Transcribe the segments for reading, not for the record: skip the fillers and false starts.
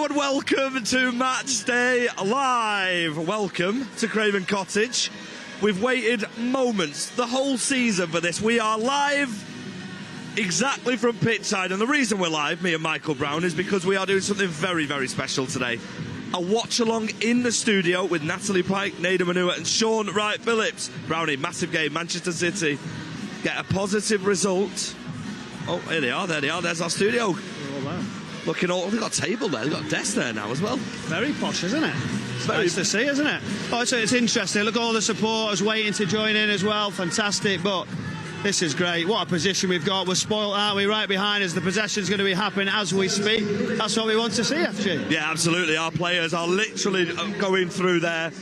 Hello and welcome to Match Day Live. Welcome to Craven Cottage. We've waited moments, the whole season for this. We are live exactly from pitchside, and the reason we're live, me and Michael Brown, is because we are doing something very, very special today. A watch-along in the studio with Natalie, Pike, Nedum, Onuoha and Shaun, Wright-Phillips. Brownie, massive game, Manchester City. Get a positive result. Oh, here they are, there they are, there's our studio. Oh, wow. Looking all, we've got a table there, we've got a desk there now as well. Very posh, isn't it? It's nice to see, isn't it? Oh, it's interesting. Look at all the supporters waiting to join in as well. Fantastic, but this is great. What a position we've got. We're spoilt, aren't we? Right behind us. The possession's going to be happening as we speak. That's what we want to see, FG. Yeah, absolutely. Our players are literally going through their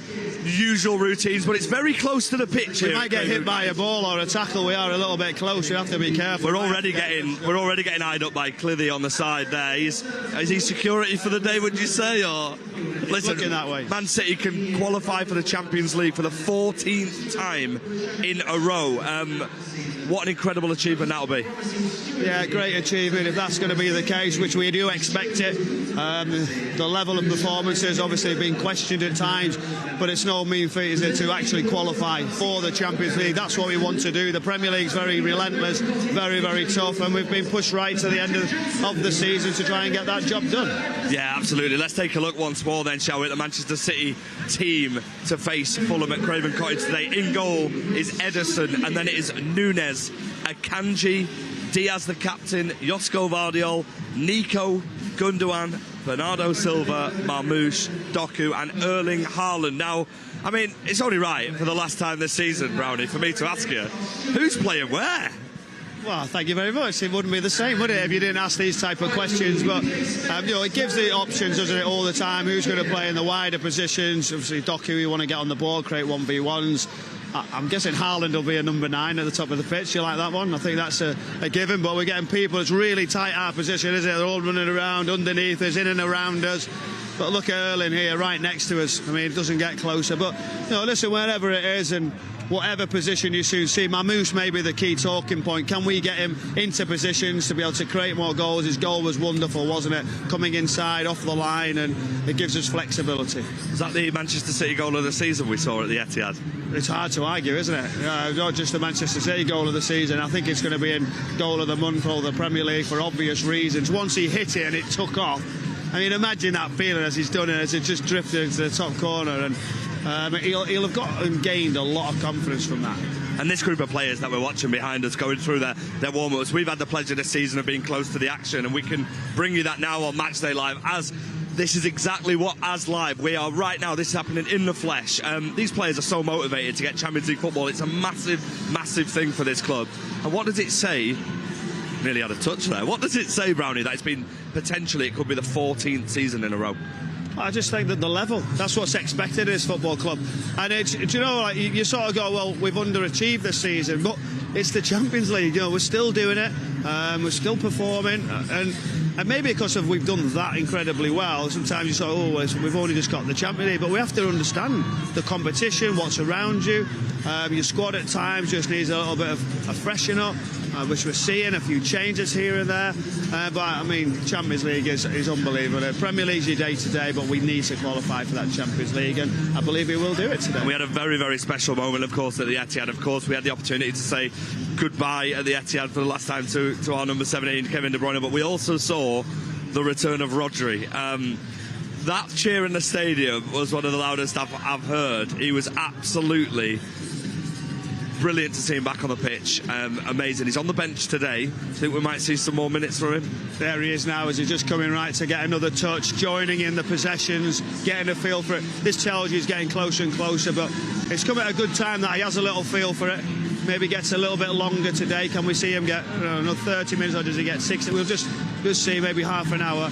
usual routines, but it's very close to the pitch. We might get hit by a ball or a tackle. We are a little bit close. We have to be careful. We're already getting eyed up by Clithy on the side there. Is he security for the day, would you say? Or listen, looking that way. Man City can qualify for the Champions League for the 14th time in a row. What an incredible achievement that'll be. Yeah, great achievement if that's going to be the case, which we do expect it. The level of performance has obviously been questioned at times, but it's no mean feat, is it, to actually qualify for the Champions League. That's what we want to do. The Premier League's very relentless, very, very tough, and we've been pushed right to the end of the season to try and get that job done. Yeah, absolutely. Let's take a look once more then, shall we, at the Manchester City team to face Fulham at Craven Cottage today. In goal is Ederson, and then it is Nunes, Akanji, Diaz the captain, Josko Vardiol, Nico, Gundogan, Bernardo Silva, Marmoush, Doku and Erling Haaland. Now, I mean, it's only right for the last time this season, Brownie, for me to ask you, who's playing where? Well, thank you very much. It wouldn't be the same, would it, if you didn't ask these type of questions? But, you know, it gives the options, doesn't it, all the time. Who's going to play in the wider positions? Obviously, Doku, you want to get on the board, create 1v1s. I'm guessing Haaland will be a number 9 at the top of the pitch. You like that one? I think that's a given, but we're getting people. It's really tight, our position, isn't it? They're all running around underneath us, in and around us. But look at Erling here, right next to us. I mean, it doesn't get closer. But, you know, listen, wherever it is and whatever position you soon see, Marmoush may be the key talking point. Can we get him into positions to be able to create more goals? His goal was wonderful, wasn't it? Coming inside, off the line, and it gives us flexibility. Is that the Manchester City goal of the season we saw at the Etihad? It's hard to argue, isn't it? Not just the Manchester City goal of the season. I think it's going to be in goal of the month or the Premier League for obvious reasons. Once he hit it and it took off, I mean, imagine that feeling as he's done it, as it just drifted into the top corner, and he'll have got and gained a lot of confidence from that. And this group of players that we're watching behind us going through their warm-ups, we've had the pleasure this season of being close to the action, and we can bring you that now on Matchday Live, as this is exactly what As Live we are right now. This is happening in the flesh. These players are so motivated to get Champions League football. It's a massive, massive thing for this club. And what does it say? Nearly had a touch there. What does it say, Brownie, that it's been potentially, it could be the 14th season in a row? I just think that the level, that's what's expected in this football club. And it's, do you know, like, you sort of go, well, we've underachieved this season, but it's the Champions League, you know, we're still doing it, we're still performing, and maybe because we've done that incredibly well, sometimes you say, oh, we've only just got the Champions League, but we have to understand the competition, what's around you. Your squad at times just needs a little bit of a freshen up, which we're seeing, a few changes here and there. But, I mean, Champions League is unbelievable. Premier League's your day-to-day, but we need to qualify for that Champions League, and I believe we will do it today. We had a very, very special moment, of course, at the Etihad. Of course, we had the opportunity to say goodbye at the Etihad for the last time to our number 17, Kevin De Bruyne, but we also saw the return of Rodri. That cheer in the stadium was one of the loudest I've heard. He was absolutely brilliant to see him back on the pitch. Amazing. He's on the bench today. I think we might see some more minutes for him. There he is now, as he's just coming right to get another touch, joining in the possessions, getting a feel for it. This tells you he's getting closer and closer, but it's come at a good time that he has a little feel for it. Maybe gets a little bit longer today. Can we see him get another 30 minutes, or does he get 60? We'll just see maybe half an hour.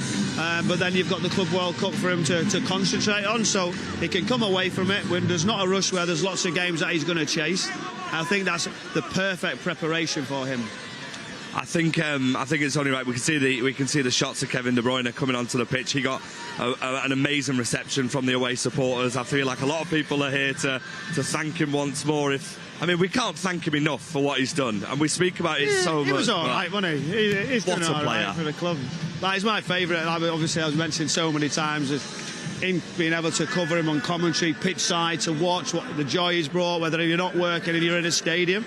But then you've got the Club World Cup for him to concentrate on, so he can come away from it when there's not a rush where there's lots of games that he's going to chase. I think that's the perfect preparation for him. I think it's only right. We can see the shots of Kevin De Bruyne coming onto the pitch. He got an amazing reception from the away supporters. I feel like a lot of people are here to thank him once more. If I mean, we can't thank him enough for what he's done, and we speak about it so much. He was all right, wasn't he? He's What done a all player. right for the club. Like, he's my favourite. Obviously, I was mentioning so many times in being able to cover him on commentary, pitch side, to watch what the joy he's brought, whether you're not working and you're in a stadium.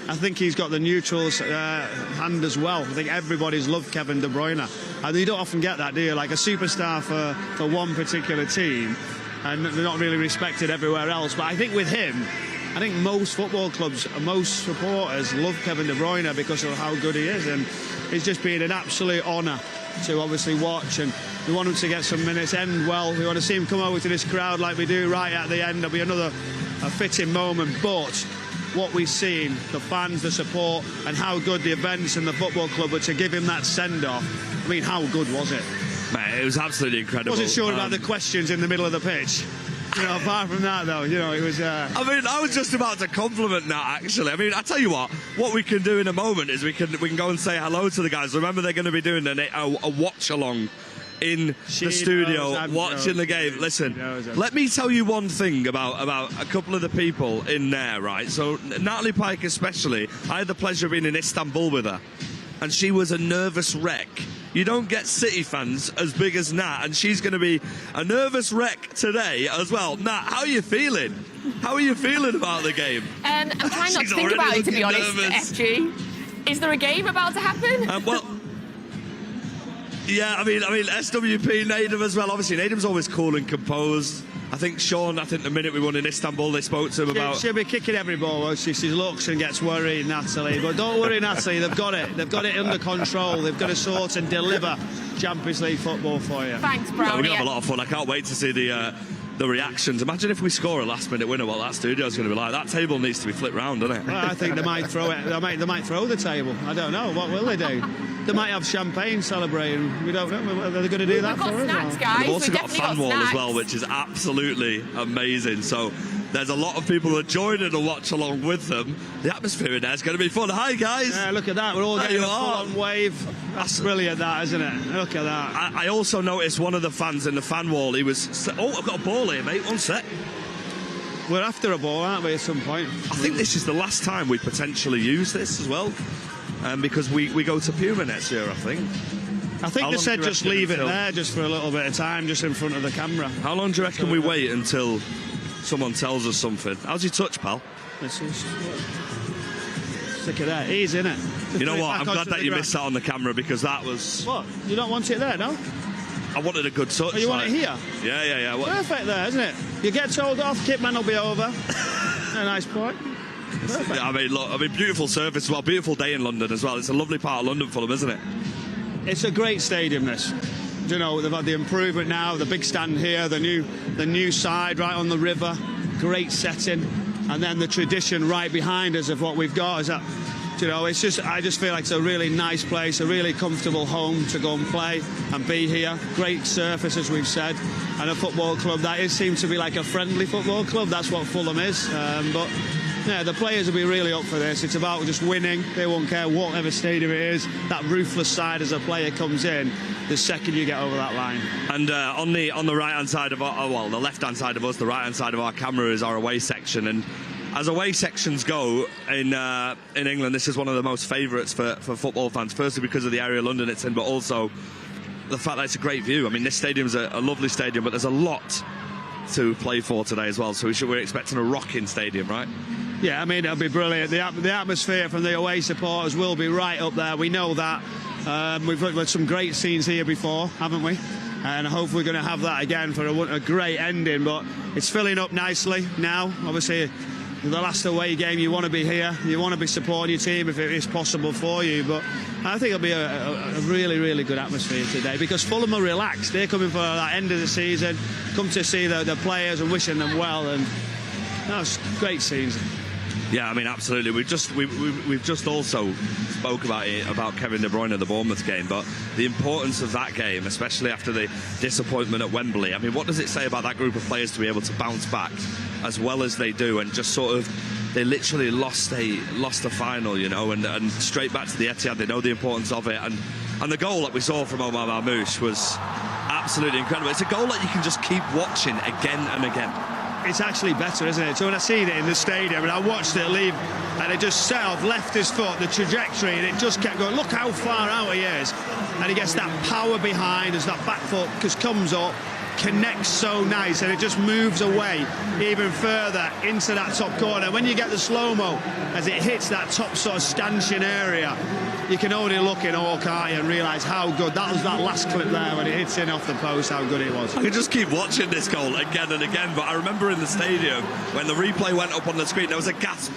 I think he's got the neutrals hand as well. I think everybody's loved Kevin De Bruyne. And you don't often get that, do you? Like a superstar for one particular team, and they're not really respected everywhere else. But I think with him, I think most football clubs, most supporters love Kevin De Bruyne because of how good he is, and it's just been an absolute honour to obviously watch, and we want him to get some minutes, end well. We want to see him come over to this crowd like we do right at the end. There'll be another fitting moment, but what we've seen, the fans, the support, and how good the events and the football club were to give him that send-off. I mean, how good was it? Man, it was absolutely incredible. Wasn't sure about the questions in the middle of the pitch. You know, apart from that, though, you know, it was... I mean, I was just about to compliment that, actually. I mean, I tell you what we can do in a moment is we can go and say hello to the guys. Remember, they're going to be doing a watch-along in the studio, watching the game. Listen, let me tell you one thing about a couple of the people in there, right? So, Natalie Pike especially, I had the pleasure of being in Istanbul with her, and she was a nervous wreck. You don't get City fans as big as Nat, and she's going to be a nervous wreck today as well. Nat, how are you feeling? How are you feeling about the game? I'm trying not to think about it, to be honest, FG. Is there a game about to happen? Well, yeah, I mean, SWP, Nedum as well. Obviously, Nedum's always cool and composed. I think Shaun, the minute we won in Istanbul, they spoke to him about... She'll be kicking every ball, won't she? She looks and gets worried, Natalie. But don't worry, Natalie, they've got it. They've got it under control. They've got to sort and deliver Champions League football for you. Thanks, Brownie. Yeah, we're going to have a lot of fun. I can't wait to see the reactions. Imagine if we score a last-minute winner, what that studio's going to be like. That table needs to be flipped round, doesn't it? Well, I think they might throw it. They might throw the table. I don't know. What will they do? They might have champagne celebrating. We don't know. Are they going to do that for us? Snacks, guys. We've also got a fan wall snacks as well, which is absolutely amazing. So there's a lot of people who are joining the watch along with them. The atmosphere in there is going to be fun. Hi, guys. Yeah, look at that. We're all getting a full-on wave. That's brilliant, that, isn't it? Look at that. I also noticed one of the fans in the fan wall. He was... Oh, I've got a ball here, mate. One sec. We're after a ball, aren't we, at some point? I think this is the last time we potentially use this as well. Because we go to Puma next year, I think. I think they said just leave it there just for a little bit of time, just in front of the camera. How long do you reckon we wait until someone tells us something? How's your touch, pal? Stick it there. Easy, innit? You know what? I'm glad that you missed that on the camera, because that was... What? You don't want it there, no? I wanted a good touch. Oh, you want it here? Yeah. Perfect there, isn't it? You get told off, Kitman will be over. A nice point. Perfect. Yeah, I mean, beautiful surface as well. Beautiful day in London as well. It's a lovely part of London, Fulham, isn't it? It's a great stadium, this. You know, they've had the improvement now, the big stand here, the new side right on the river, great setting, and then the tradition right behind us of what we've got is that, you know, I just feel like it's a really nice place, a really comfortable home to go and play and be here. Great surface, as we've said, and a football club that seems to be like a friendly football club. That's what Fulham is. But yeah, the players will be really up for this. It's about just winning. They won't care whatever stadium it is. That ruthless side as a player comes in, the second you get over that line. And on the right-hand side of the left-hand side of us, the right-hand side of our camera is our away section. And as away sections go in England, this is one of the most favourites for football fans. Firstly, because of the area of London it's in, but also the fact that it's a great view. I mean, this stadium's a lovely stadium, but there's a lot to play for today as well. So we're expecting a rocking stadium, right? Yeah, I mean, it'll be brilliant. The atmosphere from the away supporters will be right up there. We know that. We've had some great scenes here before, haven't we? And I hope we're going to have that again for a great ending. But it's filling up nicely now. Obviously, the last away game, you want to be here. You want to be supporting your team if it is possible for you. But I think it'll be a really, really good atmosphere today, because Fulham are relaxed. They're coming for that end of the season, come to see the players and wishing them well. And that's great scenes. Yeah, I mean, absolutely. We've just also spoke about Kevin De Bruyne, the Bournemouth game, but the importance of that game, especially after the disappointment at Wembley. I mean, what does it say about that group of players to be able to bounce back as well as they do, and just sort of, they literally lost a final, you know, and straight back to the Etihad. They know the importance of it, and the goal that we saw from Omar Marmoush was absolutely incredible. It's a goal that you can just keep watching again and again. it's actually better, isn't it? So when I seen it in the stadium and I watched it leave, and it just set off, left his foot, the trajectory, and it just kept going. Look how far out he is, and he gets that power behind as that back foot just comes up, connects so nice, and it just moves away even further into that top corner. When you get the slow-mo as it hits that top sort of stanchion area, you can only look in awe, can't you, and realise how good that was. That last clip there when it hits in off the post, how good it was. I could just keep watching this goal again and again, but I remember in the stadium when the replay went up on the screen, there was a gasp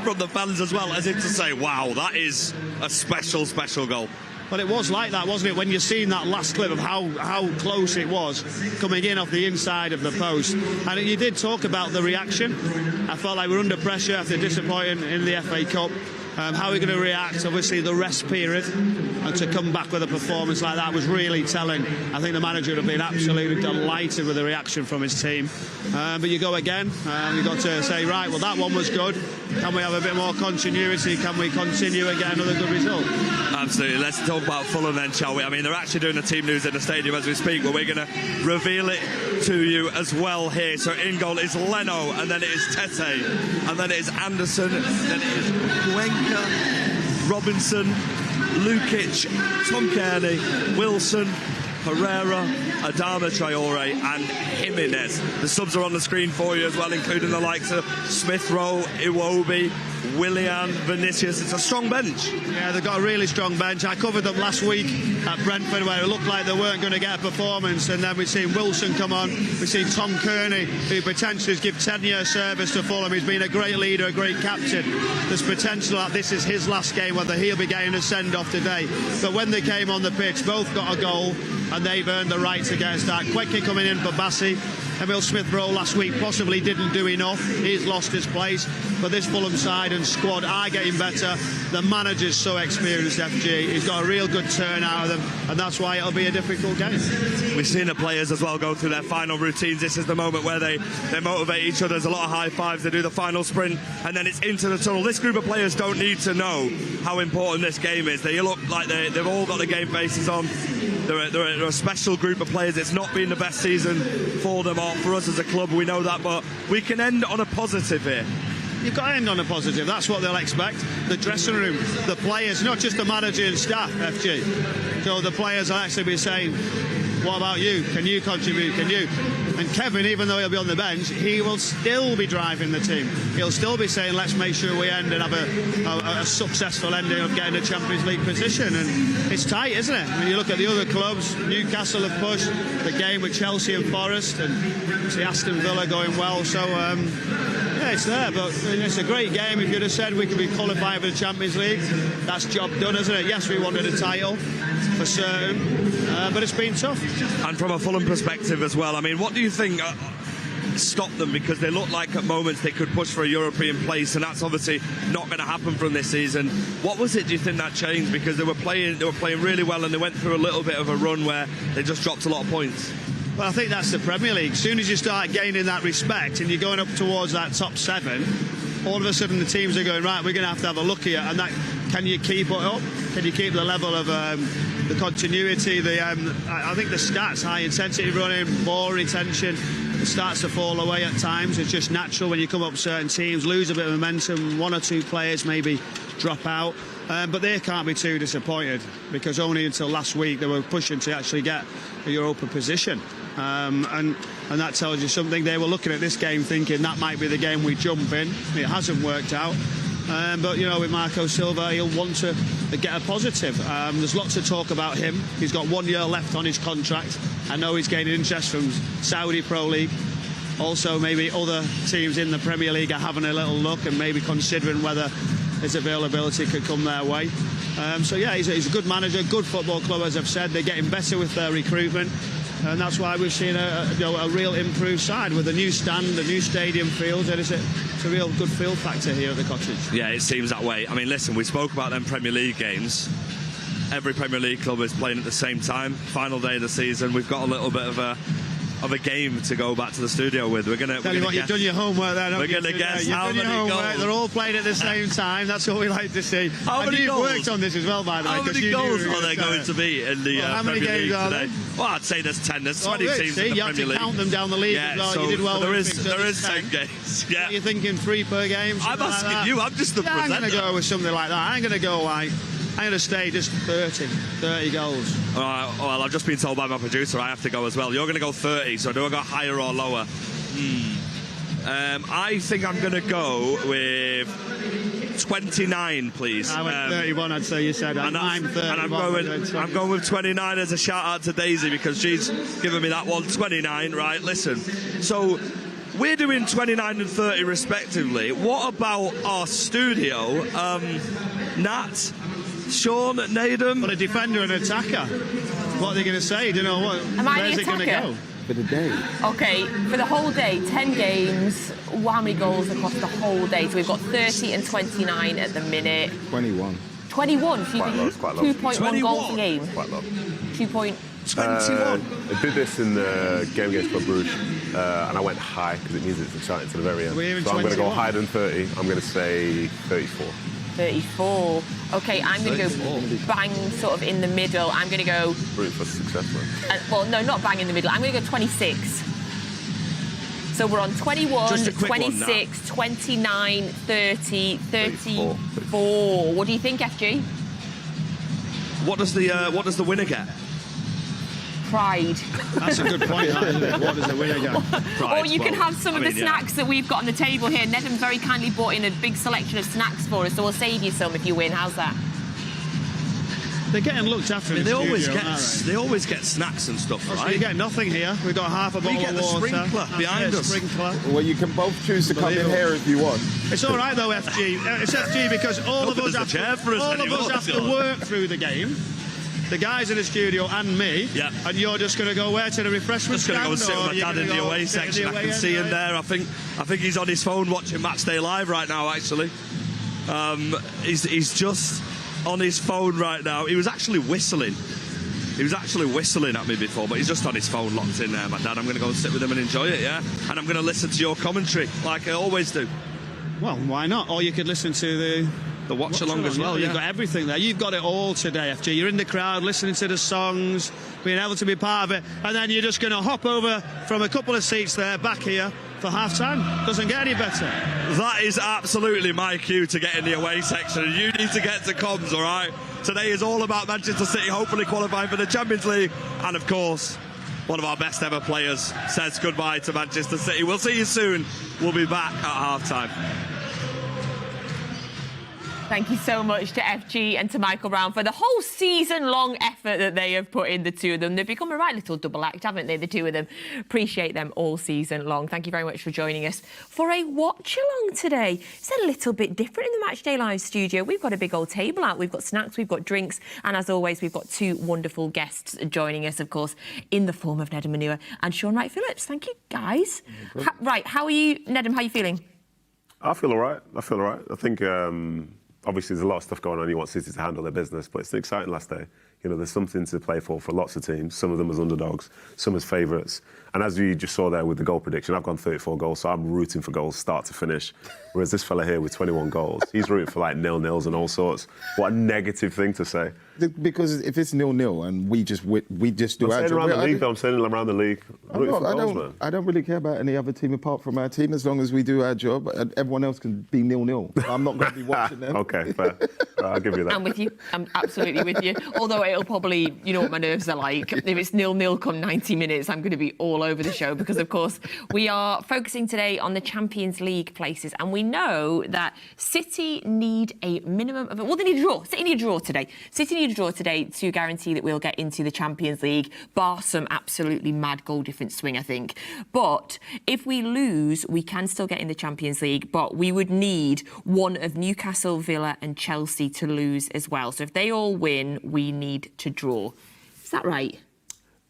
from the fans as well, as if to say, wow, that is a special goal. But it was like that, wasn't it, when you've seen that last clip of how close it was coming in off the inside of the post. And you did talk about the reaction. I felt like we're under pressure after disappointing in the FA Cup. How are we going to react? Obviously, the rest period, and to come back with a performance like that was really telling. I think the manager would have been absolutely delighted with the reaction from his team. But you go again, you've got to say, right, well, that one was good. Can we have a bit more continuity? Can we continue and get another good result? Absolutely. Let's talk about Fulham then, shall we? I mean, they're actually doing the team news in the stadium as we speak, but we're going to reveal it to you as well here. So in goal is Leno, and then it is Tete, and then it is Anderson, then it is Cuenca, Robinson, Lukic, Tom Kearney, Wilson, Herrera, Adama Traore and Jimenez. The subs are on the screen for you as well, including the likes of Smith Rowe, Iwobi, Willian, Vinicius. It's a strong bench. Yeah, they've got a really strong bench. I covered them last week at Brentford, where it looked like they weren't going to get a performance, and then we've seen Wilson come on, we've seen Tom Kearney, who potentially has given 10-year service to Fulham. He's been a great leader, a great captain. There's potential that this is his last game, whether he'll be getting a send-off today. But when they came on the pitch, both got a goal, and they've earned the right to get a start. Kweke coming in for Bassi. Emil Smith-Rowe last week possibly didn't do enough. He's lost his place. But this Fulham side and squad are getting better. The manager's so experienced, FG. He's got a real good turn out of them, and that's why it'll be a difficult game. We've seen the players as well go through their final routines. This is the moment where they motivate each other. There's a lot of high fives. They do the final sprint, and then it's into the tunnel. This group of players don't need to know how important this game is. They look like they've all got the game faces on. They're a special group of players. It's not been the best season for them or for us as a club, we know that, but we can end on a positive here. You've got to end on a positive. That's what they'll expect. The dressing room, the players, not just the manager and staff, FG. So the players will actually be saying, what about you? Can you contribute? Can you? And Kevin, even though he'll be on the bench, he will still be driving the team. He'll still be saying, let's make sure we end and have a successful ending of getting a Champions League position. And it's tight, isn't it? When you look at the other clubs, Newcastle have pushed the game with Chelsea and Forest, and see Aston Villa going well. So, yeah, it's there, but it's a great game. If you'd have said we could be qualifying for the Champions League, that's job done, isn't it? Yes, we wanted a title for certain, but it's been tough. And from a Fulham perspective as well, I mean, what do you think stopped them? Because they look like at moments they could push for a European place, and that's obviously not going to happen from this season. What was it, do you think, that changed? Because they were playing really well, and they went through a little bit of a run where they just dropped a lot of points. Well, I think that's the Premier League. As soon as you start gaining that respect and you're going up towards that top 7, all of a sudden the teams are going, right, we're going to have a look here. And that, can you keep it up? Can you keep the level of the continuity? I think the stats, high intensity running, ball retention, it starts to fall away at times. It's just natural when you come up certain teams, lose a bit of momentum, one or two players maybe drop out. But they can't be too disappointed, because only until last week they were pushing to actually get a Europa position. And that tells you something. They were looking at this game thinking that might be the game we jump in. It hasn't worked out. But, you know, with Marco Silva, he'll want to get a positive. There's lots of talk about him. He's got 1 year left on his contract. I know he's gaining interest from Saudi Pro League. Also, maybe other teams in the Premier League are having a little look and maybe considering whether his availability could come their way. So, yeah, he's a good manager, good football club, as I've said. They're getting better with their recruitment. And that's why we've seen a real improved side with a new stand, a new stadium field, and it's a real good field factor here at the Cottage. Yeah, it seems that way. I mean, listen, we spoke about them Premier League games. Every Premier League club is playing at the same time. Final day of the season. We've got a little bit of a of a game to go back to the studio with. We're gonna. Tell you what, you've done your homework there. We're gonna guess how many goals. They're all playing at the same time. That's what we like to see. How many you've goals? worked on this as well, by the way. How many goals are there going to be in the how many Premier games League are today? there? Well, I'd say there's 10. There's 20 teams in the you Premier have to League. count them down the league as well. So you did well. there is 10 games. Yeah. You're thinking 3 per game. I'm asking you. I'm just the presenter. I'm going to go with something like that. I'm going to go like. I'm going to stay just 30 goals. All right, well, I've just been told by my producer I have to go as well. You're going to go 30, so do I go higher or lower? I think I'm going to go with 29, please. I went 31, I'd say you said. I'm 31. And I'm going with 29 as a shout out to Daisy because she's given me that one. 29, right? Listen, so we're doing 29 and 30 respectively. What about our studio? Nat, Shaun, Nedum. But a defender and attacker. What are they going to say? Do you know what? Where's it going to go? For the day. Okay, for the whole day, 10 games. How many goals across the whole day? So we've got 30 and 29 at the minute. 21. 21. So you think 2.1 goals a game. Quite low. 2.21. I did this in the game against Club Brugge, and I went high because it means it's exciting to the very end. So I'm going to go higher than 30. I'm going to say 34. 34. Okay, I'm going to go bang sort of in the middle. I'm going to go... Root for success, man. Well, no, not bang in the middle. I'm going to go 26. So we're on 21, 26, 29, 30, 34. What do you think, FG? What does the winner get? Pride. That's a good point, isn't it? What does the winner get? Pride. Or you can have some of the snacks that we've got on the table here. Nedum very kindly brought in a big selection of snacks for us, so we'll save you some if you win. How's that? They're getting looked after. They always get snacks and stuff, right? So you get nothing here. We've got half a bottle of water. We get the sprinkler behind us. Sprinkler. Well, you can both choose to come in here if you want. It's all right though, FG. It's FG because all of us have to work through the game. The guys in the studio and me, and you're just going to go where to the refreshment stand? I'm just going to go and sit with my dad in the away section. I can see him there. I think he's on his phone watching MatchDay live right now. Actually, he's just on his phone right now. He was actually whistling. He was actually whistling at me before, but he's just on his phone locked in there. My dad. I'm going to go and sit with him and enjoy it. Yeah, and I'm going to listen to your commentary like I always do. Well, why not? Or you could listen to the watch-along as well. You've got everything there. You've got it all today, FG. You're in the crowd, listening to the songs, being able to be part of it, and then you're just going to hop over from a couple of seats there back here for half-time. Doesn't get any better. That is absolutely my cue to get in the away section, and you need to get to comms, all right? Today is all about Manchester City hopefully qualifying for the Champions League, and of course, one of our best ever players says goodbye to Manchester City. We'll see you soon. We'll be back at half-time. Thank you so much to FG and to Michael Brown for the whole season-long effort that they have put in, the two of them. They've become a right little double act, haven't they, the two of them? Appreciate them all season long. Thank you very much for joining us for a watch-along today. It's a little bit different in the MatchDay Live studio. We've got a big old table out. We've got snacks, we've got drinks, and as always, we've got two wonderful guests joining us, of course, in the form of Nedum Onuoha and Shaun Wright-Phillips. Thank you, guys. Right, how are you, Nedum? How are you feeling? I feel all right. I think... obviously, there's a lot of stuff going on. You want City to handle their business, but it's an exciting last day. You know, there's something to play for lots of teams. Some of them as underdogs, some as favourites. And as you just saw there with the goal prediction, I've gone 34 goals, so I'm rooting for goals start to finish. Whereas this fella here with 21 goals, he's rooting for like 0-0s and all sorts. What a negative thing to say. Because if it's 0-0 and we just do our job. I'm saying around the league, though. I'm saying around the league. I don't really care about any other team apart from our team as long as we do our job. Everyone else can be 0-0. I'm not going to be watching them. OK, fair. I'll give you that. I'm with you. I'm absolutely with you. Although it'll probably, you know what my nerves are like. If it's 0-0 come 90 minutes, I'm going to be all over the show because, of course, we are focusing today on the Champions League places. And we know that City need a minimum of... Well, they need a draw. City need a draw today. City need a draw today to guarantee that we'll get into the Champions League, bar some absolutely mad goal difference swing, I think. But if we lose, we can still get in the Champions League, but we would need one of Newcastle, Villa and Chelsea to lose as well. So if they all win, we need to draw. Is that right?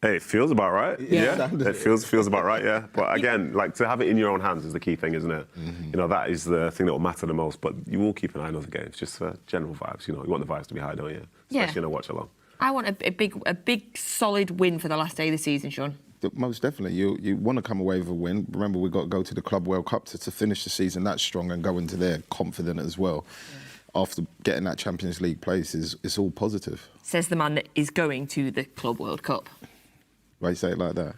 Hey, it feels about right. Yeah. It feels about right, yeah. But again, like, to have it in your own hands is the key thing, isn't it? Mm-hmm. You know, that is the thing that will matter the most. But you will keep an eye on other games, just for general vibes. You know, you want the vibes to be high, don't you? Especially in a watch-along. I want a big, solid win for the last day of the season, Shaun. Most definitely. You want to come away with a win. Remember, we've got to go to the Club World Cup to finish the season that strong and go into there confident as well. Yeah. After getting that Champions League place, it's all positive. Says the man that is going to the Club World Cup. Why you say it like that?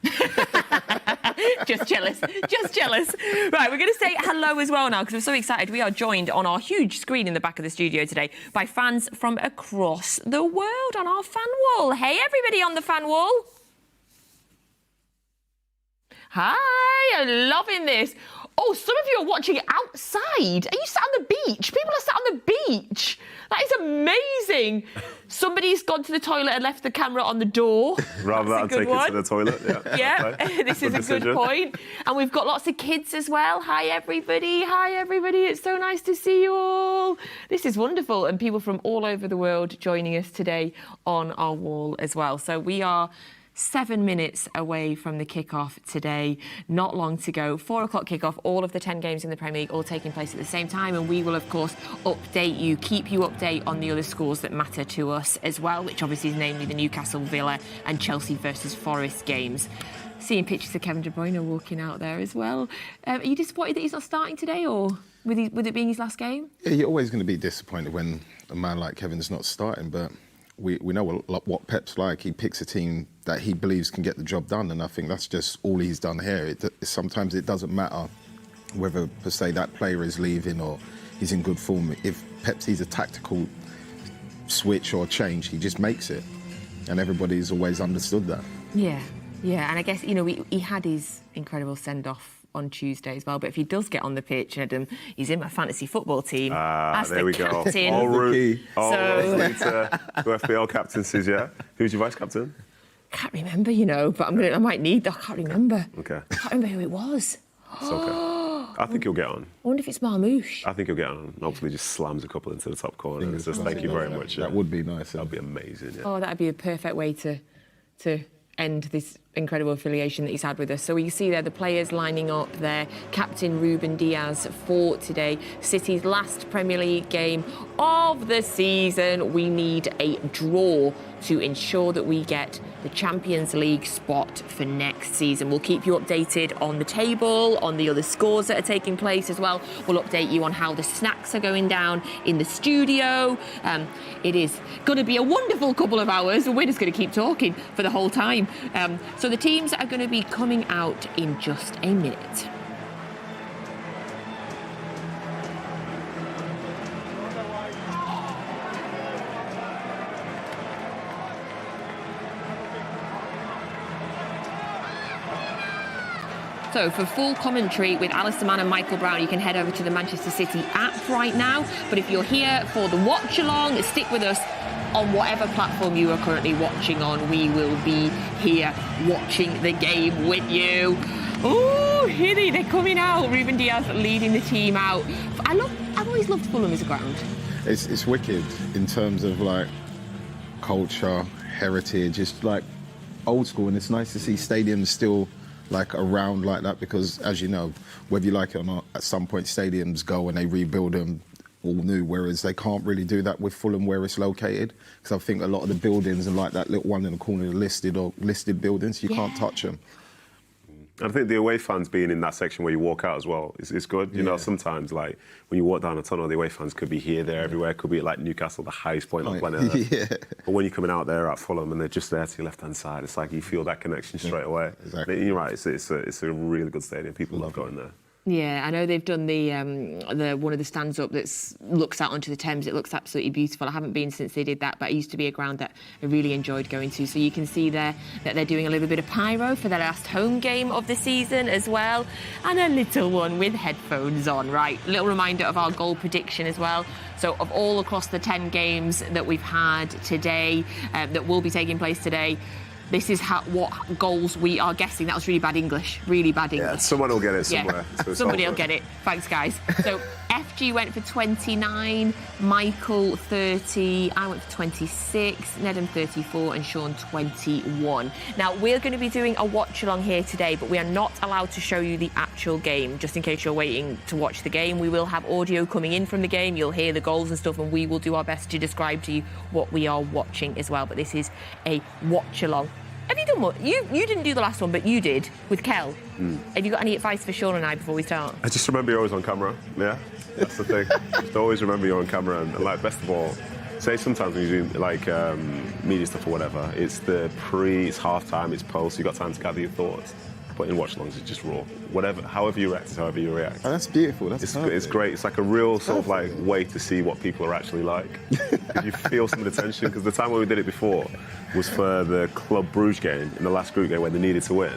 Just jealous. Right, we're going to say hello as well now because we're so excited. We are joined on our huge screen in the back of the studio today by fans from across the world on our fan wall. Hey, everybody on the fan wall. Hi, I'm loving this. Oh, some of you are watching it outside. Are you sat on the beach? People are sat on the beach. That is amazing. Somebody's gone to the toilet and left the camera on the door. Rather than take it to the toilet. Yeah, this is a good point. And we've got lots of kids as well. Hi, everybody. It's so nice to see you all. This is wonderful. And people from all over the world joining us today on our wall as well. So we are 7 minutes away from the kickoff today, not long to go. 4 o'clock kickoff, all of the 10 games in the Premier League all taking place at the same time, and we will of course keep you updated on the other scores that matter to us as well, which obviously is namely the Newcastle, Villa and Chelsea versus Forest games. Seeing pictures of Kevin De Bruyne walking out there as well. Are you disappointed that he's not starting today, or with it being his last game? Yeah, you're always going to be disappointed when a man like Kevin's not starting, but we know what Pep's like. He picks a team that he believes can get the job done, and I think that's just all he's done here. Sometimes it doesn't matter whether, per se, that player is leaving or he's in good form. If Pep sees a tactical switch or change, he just makes it, and everybody's always understood that. Yeah, and I guess, he had his incredible send-off on Tuesday as well, but if he does get on the pitch, Nedum, he's in my fantasy football team as there the we captain. Go. All route to FPL captaincies, yeah? Who's your vice captain? Can't remember, but I might need that. I can't remember. Okay. I can't remember who it was. It's okay. I think you'll get on. I wonder if it's Marmouche. I think you'll get on. Hopefully just slams a couple into the top corner. It's just thank you very much. That would be nice. That'd be amazing, yeah. Oh, that'd be a perfect way to end this incredible affiliation that he's had with us. So you see there the players lining up there. Captain Ruben Diaz for today. City's last Premier League game of the season. We need a draw to ensure that we get the Champions League spot for next season. We'll keep you updated on the table, on the other scores that are taking place as well. We'll update you on how the snacks are going down in the studio. It is going to be a wonderful couple of hours. We're just going to keep talking for the whole time. So the teams are going to be coming out in just a minute. So for full commentary with Alistair Mann and Michael Brown, you can head over to the Manchester City app right now. But if you're here for the watch-along, stick with us on whatever platform you are currently watching on. We will be here watching the game with you. Oh, Hilly, they're coming out. Ruben Diaz leading the team out. I've always loved Fulham as a ground. It's wicked in terms of like culture, heritage. It's like old school, and it's nice to see stadiums still like around like that, because as you know, whether you like it or not, at some point stadiums go and they rebuild them all new, whereas they can't really do that with Fulham where it's located, because I think a lot of the buildings and like that little one in the corner are listed buildings, you can't touch them. I think the away fans being in that section where you walk out as well is good. You know, sometimes like when you walk down a tunnel, the away fans could be here, there, everywhere. Could be at like Newcastle, the highest point on planet Earth. But when you're coming out there at Fulham and they're just there to your left-hand side, it's like you feel that connection straight away. Exactly. You're right. It's a really good stadium. People love going there. Yeah, I know they've done the one of the stands up that looks out onto the Thames. It looks absolutely beautiful. I haven't been since they did that, but it used to be a ground that I really enjoyed going to. So you can see there that they're doing a little bit of pyro for their last home game of the season as well, and a little one with headphones on. Right, little reminder of our goal prediction as well. So of all across the 10 games that we've had today, that will be taking place today, this is what goals we are guessing. That was really bad English. Yeah, someone will get it somewhere. Yeah, so somebody will get it. Thanks, guys. So FG went for 29, Michael 30, I went for 26, Nedum 34, and Shaun 21. Now, we're going to be doing a watch-along here today, but we are not allowed to show you the actual game, just in case you're waiting to watch the game. We will have audio coming in from the game. You'll hear the goals and stuff, and we will do our best to describe to you what we are watching as well. But this is a watch-along Have you done what? You didn't do the last one, but you did with Kel. Have you got any advice for Shaun and I before we start? I just remember you're always on camera. Yeah, that's the thing. Just always remember you're on camera, and like best of all, say sometimes when you do like media stuff or whatever, it's it's half time, it's post, you got time to gather your thoughts. But in watch-alongs, it's just raw. Whatever, however you react is however you react. Oh, that's beautiful. It's great. It's like a real sort of like way to see what people are actually like. You feel some of the tension, because the time when we did it before was for the Club Bruges game in the last group game where they needed to win.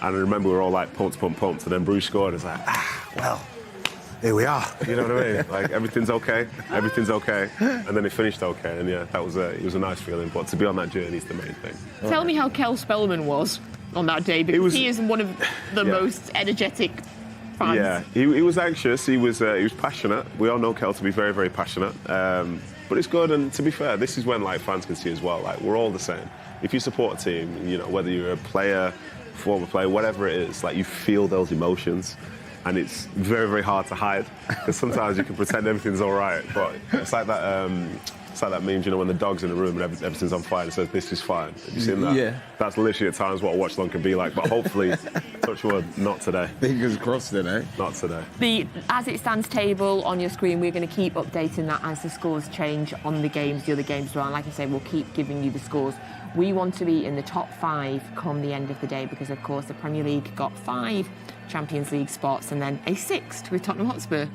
And I remember we were all like pumped, and then Bruges scored. It's like, well, here we are. You know what I mean? Like everything's okay, and then it finished okay. And yeah, it was a nice feeling. But to be on that journey is the main thing. Tell me how Kel Spellman was on that day, because he is one of the most energetic fans. Yeah, he was anxious. He was passionate. We all know Kel to be very, very passionate. But it's good, and to be fair, this is when like fans can see as well. Like we're all the same. If you support a team, you know, whether you're a player, former player, whatever it is, like you feel those emotions, and it's very, very hard to hide. Because sometimes you can pretend everything's all right, but it's like that. It's like that meme, you know, when the dog's in the room and everything's on fire and it says, "This is fine." Have you seen that? Yeah. That's literally at times what a watch-along can be like, but hopefully, touch wood, not today. Fingers crossed then, eh? Not today. The as it stands table on your screen, we're going to keep updating that as the scores change on the other games as well. And like I say, we'll keep giving you the scores. We want to be in the top 5 come the end of the day, because of course the Premier League got 5 Champions League spots and then a 6th with Tottenham Hotspur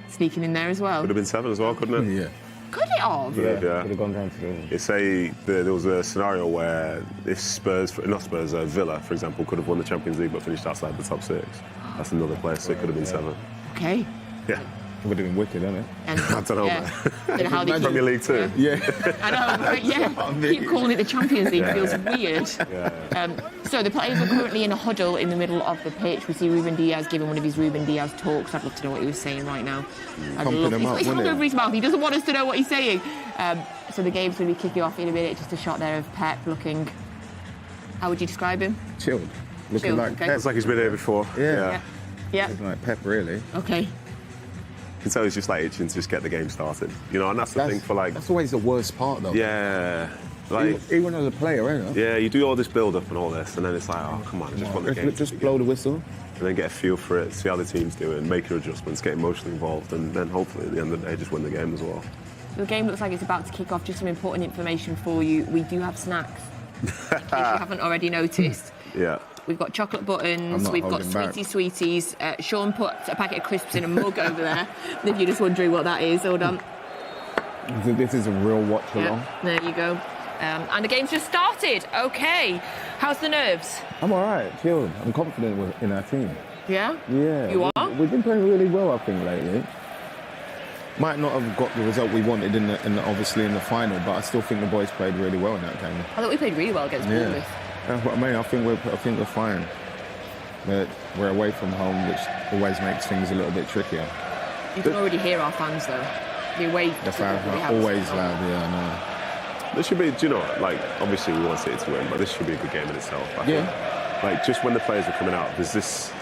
sneaking in there as well. Could have been 7 as well, couldn't it? Yeah. Could it have? Yeah. Could have gone down to the... There was a scenario where if Villa, for example, could have won the Champions League but finished outside the top 6. That's another place, so it could have been 7. Okay. Yeah. It would have been wicked, wouldn't it? And, I don't know, man. Don't know how they keep, Premier League too. Yeah. I know, but yeah, keep calling it the Champions League feels weird. So the players are currently in a huddle in the middle of the pitch. We see Ruben Diaz giving one of his Ruben Diaz talks. I'd love to know what he was saying right now. He's hung over his mouth. He doesn't want us to know what he's saying. So the game's going to be kicking off in a minute. Just a shot there of Pep looking... How would you describe him? Chilled. Looking Chilled, like okay. Pep. It's like he's been here before. Yeah. Yeah. Looking like Pep, really. Okay. You can tell he's just like itching to just get the game started. You know, and that's the thing for like... That's always the worst part, though. Yeah. Like, even as a player, isn't it? yeah, you do all this build-up and all this, and then it's like, oh, come on, I just want the game. Just blow the whistle. And then get a feel for it, see how the team's doing, make your adjustments, get emotionally involved, and then hopefully at the end of the day, just win the game as well. The game looks like it's about to kick off. Just some important information for you. We do have snacks, in case you haven't already noticed. Yeah. We've got chocolate buttons, not we've got holding sweeties. Shaun put a packet of crisps in a mug over there. If you're just wondering what that is, hold on. This is a real watch-along. Yeah, there you go. And the game's just started. Okay. How's the nerves? I'm all right, chilled. I'm confident in our team. Yeah? Yeah. You are? We've been playing really well, I think, lately. Might not have got the result we wanted obviously in the final, but I still think the boys played really well in that game. I thought we played really well against Bournemouth. That's what I mean. I think we're fine. But we're away from home, which always makes things a little bit trickier. You can already hear our fans, though. The away... That's always loud, yeah, I know. This should be, do you know, like, obviously we want City to win, but this should be a good game in itself. I think. Like, just when the players are coming out, there's this...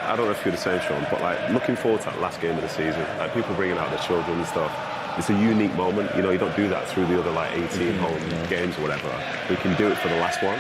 I don't know if you're the same, Shaun, but, like, looking forward to that last game of the season, like, people bringing out their children and stuff, it's a unique moment. You know, you don't do that through the other, like, 18 home games or whatever. You can do it for the last one.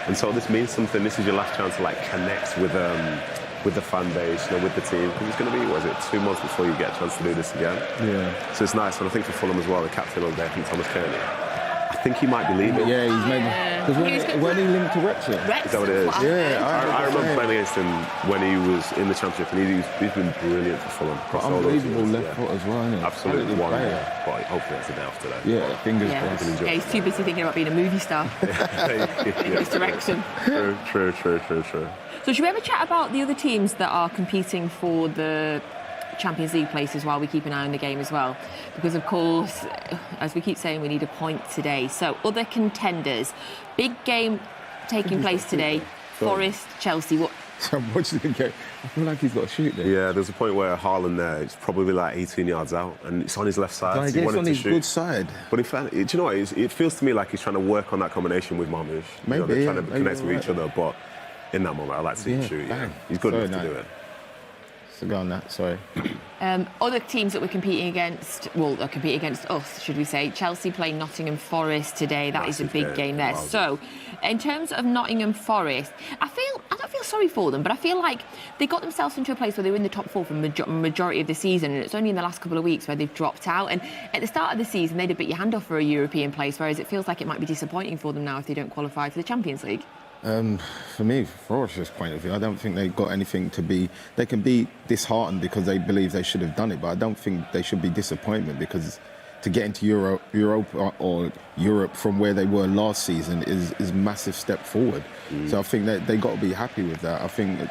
And so this means something. This is your last chance to, like, connect with the fan base, you know, with the team. Because it's going to be, 2 months before you get a chance to do this again. Yeah. So it's nice. And I think for Fulham as well, the captain over there, I think Thomas Kearney, I think he might be leaving. Yeah, he's maybe... Because when he linked to Wrexham. Is that what it is? Yeah, I remember playing against him when he was in the Championship, and he's been brilliant for Fulham. Unbelievable left foot as well, isn't it? Absolutely one. But hopefully that's a day off today. Yeah, fingers crossed. Yeah, he's too busy thinking about being a movie star. His direction. True. So should we have a chat about the other teams that are competing for the Champions League places while we keep an eye on the game as well? Because of course, as we keep saying, we need a point today. So other contenders, big game taking place today. Forest, Chelsea. What? So I'm watching the game. I feel like he's got to shoot there. Yeah, there's a point where Haaland there, it's probably like 18 yards out, and it's on his left side. I guess on his good side. But in fact, do you know what? It feels to me like he's trying to work on that combination with Marmoush. Maybe, they're trying to connect with right. each other, but in that moment, I like to see him shoot. Yeah. He's good enough to do it. So go on that, sorry. Other teams that we're competing against, well, are competing against us, should we say. Chelsea playing Nottingham Forest today. That is a big game there. So, in terms of Nottingham Forest, I don't feel sorry for them, but I feel like they got themselves into a place where they were in the top four for the majority of the season, and it's only in the last couple of weeks where they've dropped out. And at the start of the season, they'd have bit your hand off for a European place, whereas it feels like it might be disappointing for them now if they don't qualify for the Champions League. For me, from Forest's point of view, I don't think they've got anything to be... They can be disheartened because they believe they should have done it, but I don't think they should be disappointed because to get into Europe from where they were last season is a massive step forward. So I think that they got to be happy with that. I think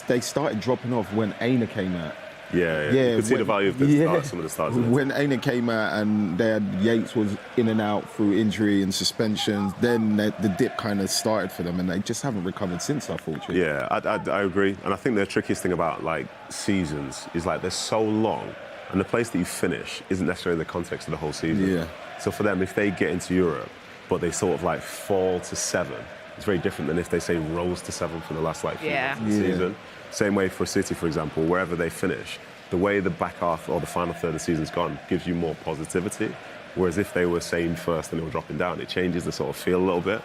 they started dropping off when Aina came out. Yeah. You could see the value of some of the stars. When Aina came out and they had Yates was in and out through injury and suspensions, then the dip kind of started for them, and they just haven't recovered since, unfortunately. Yeah, I agree. And I think the trickiest thing about like seasons is like they're so long, and the place that you finish isn't necessarily the context of the whole season. Yeah. So for them, if they get into Europe, but they sort of like fall to 7, it's very different than if they say rose to 7 for the last like few months of the season. Same way for City, for example, wherever they finish, the way the back half or the final third of the season's gone gives you more positivity. Whereas if they were saying first and they were dropping down, it changes the sort of feel a little bit.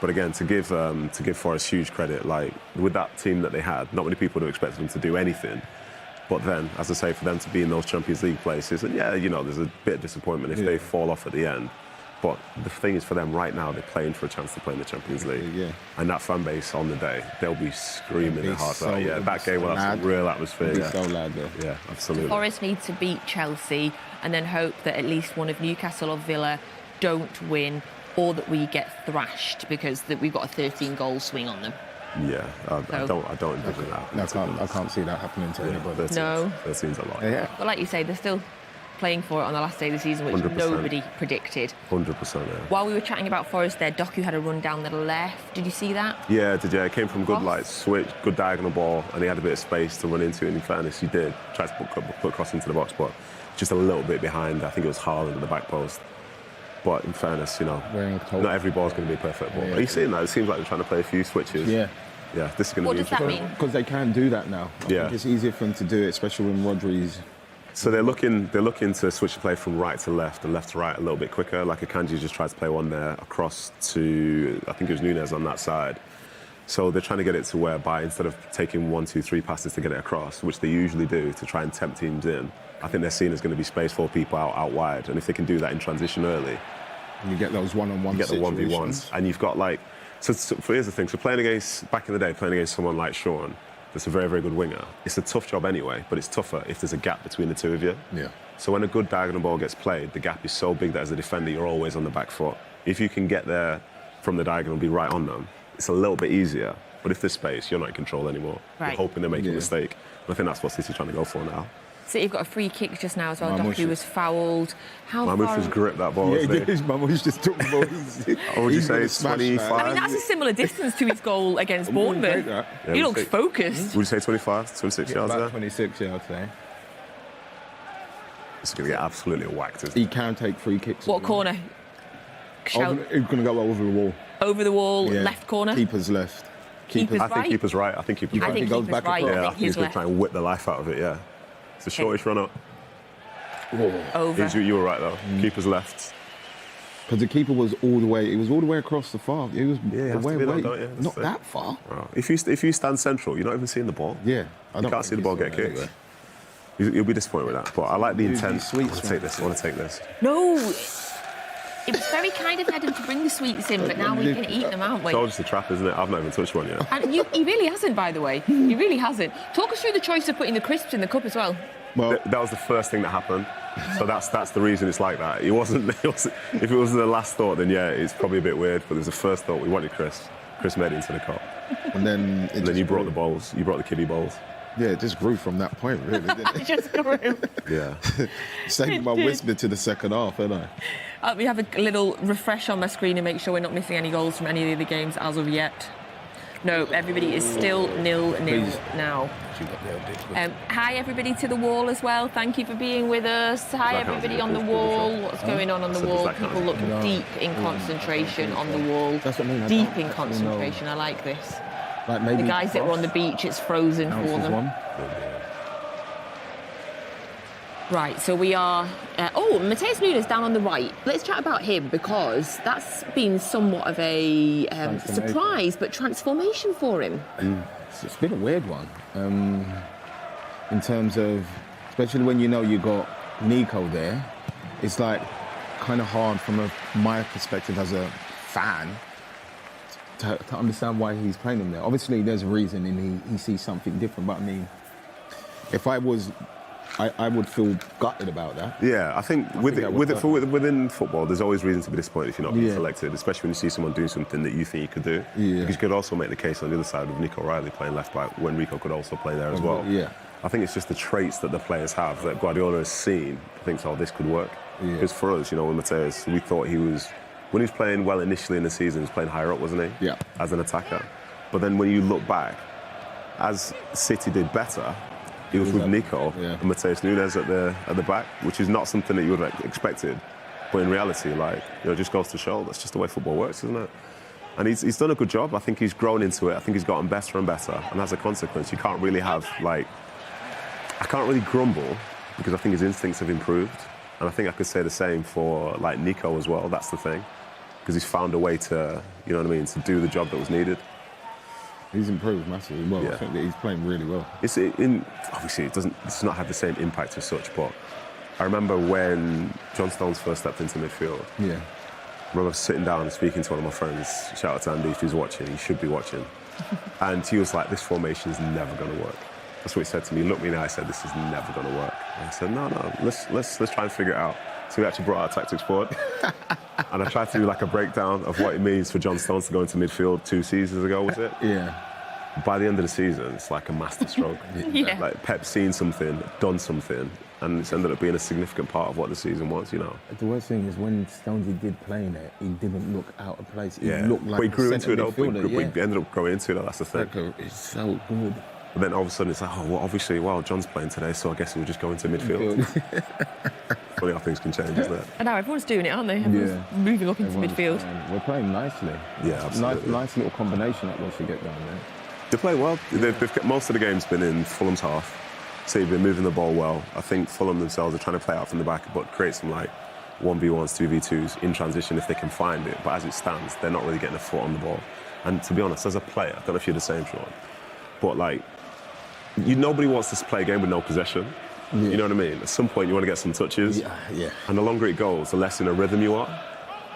But again, to give Forest huge credit, like with that team that they had, not many people would have expected them to do anything. But then, as I say, for them to be in those Champions League places, and yeah, you know, there's a bit of disappointment if they fall off at the end. But the thing is, for them right now, they're playing for a chance to play in the Champions League. Yeah. And that fan base on the day, they'll be screaming their hearts out. Yeah, that game will have some real atmosphere. It'll be so loud there. Yeah, absolutely. Forest need to beat Chelsea and then hope that at least one of Newcastle or Villa don't win, or that we get thrashed because we've got a 13-goal swing on them. Yeah, I don't envision that. No, I can't see that happening to anybody. No. That seems a lot. Yeah. But like you say, they're still playing for it on the last day of the season, which 100%. nobody predicted. 100%, yeah. While we were chatting about Forest there, Doku had a run down the left. Did you see that? Yeah, it came from good like switch, good diagonal ball, and he had a bit of space to run into it. And in fairness, he did. Tried to put cross into the box, but just a little bit behind. I think it was Haaland at the back post. But in fairness, you know, not every ball's going to be a perfect ball. Are you seeing that? It seems like they're trying to play a few switches. Yeah. Yeah, this is going to be interesting. What does that mean? Because they can do that now. I think it's easier for them to do it, especially when Rodri's... So they're looking to switch the play from right to left and left to right a little bit quicker. Like Akanji just tried to play one there across to, I think it was Nunez on that side. So they're trying to get it to whereby instead of taking 1, 2, 3 passes to get it across, which they usually do to try and tempt teams in, I think they're seeing there's going to be space for people out wide. And if they can do that in transition early, and you get those one-on-one situations. You get the 1v1s. And you've got like, so here's the thing. So back in the day, playing against someone like Shaun, that's a very, very good winger. It's a tough job anyway, but it's tougher if there's a gap between the two of you. Yeah. So when a good diagonal ball gets played, the gap is so big that as a defender, you're always on the back foot. If you can get there from the diagonal and be right on them, it's a little bit easier. But if there's space, you're not in control anymore. Right. You're hoping they're making a mistake. And I think that's what City's trying to go for now. So you've got a free kick just now as well. Doku was fouled. Mamouche was gripped that ball. Yeah, Mamouche just took the ball. What would you say, 25? I mean, that's a similar distance to his goal against Bournemouth. He looks focused. Would you say 25, 26 yards there? About 26 yards there. It's going to get absolutely whacked, isn't it? He can take free kicks. What corner? He's going to go over the wall. Over the wall, left corner? Keeper's left. Keeper's I think keeper's right. I think keeper's right. I think goes keeper's back right. across. Yeah, I think he's going to try and whip the life out of it, yeah. It's the shortest run up. Over. You were right, though. Keeper's left. Because the keeper was all the way across the far. It was not that far. Wow. If you stand central, you're not even seeing the ball. Yeah. You can't see the ball get kicked. Anyway. You'll be disappointed with that. But I like the intent. I sweets, want to take this. I want to take this. No. It was very kind of Nedum to bring the sweets in, but now we can eat them, aren't we? It's all just a trap, isn't it? I've not even touched one yet. And he really hasn't, by the way. He really hasn't. Talk us through the choice of putting the crisps in the cup as well. Well, that was the first thing that happened. So that's the reason it's like that. It wasn't. If it was the last thought, then yeah, it's probably a bit weird. But it was the first thought. We wanted Chris. Chris made it into the cup. And then you brought the bowls. You brought the kiddie bowls. Yeah, it just grew from that point, really, didn't it? It just grew. Yeah. Saving my whisper to the second half, ain't I? We have a little refresh on my screen and make sure we're not missing any goals from any of the other games as of yet. No, everybody is still 0-0 now. Hi, everybody to the wall as well. Thank you for being with us. Hi, everybody on the wall. What's going on the wall? People look deep in concentration on the wall. That's what I mean. Deep in concentration. I like this. Like maybe the guys that were on the beach, it's frozen for them. Right, so we are... Mateus Nunes down on the right. Let's chat about him, because that's been somewhat of a surprise, but transformation for him. It's been a weird one. In terms of, especially when you know you got Nico there, it's like kind of hard from my perspective as a fan to understand why he's playing him there. Obviously, there's a reason, and he sees something different. But I mean, if I was, I would feel gutted about that. Yeah, I think within football, there's always reason to be disappointed if you're not being selected, especially when you see someone doing something that you think you could do. Yeah. Because you could also make the case on the other side of Nico Riley playing left back when Rico could also play there as well. Yeah. I think it's just the traits that the players have that Guardiola has seen. Thinks, oh, this could work. Because for us, you know, with Mateus, we thought when he was playing well initially in the season, he was playing higher up, wasn't he? Yeah. As an attacker. But then when you look back, as City did better, he was with Nico and Mateus Nunes at the back, which is not something that you would have expected. But in reality, it just goes to show that's just the way football works, isn't it? And he's done a good job. I think he's grown into it. I think he's gotten better and better. And as a consequence, you can't really have, I can't really grumble because I think his instincts have improved. And I think I could say the same for, Nico as well. That's the thing. Because he's found a way to, you know what I mean, to do the job that was needed. He's improved massively. Well, I think that he's playing really well. Obviously, it's not had the same impact as such, but I remember when John Stones first stepped into midfield. Yeah. I remember sitting down and speaking to one of my friends. Shout out to Andy if he's watching. He should be watching. And he was like, this formation is never going to work. That's what he said to me. He looked at me and I said, this is never going to work. And I said, no, let's try and figure it out. So we actually brought our tactics board. And I tried to do a breakdown of what it means for John Stones to go into midfield 2 seasons ago, was it? Yeah. By the end of the season, it's like a masterstroke. Yeah. Pep's seen something, done something, and it's ended up being a significant part of what the season was, you know. The worst thing is when Stonesy did play in it, he didn't look out of place. He looked like but he grew into it, we ended up growing into it, that's the thing. It's so good. But then all of a sudden it's obviously, John's playing today, so I guess we'll just go into midfield. Funny how things can change, isn't it? And now everyone's doing it, aren't they? Everyone's moving up into midfield. We're playing nicely. Yeah, absolutely. Nice little combination that once you get down there. They play well. Most of the game's been in Fulham's half. So they've been moving the ball well. I think Fulham themselves are trying to play out from the back, but create some 1v1s, 2v2s in transition if they can find it. But as it stands, they're not really getting a foot on the ball. And to be honest, as a player, I don't know if you're the same, Shaun, but nobody wants to play a game with no possession. Yeah. You know what I mean? At some point, you want to get some touches. Yeah. And the longer it goes, the less in a rhythm you are.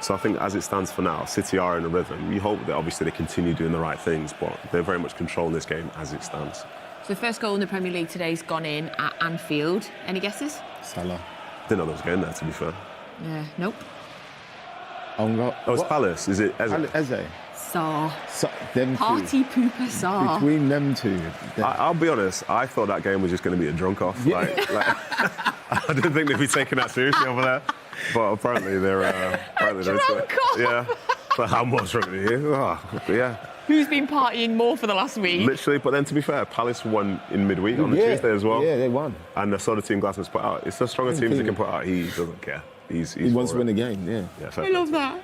So I think as it stands for now, City are in a rhythm. You hope that obviously they continue doing the right things, but they're very much controlling this game as it stands. So the first goal in the Premier League today's gone in at Anfield. Any guesses? Salah. Didn't know there was a game there, to be fair. Nope. It's Palace. Is it Eze? Eze. Saw. Them Party pooper Saw. Between them two. I'll be honest, I thought that game was just going to be a drunk-off. I didn't think they'd be taking that seriously over there. But apparently they're into it. Yeah. But how much drunk are you? Yeah. Who's been partying more for the last week? Literally, but then to be fair, Palace won in midweek on the Tuesday as well. Yeah, they won. And I saw the team Glaston's put out. It's the stronger teams he can put out. He doesn't care. He wants to win the game, I love that.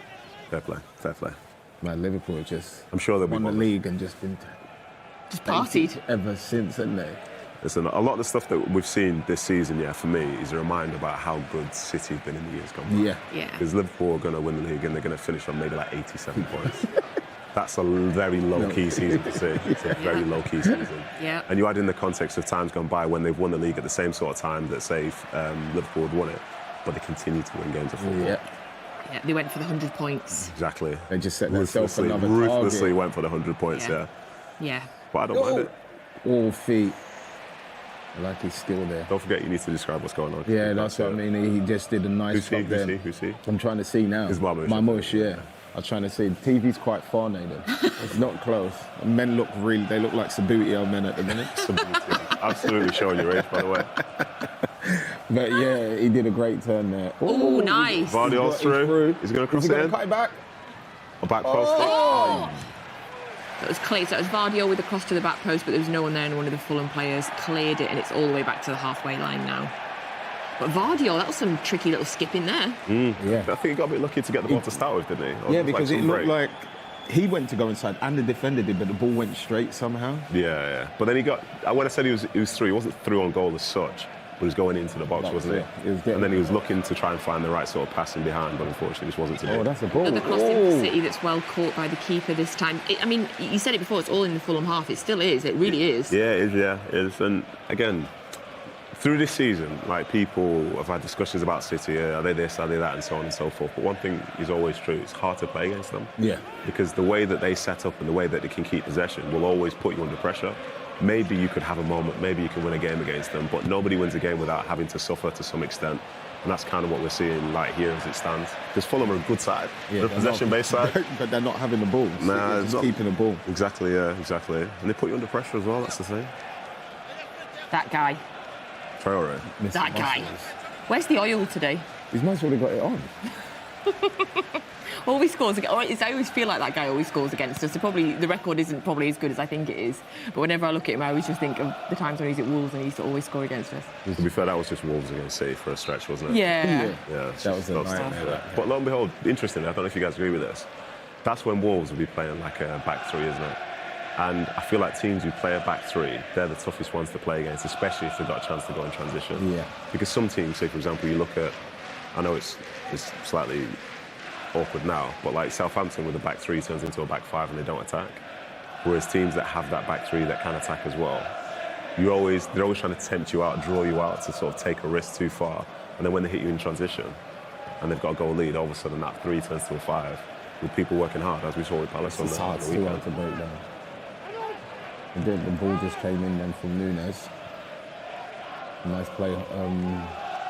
Fair play. Man, Liverpool just I'm sure they'll won be the league and just been partied ever since, haven't they? Listen, a lot of the stuff that we've seen this season, for me, is a reminder about how good City have been in the years gone by. Yeah. Because Liverpool are going to win the league and they're going to finish on maybe 87 points. That's a very low-key season to see. It's a very low-key season. Yeah. And you add in the context of times gone by when they've won the league at the same sort of time that, say, Liverpool had won it, but they continue to win games of football. Yeah, they went for the 100 points. Exactly. They just set themselves another ruthlessly target. went for the 100 points, Yeah. But I don't mind it. All feet. Like he's still there. Don't forget, you need to describe what's going on. Yeah, that's what I mean. He just did a nice job there. Who's he? I'm trying to see now. It's Marmoush. Marmoush, yeah. I'm trying to see. The TV's quite far, Nedum. It's not close. Men look they look like Sabutio men at the minute. Absolutely showing your age, by the way. But yeah, he did a great turn there. Oh, nice. Vardy's through. He's going to cross it in. Cut it back? A back post. That was clear. So it was Vardy with the cross to the back post, but there was no one there, and one of the Fulham players cleared it, and it's all the way back to the halfway line now. But Vardy, that was some tricky little skip in there. Yeah. I think he got a bit lucky to get the ball to start with, didn't he? Yeah, because it looked like he went to go inside and the defender did, but the ball went straight somehow. Yeah. But then he got. When I said he was through, he wasn't through on goal as such. he was going into the box, wasn't it. He was getting- And then he was looking to try and find the right sort of passing behind, but unfortunately, this wasn't to be. Oh, that's a ball. Another cross in for City that's well caught by the keeper this time. I mean, you said it before, it's all in the Fulham half. It still is. It really is. Yeah, it is. Yeah, it is. And again, through this season, like, people have had discussions about City. Are they this? Are they that? And so on and so forth. But one thing is always true: it's hard to play against them. Yeah. Because the way that they set up and the way that they can keep possession will always put you under pressure. Maybe you could have a moment, maybe you can win a game against them, but nobody wins a game without having to suffer to some extent. And that's kind of what we're seeing like here as it stands. Because Fulham are a good side. They're a possession-based side. But they're not having the ball. Nah, it's keeping the ball. Exactly, yeah, exactly. And they put you under pressure as well, that's the thing. That guy. Traore. That guy. Where's the oil today? He's most well got it on. Always scores against. I always feel like that guy always scores against us. So probably the record isn't probably as good as I think it is. But whenever I look at him, I always just think of the times when he's at Wolves and he used to always score against us. To be fair, that was just Wolves against City for a stretch, wasn't it? Yeah. Yeah, That was a nightmare. But lo and behold, interestingly, I don't know if you guys agree with this, that's when Wolves will be playing like a back three, isn't it? And I feel like teams who play a back three, they're the toughest ones to play against, especially if they've got a chance to go in transition. Yeah. Because some teams, say for example, you look at, I know it's slightly awkward now, but like Southampton with a back three turns into a back five and they don't attack. Whereas teams that have that back three that can attack as well, they're always trying to tempt you out, draw you out to sort of take a risk too far. And then when they hit you in transition and they've got a goal lead, all of a sudden that three turns to a five with people working hard, as we saw with Palace on the It's too weekend. hard to break down. And then the ball just came in then from Nunes. Nice play.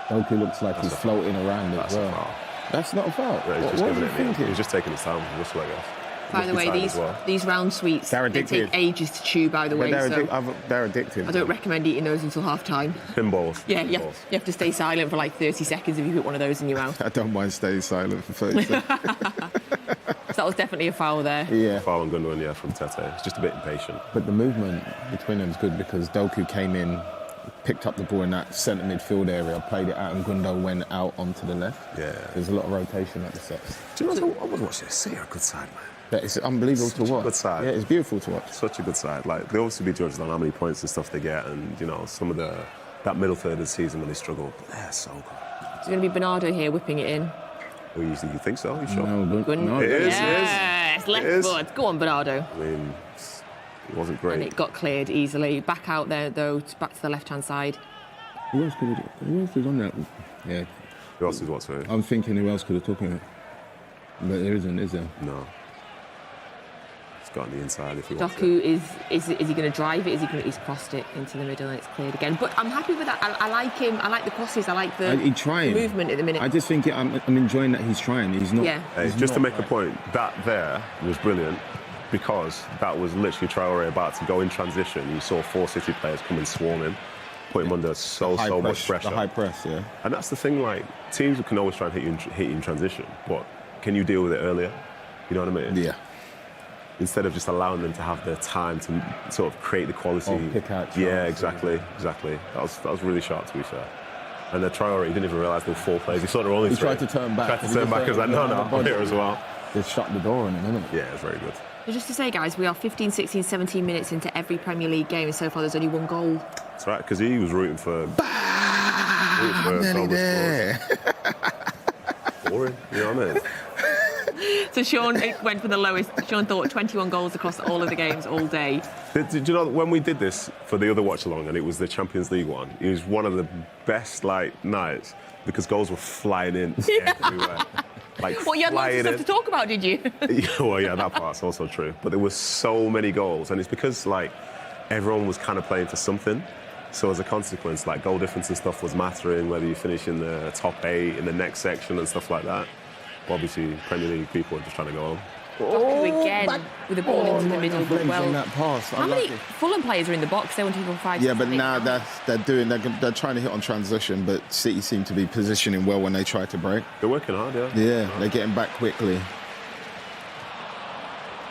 Doku looks like he's floating around That's as a well. foul. That's not a foul. Yeah, he's What just are giving you it in. thinking? He's just taking his time with the whistle, I guess. By the way, these round sweets, They're they addictive. take ages to chew, by the way. But So they're addictive. I don't recommend eating those until half time. Pinballs. Yeah, you Pinballs. have to stay silent for like 30 seconds if you put one of those in your mouth. I don't mind staying silent for 30 seconds. So that was definitely a foul there. Yeah. Foul on Gundogan, yeah, from Tete. It's just a bit impatient. But the movement between them is good because Doku came in, picked up the ball in that centre midfield area, played it out, and Gundo went out onto the left. Yeah. There's a lot of rotation at the sets. Do you know, I was watching this. City are a good side, man. But it's unbelievable to watch. good side. Yeah, it's beautiful to watch. Such a good side. Like, they obviously be judged on how many points and stuff they get, and you know, some of that middle third of the season when they struggle. But they're so good. It's going to be Bernardo here whipping it in. Well, you think so? You sure? No, It is. Yes, left It is. foot. Go on, Bernardo. I mean, it wasn't great. And it got cleared easily. Back out there, though, back to the left-hand side. Who else is on that? Yeah, Who else is what, sorry? I'm thinking who else could have taken it. But there isn't, is there? No. It's got on the inside if he wants it. Doku, is he going to drive it? He's crossed it into the middle and it's cleared again. But I'm happy with that. I like him. I like the crosses. I like the He's trying. movement at the minute. I just think I'm enjoying that he's trying. He's not. Yeah. Hey, he's just to not, make a point, that there was brilliant because that was literally Traore about to go in transition. You saw 4 City players come and swarm him, put him under so much pressure. The high press, yeah. And that's the thing, like, teams can always try and hit you in transition, but can you deal with it earlier? You know what I mean? Yeah. Instead of just allowing them to have the time to sort of create the quality. Or pick out chances. Yeah, exactly. That was really sharp, to be fair. And the Traore, he didn't even realise there were 4 players. He saw there were only 3. He tried to turn back. He was like, no, I'm here as well. Just shut the door on him, innit? Yeah, it was very good. So just to say, guys, we are 15, 16, 17 minutes into every Premier League game, and so far there's only 1 goal. That's right, because he was rooting for. Nearly there. Boring, you know what I mean? So Shaun went for the lowest. Shaun thought 21 goals across all of the games all day. Did you know when we did this for the other watch along and it was the Champions League one? It was one of the best nights because goals were flying in everywhere. Like Well, you had lots of flying stuff to talk about, did you? Well, yeah, that part's also true. But there were so many goals, and it's because like everyone was kind of playing for something. So as a consequence, like goal difference and stuff was mattering, whether you finish in the top 8 in the next section and stuff like that. But obviously, Premier League people are just trying to go home. Doku again with the ball into the middle, but well. that pass. How many Fulham players are in the box? They want to go 5. Yeah, but now they're trying to hit on transition, but City seem to be positioning well when they try to break. They're working hard, yeah. Yeah, they're getting back quickly.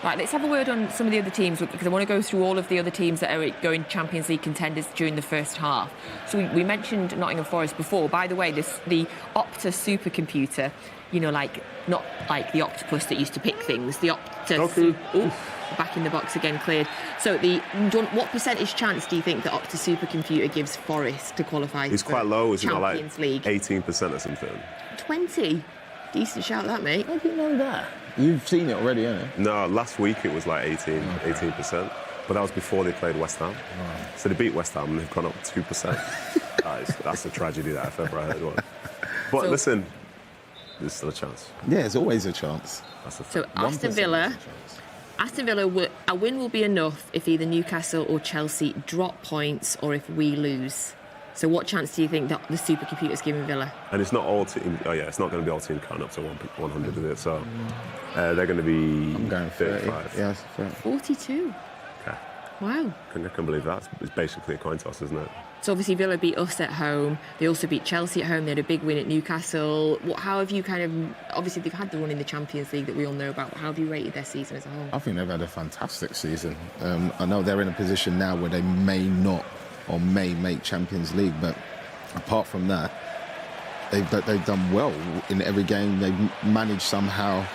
Right, let's have a word on some of the other teams, because I want to go through all of the other teams that are going Champions League contenders during the first half. So we mentioned Nottingham Forest before. By the way, the Opta supercomputer, you know, like not like the octopus that used to pick things. The Opta. Back in the box again, cleared. So what percentage chance do you think the Opta supercomputer gives Forest to qualify? It's quite low, isn't it? Like Champions League. 18% or something. 20. Decent shout, that, mate. How do you know that? You've seen it already, haven't you? No, last week it was like 18%. But that was before they played West Ham. So they beat West Ham and they've gone up 2%. That's a tragedy that I've ever heard one. But listen, there's still a chance. Yeah, there's always a chance. So Aston Villa, a win will be enough if either Newcastle or Chelsea drop points or if we lose. So what chance do you think that the supercomputer's giving Villa? And it's not all team. Oh yeah, it's not going to be all team count up to 100, is it? So they're going to be. I'm going 30. 35. Yeah, 30. 42. Okay. Wow. I can't believe that. It's basically a coin toss, isn't it? So obviously Villa beat us at home. They also beat Chelsea at home. They had a big win at Newcastle. How have you obviously they've had the run in the Champions League that we all know about, but how have you rated their season as a whole? I think they've had a fantastic season. I know they're in a position now where they may not or may make Champions League, but apart from that, they've done well in every game. They've managed somehow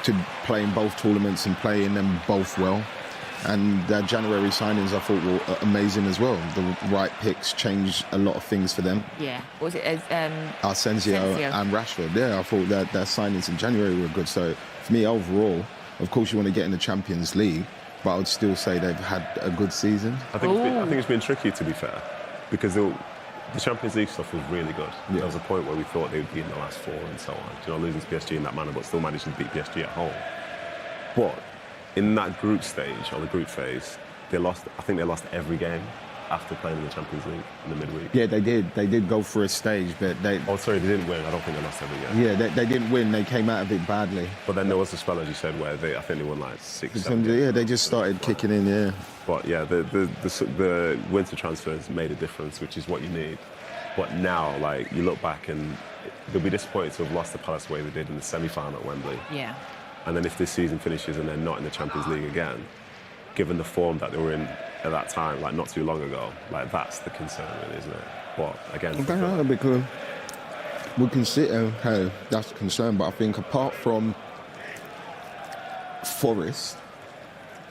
to play in both tournaments and play in them both well. And their January signings, I thought, were amazing as well. The right picks changed a lot of things for them. Yeah. Was it Asensio and Rashford? Yeah, I thought that their signings in January were good. So for me, overall, of course, you want to get in the Champions League, but I would still say they've had a good season. I think it's been tricky, to be fair, because the Champions League stuff was really good. Yeah. There was a point where we thought they would be in the last four and so on. You know, losing to PSG in that manner, but still managing to beat PSG at home. But in that group stage, or the group phase, I think they lost every game after playing in the Champions League in the midweek. Yeah, they did. They did go through a stage, but they... Oh, sorry, they didn't win. I don't think they lost every game. Yeah, they didn't win. They came out of it badly. But then there was a spell, as you said, where I think they won like 6-7 games. Yeah, they just started kicking in, yeah. But yeah, the winter transfers made a difference, which is what you need. But now, like, you look back and they'll be disappointed to have lost the Palace the way they did in the semi-final at Wembley. Yeah. And then if this season finishes and they're not in the Champions League again, given the form that they were in at that time, like not too long ago, like that's the concern, really, isn't it? But again, because we can sit and hey, that's the concern. But I think apart from Forest,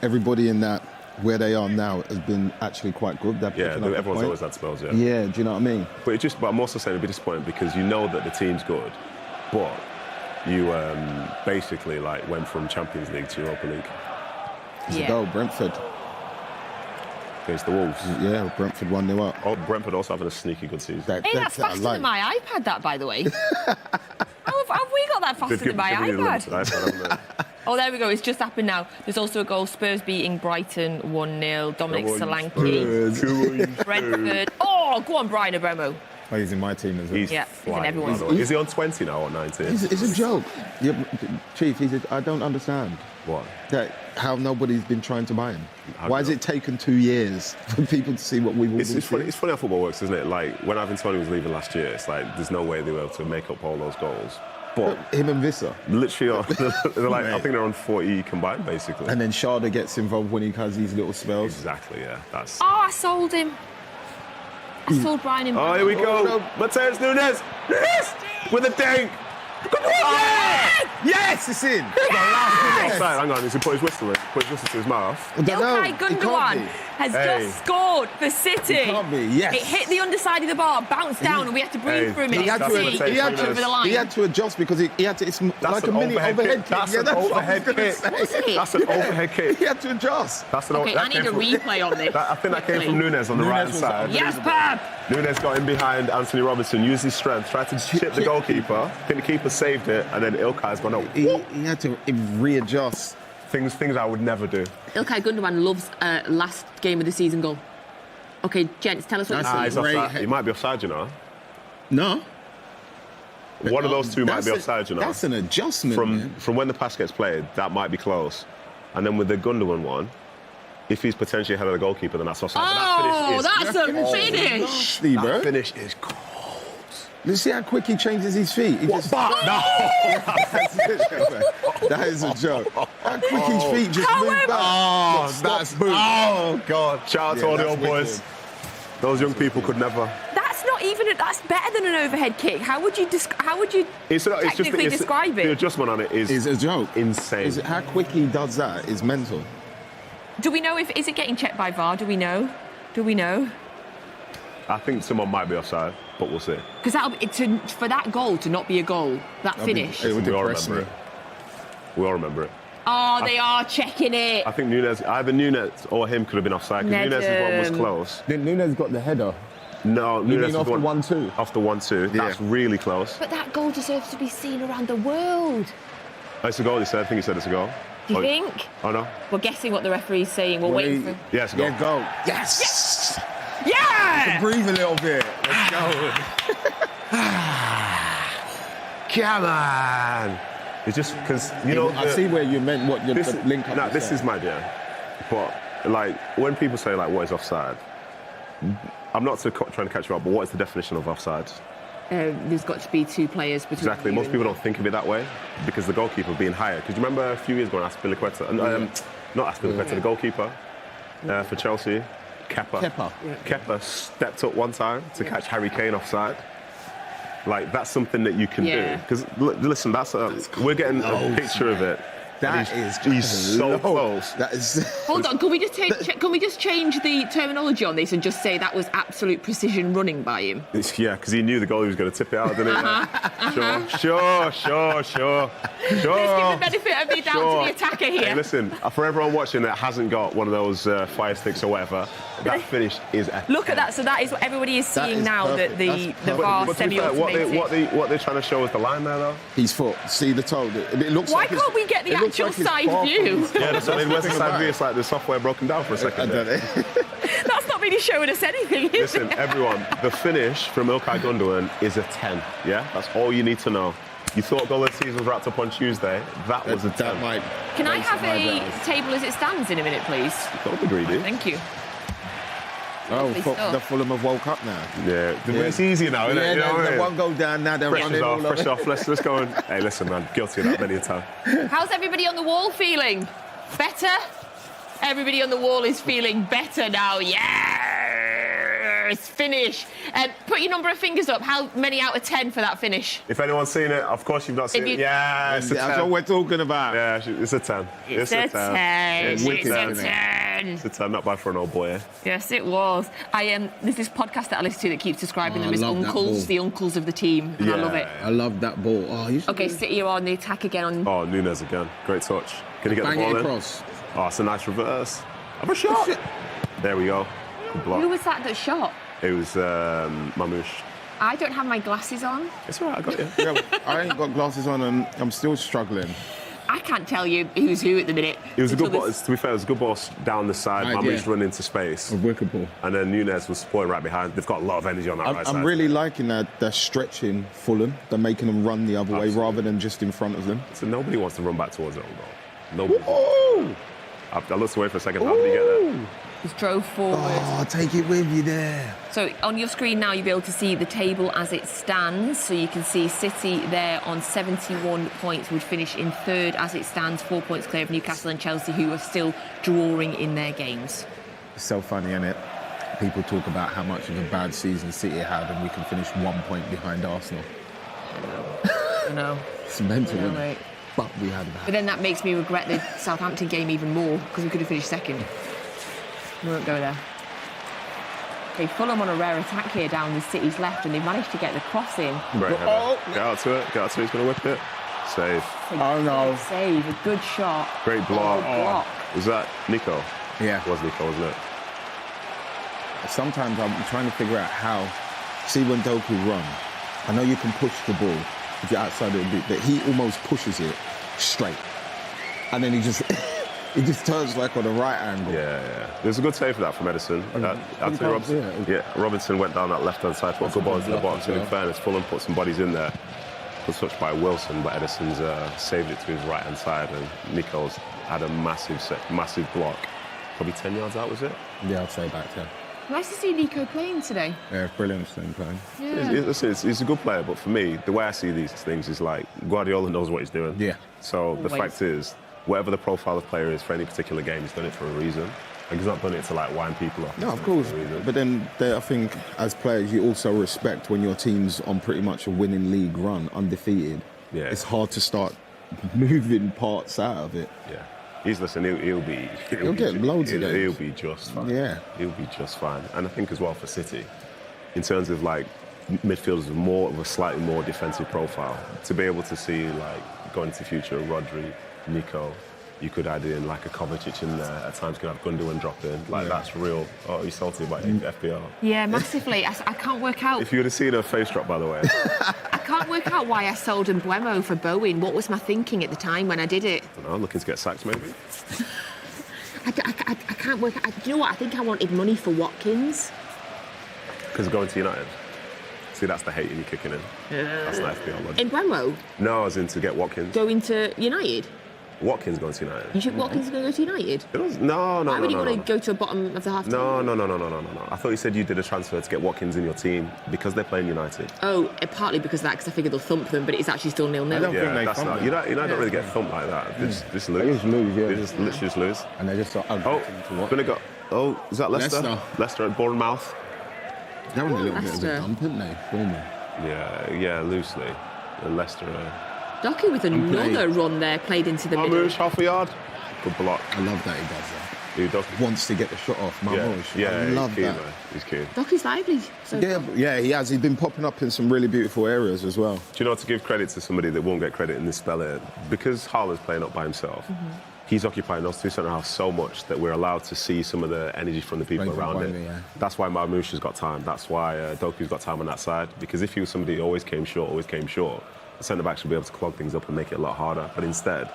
everybody in that where they are now has been actually quite good. Yeah, everyone's always had spells. Yeah. Yeah, do you know what I mean? But I'm also saying it'd be disappointing because you know that the team's good, but you basically like went from Champions League to Europa League. It's a goal, Brentford. Against the Wolves. Yeah, Brentford 1-0 up. Oh, Brentford also having a sneaky good season. Hey, that's faster than my iPad, that, by the way. How have we got that faster than my iPad? Oh, there we go. It's just happened now. There's also a goal. Spurs beating Brighton 1-0. Dominic Solanke. Brentford. Oh, go on, Brian Abramo. Oh, he's in my team as well. He's in everyone's. Is he on 20 now or 19? It's a joke. Yeah, Chief, I don't understand. What? How nobody's been trying to buy him. Why has it taken 2 years for people to see what we've all been seeing? It's funny how football works, isn't it? Like, when Ivan Toney was leaving last year, it's like, there's no way they were able to make up all those goals. But him and Vissa. Literally, they're like, I think they're on 40 combined, basically. And then Sharda gets involved when he has these little spells. Exactly, yeah. That's. Oh, I sold him. I sold Brian in. Oh, here we go. Mateus Nunes. Yes! With a dink. Yes, it's in. Offside. Hang on, he's put his whistle to his mouth. Ilkay Gundogan has just scored for City. It can't be, yes. It hit the underside of the bar, bounced down, and we had to breathe for a minute. He had to adjust because he had to. It's like a mini overhead kick. That's an overhead kick. That's an overhead kick. He had to adjust. Okay, I need a replay on this. I think that came from Nunes on the right side. Yes, Pab. Nunes got in behind Anthony Robertson, used his strength, tried to chip the goalkeeper. I think the keeper saved it, and then Ilkay's gone up. He had to readjust. Things I would never do. Ilkay Gundogan loves last game of the season goal. Okay, gents, tell us what you see. He might be offside, you know. No. One of those two might be offside, you know. That's an adjustment. From when the pass gets played, that might be close. And then with the Gundogan one, if he's potentially ahead of the goalkeeper, then that's offside. Oh, that's a finish! That finish is cold. You see how quick he changes his feet? He just... No! That is a joke. How quick his feet just move back. Oh, that's boom. Oh, God. Shout out to all the old boys. Those young people could never. That's not even. That's better than an overhead kick. How would you technically describe it? The adjustment on it is a joke. Insane. How quick he does that is mental. Do we know is it getting checked by VAR? Do we know? I think someone might be offside, but we'll see. Because for that goal to not be a goal, that finish. It would depress me. We all remember it. Oh, they are checking it. I think either Nunes or him could have been offside. Because Nunes' one was close. Then Nunes got the header. No, You Nunes mean off the 1-2? Off the 1-2. Yeah. That's really close. But that goal deserves to be seen around the world. Oh, it's a goal, he said. I think he said it's a goal. Do you think? Oh, no? We're guessing what the referee's saying. We're waiting for... Yeah, it's a goal. Yeah, goal. Yes! Yeah! Breathe a little bit. Let's go. Come on! It's just because, you know... I see where you meant what the link up. No, this is my idea. But, like, when people say, like, what is offside? I'm not trying to catch you up, but what is the definition of offside? There's got to be two players between Exactly. Most people don't think of it that way because the goalkeeper being higher. Because you remember a few years ago, Aspilicueta, not Aspilicueta, the goalkeeper for Chelsea, Kepa. Kepa stepped up one time to catch Harry Kane offside. Like, that's something that you can do. Because, listen, we're getting a picture of it. He's so close. That is. Hold on, can we just change the terminology on this and just say that was absolute precision running by him? Yeah, because he knew the goalie was going to tip it out, didn't he? Sure. Let's give the benefit of the doubt to the attacker here. Hey, listen, for everyone watching that hasn't got one of those fire sticks or whatever, that finish is a Look at that. So that is what everybody is seeing now, perfect. that the VAR semi-automated. What they're trying to show is the line there, though. His foot. See the toe. It looks. Why like can't we get the actual side view? Yeah, that's what I mean. Where's the side view? It's like the software broken down for a second. That's not really showing us anything, is Listen, it? everyone, the finish from Ilkay Gundogan is a 10, yeah? That's all you need to know. You thought goal of the season was wrapped up on Tuesday. That was a 10. Can I have a table as it stands in a minute, please? Don't be greedy. Thank you. The Fulham have woke up now. Yeah, it's easier now, isn't it? You know what I mean? One go down now. They're running all over. Fresh off. Let's go and... Hey, listen, man. Guilty of that many a time. How's everybody on the wall feeling? Better? Everybody on the wall is feeling better now. Yes! Finish. Put your number of fingers up. How many out of 10 for that finish? If anyone's seen it, of course you've not seen it. Yeah, it's a 10. That's what we're talking about. Yeah, it's a 10. It's a 10. It's a 10. It's a 10, not bad for an old boy, eh? Yes, it was. There's this podcast that I listen to that keeps describing them as uncles, the uncles of the team. And I love it. I love that ball. Okay, City are on the attack again. Oh, Nunes again. Great touch. Can he get the ball in? Across. Oh, it's a nice reverse. Have a shot. There we go. Good block. Who was that shot? It was Mamouche. I don't have my glasses on. It's all right, I got you. Yeah, I ain't got glasses on and I'm still struggling. I can't tell you who's who at the minute. It was a good ball. To be fair, it was a good ball down the side. Mamouche run into space. A wicked ball. And then Nunes was supporting right behind. They've got a lot of energy on that right side. I'm really liking that they're stretching Fulham. They're making them run the other way rather than just in front of them. So nobody wants to run back towards their own goal. Nobody. I looked away for a second. How did he get there? Just drove forward. Oh, take it with you there. So on your screen now, you'll be able to see the table as it stands. So you can see City there on 71 points would finish in third as it stands, 4 points clear of Newcastle and Chelsea, who are still drawing in their games. It's so funny, isn't it? People talk about how much of a bad season City had and we can finish 1 point behind Arsenal. I know. It's mental, isn't right? it? But we had that. But then that makes me regret the Southampton game even more because we could have finished second. We won't go there. Okay, Fulham on a rare attack here down the City's left, and they've managed to get the cross in. Great header. Get out to it. He's going to whip it. Save. Oh no! Save. A good shot. Great block. Was that Nico? Yeah, it was Nico, wasn't it? Sometimes I'm trying to figure out how. See when Doku run, I know you can push the ball if you're outside of the boot, but he almost pushes it straight, and then he just. He just turns like on a right angle. Yeah. There's a good save for that from Edison. Anthony Robinson. Yeah, Robinson went down that left-hand side, put a good ball into the box. And in fairness, Fulham put some bodies in there. Good touch by Wilson, but Edison's saved it to his right-hand side, and Nico's had a massive block. Probably 10 yards out, was it? Yeah, I'd say back 10. Nice to see Nico playing today. Yeah, brilliant thing playing. Yeah. He's a good player, but for me, the way I see these things is like Guardiola knows what he's doing. Yeah. So the Always. fact is, whatever the profile of player is for any particular game, he's done it for a reason. Like he's not done it to like wind people up. No, of course. But then I think as players, you also respect when your team's on pretty much a winning league run, undefeated. Yeah. It's hard to start moving parts out of it. Yeah. He'll get loads of games. He'll be just fine. Yeah. He'll be just fine. And I think as well for City, in terms of like midfielders with more of a slightly more defensive profile, to be able to see like going into the future, Rodri, Nico, you could add in like a Kovacic in there. At times, you could have Gundogan drop in. Like that's real. Oh, he's salty about FPL. Yeah, massively. I can't work out. If you would have seen her face drop, by the way. I can't work out why I sold Mbuemo for Bowen. What was my thinking at the time when I did it? I don't know, looking to get sacked maybe. I can't work out. Do you know what? I think I wanted money for Watkins. Because going to United. See, that's the hate in you kicking in. That's not FPL logic. Mbuemo No, I was in to get Watkins. going to United. Watkins going to United. You think Watkins is going to go to United? No. Why would he want to go to the bottom of the half? No. I thought you said you did a transfer to get Watkins in your team because they're playing United. Oh, partly because of that, because I figured they'll thump them, but it's actually still 0-0. I don't think they that's thump not. them. United don't really get thumped like that. They just lose. They just lose, yeah. They just literally just lose. And they just start ugly to watch. Gonna go. Oh, is that Leicester? Leicester at Bournemouth. They were a little bit of Leicester. a dump, didn't they? Bournemouth. Yeah, loosely. And Leicester. Doku with another run there, played into the middle. Marmoush, half a yard. Good block. I love that he does that. He does. Wants to get the shot off. Yeah, I love he's keen, that. man. He's keen. Doku's lively. So Yeah, he has. He's been popping up in some really beautiful areas as well. Do you know, to give credit to somebody that won't get credit in this spell here, because Haaland's playing up by himself, he's occupying those two centre-halves so much that we're allowed to see some of the energy from the people Right around behind it. me, yeah. That's why Marmoush has got time. That's why Doku's got time on that side. Because if he was somebody who always came short, the centre-back should be able to clog things up and make it a lot harder. But instead,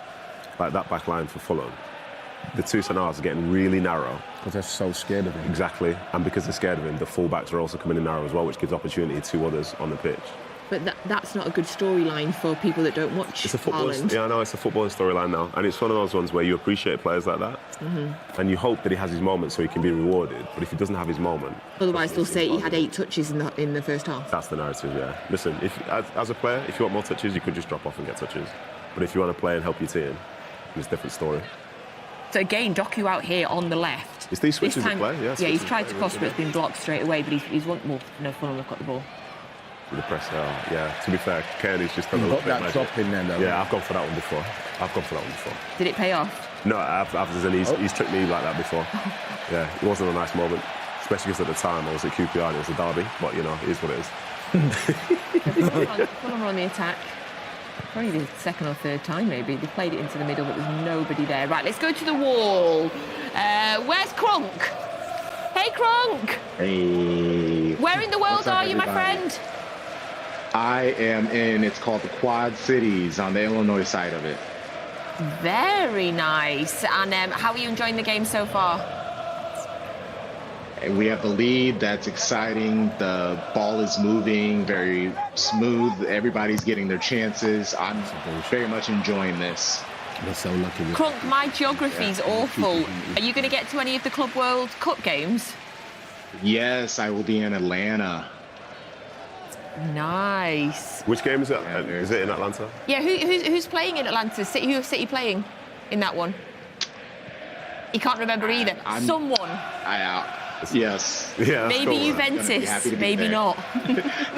like that back line for Fulham, the two centre-halves are getting really narrow. Because they're so scared of him. Exactly. And because they're scared of him, the full-backs are also coming in narrow as well, which gives opportunity to others on the pitch. But that's not a good storyline for people that don't watch It's a football. Haaland. Yeah, I know, it's a footballing storyline now, and it's one of those ones where you appreciate players like that, and you hope that he has his moment so he can be rewarded. But if he doesn't have his moment, Otherwise, they'll say he had 8 touches in the first half. that's the narrative. Yeah. Listen, if as a player, if you want more touches, you could just drop off and get touches. But if you want to play and help your team, it's a different story. So again, Doku out here on the left. It's these switches This time, of play. Yeah, he's switches tried of to play, cross, but really it's been blocked straight away. But he's want more. No, Fulham have got the ball. the press. Yeah. To be fair, Kearney's just done a He's little got bit that of magic. drop in there, though. Yeah, I've gone for that one before. Did it pay off? No, he's tricked me like that before. Yeah, it wasn't a nice moment, especially because at the time I was at QPR and it was a derby. But you know, it is what it is. Fulham are on the attack. Probably the second or third time, maybe. They played it into the middle, but there's nobody there. Right, let's go to the wall. Where's Kronk? Hey, Kronk! Hey. Where in the world What's up, are you, my everybody? friend? I am in, it's called the Quad Cities on the Illinois side of it. Very nice. And how are you enjoying the game so far? And we have the lead. That's exciting. The ball is moving very smooth. Everybody's getting their chances. I'm very much enjoying this. We're so lucky. Kronk, my geography's awful. Are you going to get to any of the Club World Cup games? Yes, I will be in Atlanta. Nice. Which game is it? Yeah, Is it in Atlanta? Yeah, who's playing in Atlanta? Who are City playing in that one? He can't remember either. Someone. Yes. Yeah. Maybe I'm gonna be Juventus, happy to be maybe there. not.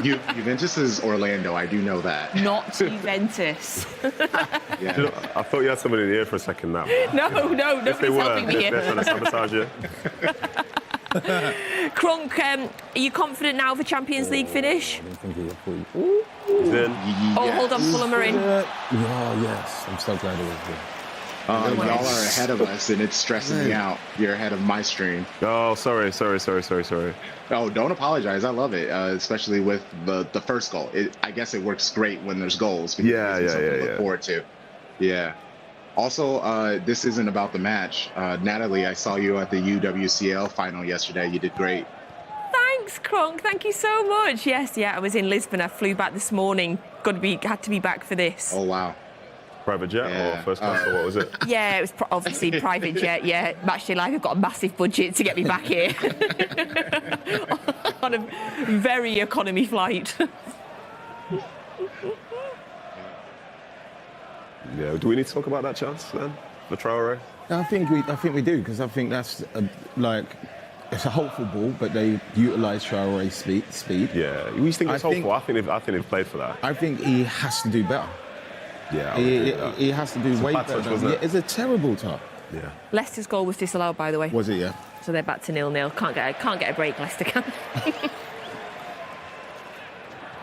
Juventus is Orlando. I do know that. Not Juventus. Yeah. I thought you had somebody in the ear for a second now. No, If they nobody's were, helping me they're here. trying to sabotage you. Kronk, are you confident now of a Champions League finish? I don't think he's a fool. He's in. Oh, hold on, Fulham are in. Oh, yes. I'm so glad it was good. Y'all are ahead of us, and it's stressing me out. You're ahead of my stream. Oh, sorry. Oh, don't apologize. I love it, especially with the first goal. I guess it works great when there's goals. Because it gives you something to look forward to. Yeah. Also, this isn't about the match. Natalie, I saw you at the UWCL final yesterday. You did great. Thanks, Kronk. Thank you so much. Yes, I was in Lisbon. I flew back this morning. Had to be back for this. Oh, wow. Private jet or first class, or what was it? Yeah, it was obviously private jet. Yeah, MatchDay Live have got a massive budget to get me back here on a very economy flight. Yeah. Do we need to talk about that chance then, for Traore? I think we do, because I think that's it's a hopeful ball, but they utilise Traore's speed. Yeah. You think it's hopeful? I think they've played for that. I think he has to do better. Yeah. He has to do way better. Wasn't it? It's a terrible touch. Yeah. Leicester's goal was disallowed, by the way. Was it? Yeah. So they're back to 0-0. Can't get a break, Leicester can.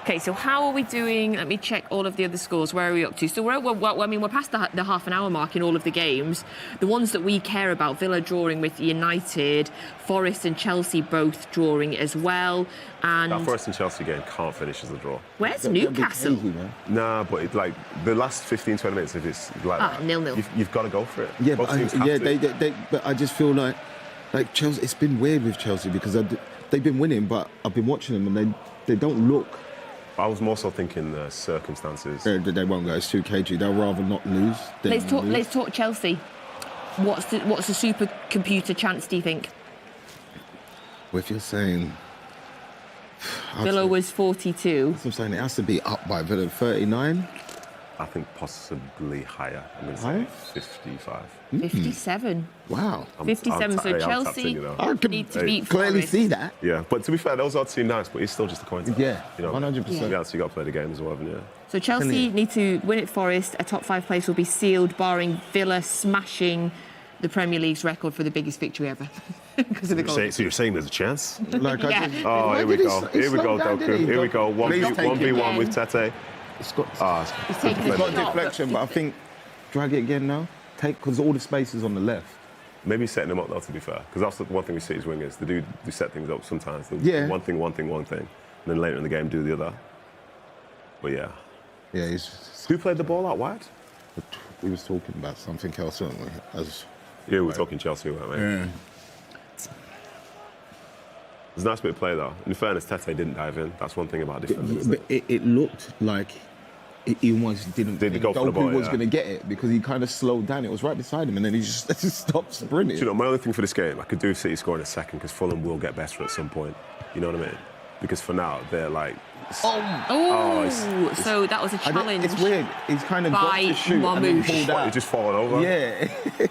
Okay, so how are we doing? Let me check all of the other scores. Where are we up to? So we're past the half an hour mark in all of the games. The ones that we care about: Villa drawing with United, Forest and Chelsea both drawing as well. And that Forest and Chelsea game can't finish as a draw. Where's Newcastle? Nah, but it's like the last 15-20 minutes, if it's like 0-0. You've got to go for it. Yeah, but I just feel like Chelsea. It's been weird with Chelsea because they've been winning, but I've been watching them and they don't look. I was more so thinking the circumstances. They won't go. It's too cagey. They'll rather not lose. Let's talk Chelsea. What's the supercomputer chance, do you think? Well, if you're saying Villa was 42. That's what I'm saying. It has to be up by Villa 39. I think possibly higher. I'm going to say 55. 57. Wow. 57. So Chelsea need to beat clearly Forest. See that. Yeah, but to be fair, those odds seem nice, but it's still just a coin toss. Yeah, you know, 100%. Yeah, so you got to play the game as well, haven't you? So Chelsea need to win at Forest. A top 5 place will be sealed, barring Villa smashing the Premier League's record for the biggest victory ever. Because of the goal. So you're saying there's a chance? Yeah. Oh, here we go. Here we go, Doku. Here we go. 1v1 with Tete. It's got deflection, but I think drag it again now. Because all the space is on the left. Maybe setting them up though, to be fair, because that's the one thing we see as wingers. They do set things up sometimes. One thing, and then later in the game do the other. But yeah. Yeah. Who played the ball out wide? We was talking about something else, weren't we? Yeah, we were talking Chelsea, weren't we? Yeah. It's a nice bit of play though. In fairness, Tete didn't dive in. That's one thing about defenders. But it looked like he almost didn't think Doku was going to get it, because he kind of slowed down. It was right beside him and then he just stopped sprinting. Do you know, my only thing for this game, I could do City scoring a second, because Fulham will get better at some point. You know what I mean? Because for now, they're like... So that was a challenge. It's weird. He's kind of got to shoot and then pulled out. He just fallen over? Yeah.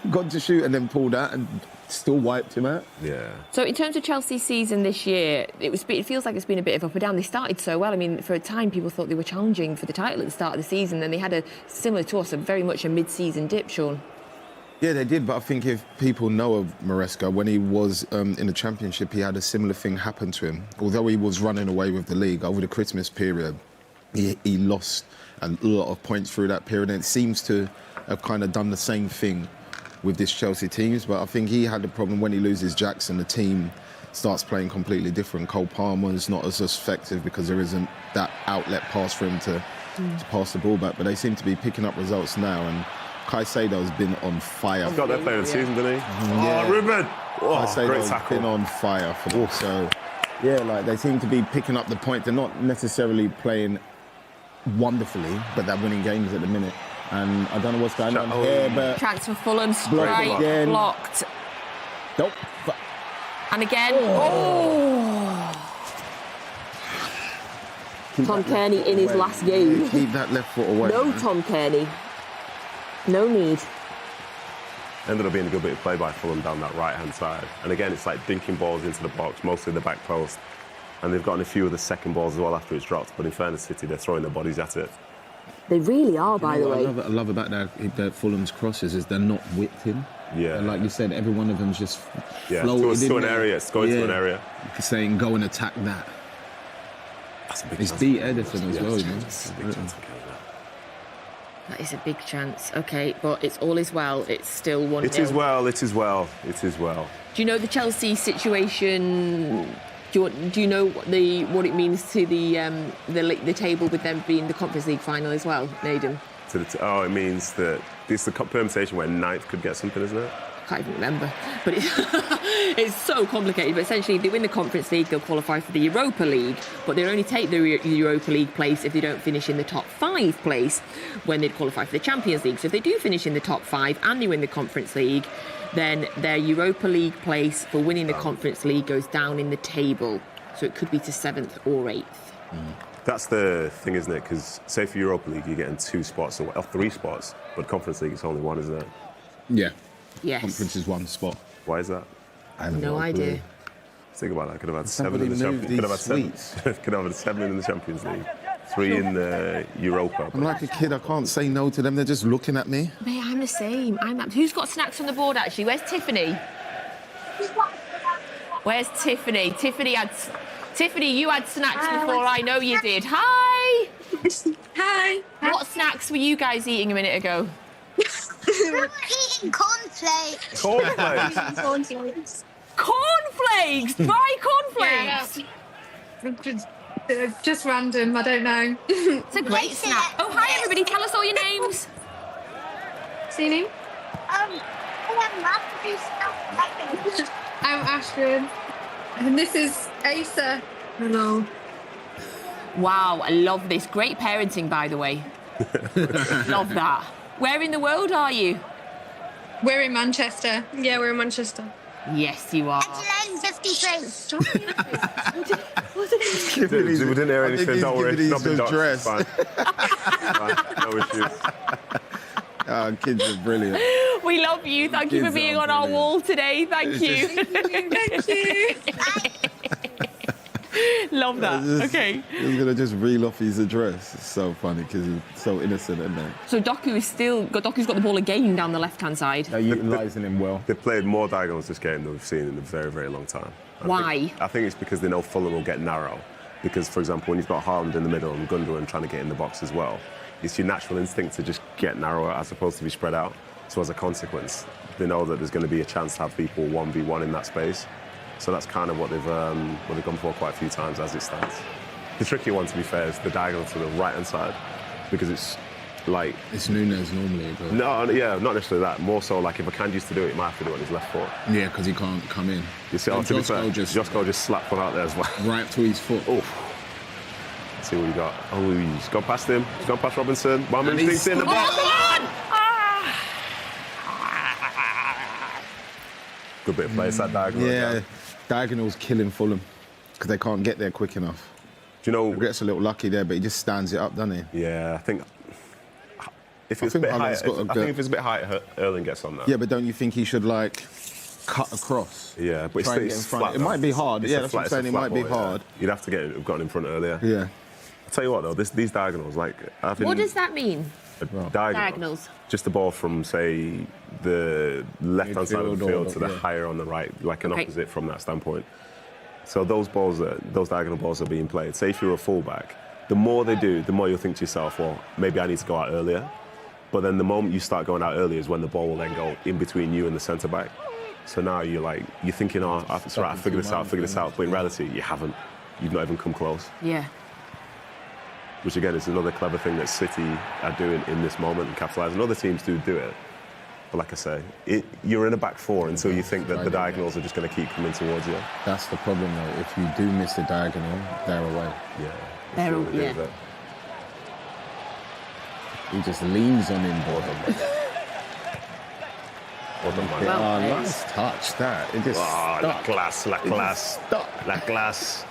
Got to shoot and then pulled out and still wiped him out. Yeah. So in terms of Chelsea's season this year, it feels like it's been a bit of up and down. They started so well. I mean, for a time, people thought they were challenging for the title at the start of the season. Then they had similar to us, very much a mid-season dip, Shaun. Yeah, they did, but I think if people know of Maresca, when he was in the Championship, he had a similar thing happen to him. Although he was running away with the league over the Christmas period, he lost a lot of points through that period, and it seems to have kind of done the same thing with this Chelsea teams. But I think he had the problem when he loses Jackson, the team starts playing completely different. Cole Palmer's not as effective because there isn't that outlet pass for him to pass the ball back, but they seem to be picking up results now, and Caicedo's been on fire. He's got that player of the season, didn't he? Yeah. Oh, Ruben! Caicedo's been on fire for them. So, yeah, like they seem to be picking up the point. They're not necessarily playing wonderfully, but they're winning games at the minute. And I don't know what's going on here, but... Chance for Fulham, strike, blocked. Nope. And again, Tom Kearney in his last game. Keep that left foot away. No, man. Tom Kearney. No need. Ended up being a good bit of play by Fulham down that right-hand side. And again, it's like dinking balls into the box, mostly the back post. And they've gotten a few of the second balls as well after it's dropped. But in fairness, City, they're throwing their bodies at it. They really are, by the way. What I love about that Fulham's crosses is they're not whipped in. Yeah. And like you said, every one of them's just floated to an area. It's going to an area. Saying, go and attack that. That's a big chance. It's beat Edison as well, you know. That is a big chance. Okay, but it's all is well. It's still 1-0. It is well. It is well. It is well. Do you know the Chelsea situation? Do you know what it means to the table with them being the Conference League final as well, Nedum? It means that this is the permutation where ninth could get something, isn't it? can't even remember, but it's so complicated. But essentially, if they win the Conference League, they'll qualify for the Europa League, but they'll only take the Europa League place if they don't finish in the top 5 place when they'd qualify for the Champions League. So if they do finish in the top 5 and they win the Conference League, then their Europa League place for winning the Conference League goes down in the table. So it could be to 7th or 8th. That's the thing, isn't it? Because say for Europa League, you're getting 2 spots or 3 spots, but Conference League it's only 1, isn't it? Yeah. Yes. Conference is 1 spot. Why is that? I have No idea. Think about that. Could have had 7 in the Champions League. Could have had 7 in the Champions League, 3 in the Europa. I'm like a kid. I can't say no to them. They're just looking at me. Mate, I'm the same. Who's got snacks on the board, actually? Where's Tiffany? Where's Tiffany? Tiffany, you had snacks before. I know you did. Hi. Hi. What snacks were you guys eating a minute ago? We were eating cornflakes. Cornflakes. Cornflakes! Dry cornflakes! Just random, I don't know. It's a great snack. Oh, hi everybody, tell us all your names. Seen him? I'm Ashton. And this is Asa. Hello. Wow, I love this. Great parenting, by the way. Love that. Where in the world are you? We're in Manchester. Yeah, we're in Manchester. Yes, you are. 53. We didn't hear anything. Don't worry. Not been dress. Fine. No issues. Kids are brilliant. We love you. Thank you for being on our wall today. Thank you. Thank you. Love that. Okay. He's going to just reel off his address. It's so funny because he's so innocent, isn't he? So Doku's got the ball again down the left-hand side. They're utilising him well. They played more diagonals this game than we've seen in a very, very long time. Why? I think it's because they know Fulham will get narrow. Because, for example, when you've got Haaland in the middle and Gundogan trying to get in the box as well, it's your natural instinct to just get narrower as opposed to be spread out. So as a consequence, they know that there's going to be a chance to have people 1v1 in that space. So that's kind of what they've gone for quite a few times as it stands. The tricky one, to be fair, is the diagonal to the right-hand side, because it's like... It's Nunes normally, but... No, yeah, not necessarily that. More so, like, if Akanji used to do it, he might have to do it on his left foot. Yeah, because he can't come in. You see, to be fair, Josko just slapped one out there as well. Right to his foot. Oh. Let's see what he got. Oh, he's gone past him. He's gone past Robinson. One move thinks in the box. Good bit of play. It's that diagonal. Yeah, diagonal's killing Fulham because they can't get there quick enough. Do you know? He gets a little lucky there, but he just stands it up, doesn't he? Yeah, I think if it's a bit high, if it's a bit high, Erling gets on that. Yeah, but don't you think he should like cut across? Yeah, but it's flat. It might be hard. Yeah, that's what I'm saying. It might be hard. You'd have to have gotten in front earlier. Yeah. I'll tell you what though, these diagonals, like what does that mean? Diagonals. Just the ball from, say, the left-hand side of the field to the higher on the right, like an opposite from that standpoint. So those diagonal balls are being played. Say if you're a fullback, the more they do, the more you'll think to yourself, well, maybe I need to go out earlier. But then the moment you start going out earlier is when the ball will then go in between you and the centre-back. So now you're thinking, oh, it's right, I figure this out. But in reality, you haven't. You've not even come close. Yeah. Which again is another clever thing that City are doing in this moment and capitalising. Other teams do it. But like I say, you're in a back four until you think that the diagonals are just going to keep coming towards you. That's the problem though. If you do miss a diagonal, they're away. Yeah. He just leans on him. Nice touch that. It just La classe.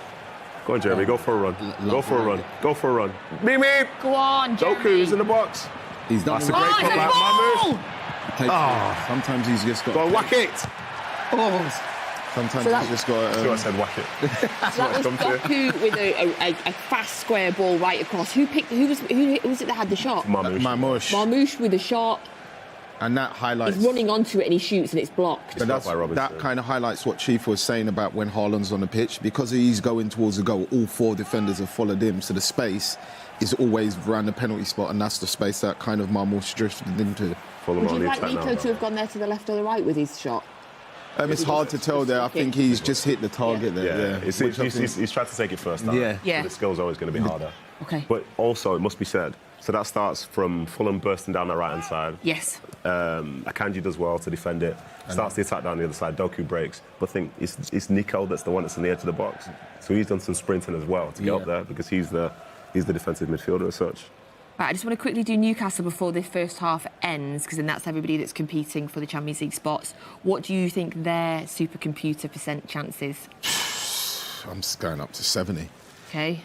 Go on, Jeremy. Go for a run. Go for a run. Meep, meep. Go on, Jeremy. Doku's in the box. He's done. That's a great cut back. Sometimes he's just got. Go on, whack it. Oh. Sometimes he's just got. I said whack it. So that was Doku with a fast square ball right across. Who was it that had the shot? Marmoush with a shot. And that highlights... He's running onto it and he shoots and it's blocked. But that kind of highlights what Chief was saying about when Haaland's on the pitch. Because he's going towards the goal, all 4 defenders have followed him. So the space is always around the penalty spot, and that's the space that kind of Marmoush drifted into. Would you like Nico to have gone there to the left or the right with his shot? It's hard to tell there. I think he's just hit the target there. He's tried to take it first. Yeah. So the skill's always going to be harder. Okay. But also, it must be said, so that starts from Fulham bursting down the right-hand side. Yes. Akanji does well to defend it. Starts the attack down the other side. Doku breaks. But I think it's Nico that's the one that's on the edge of the box. So he's done some sprinting as well to get up there because he's the defensive midfielder as such. Right, I just want to quickly do Newcastle before the first half ends, because then that's everybody that's competing for the Champions League spots. What do you think their supercomputer % chances? I'm just going up to 70. Okay.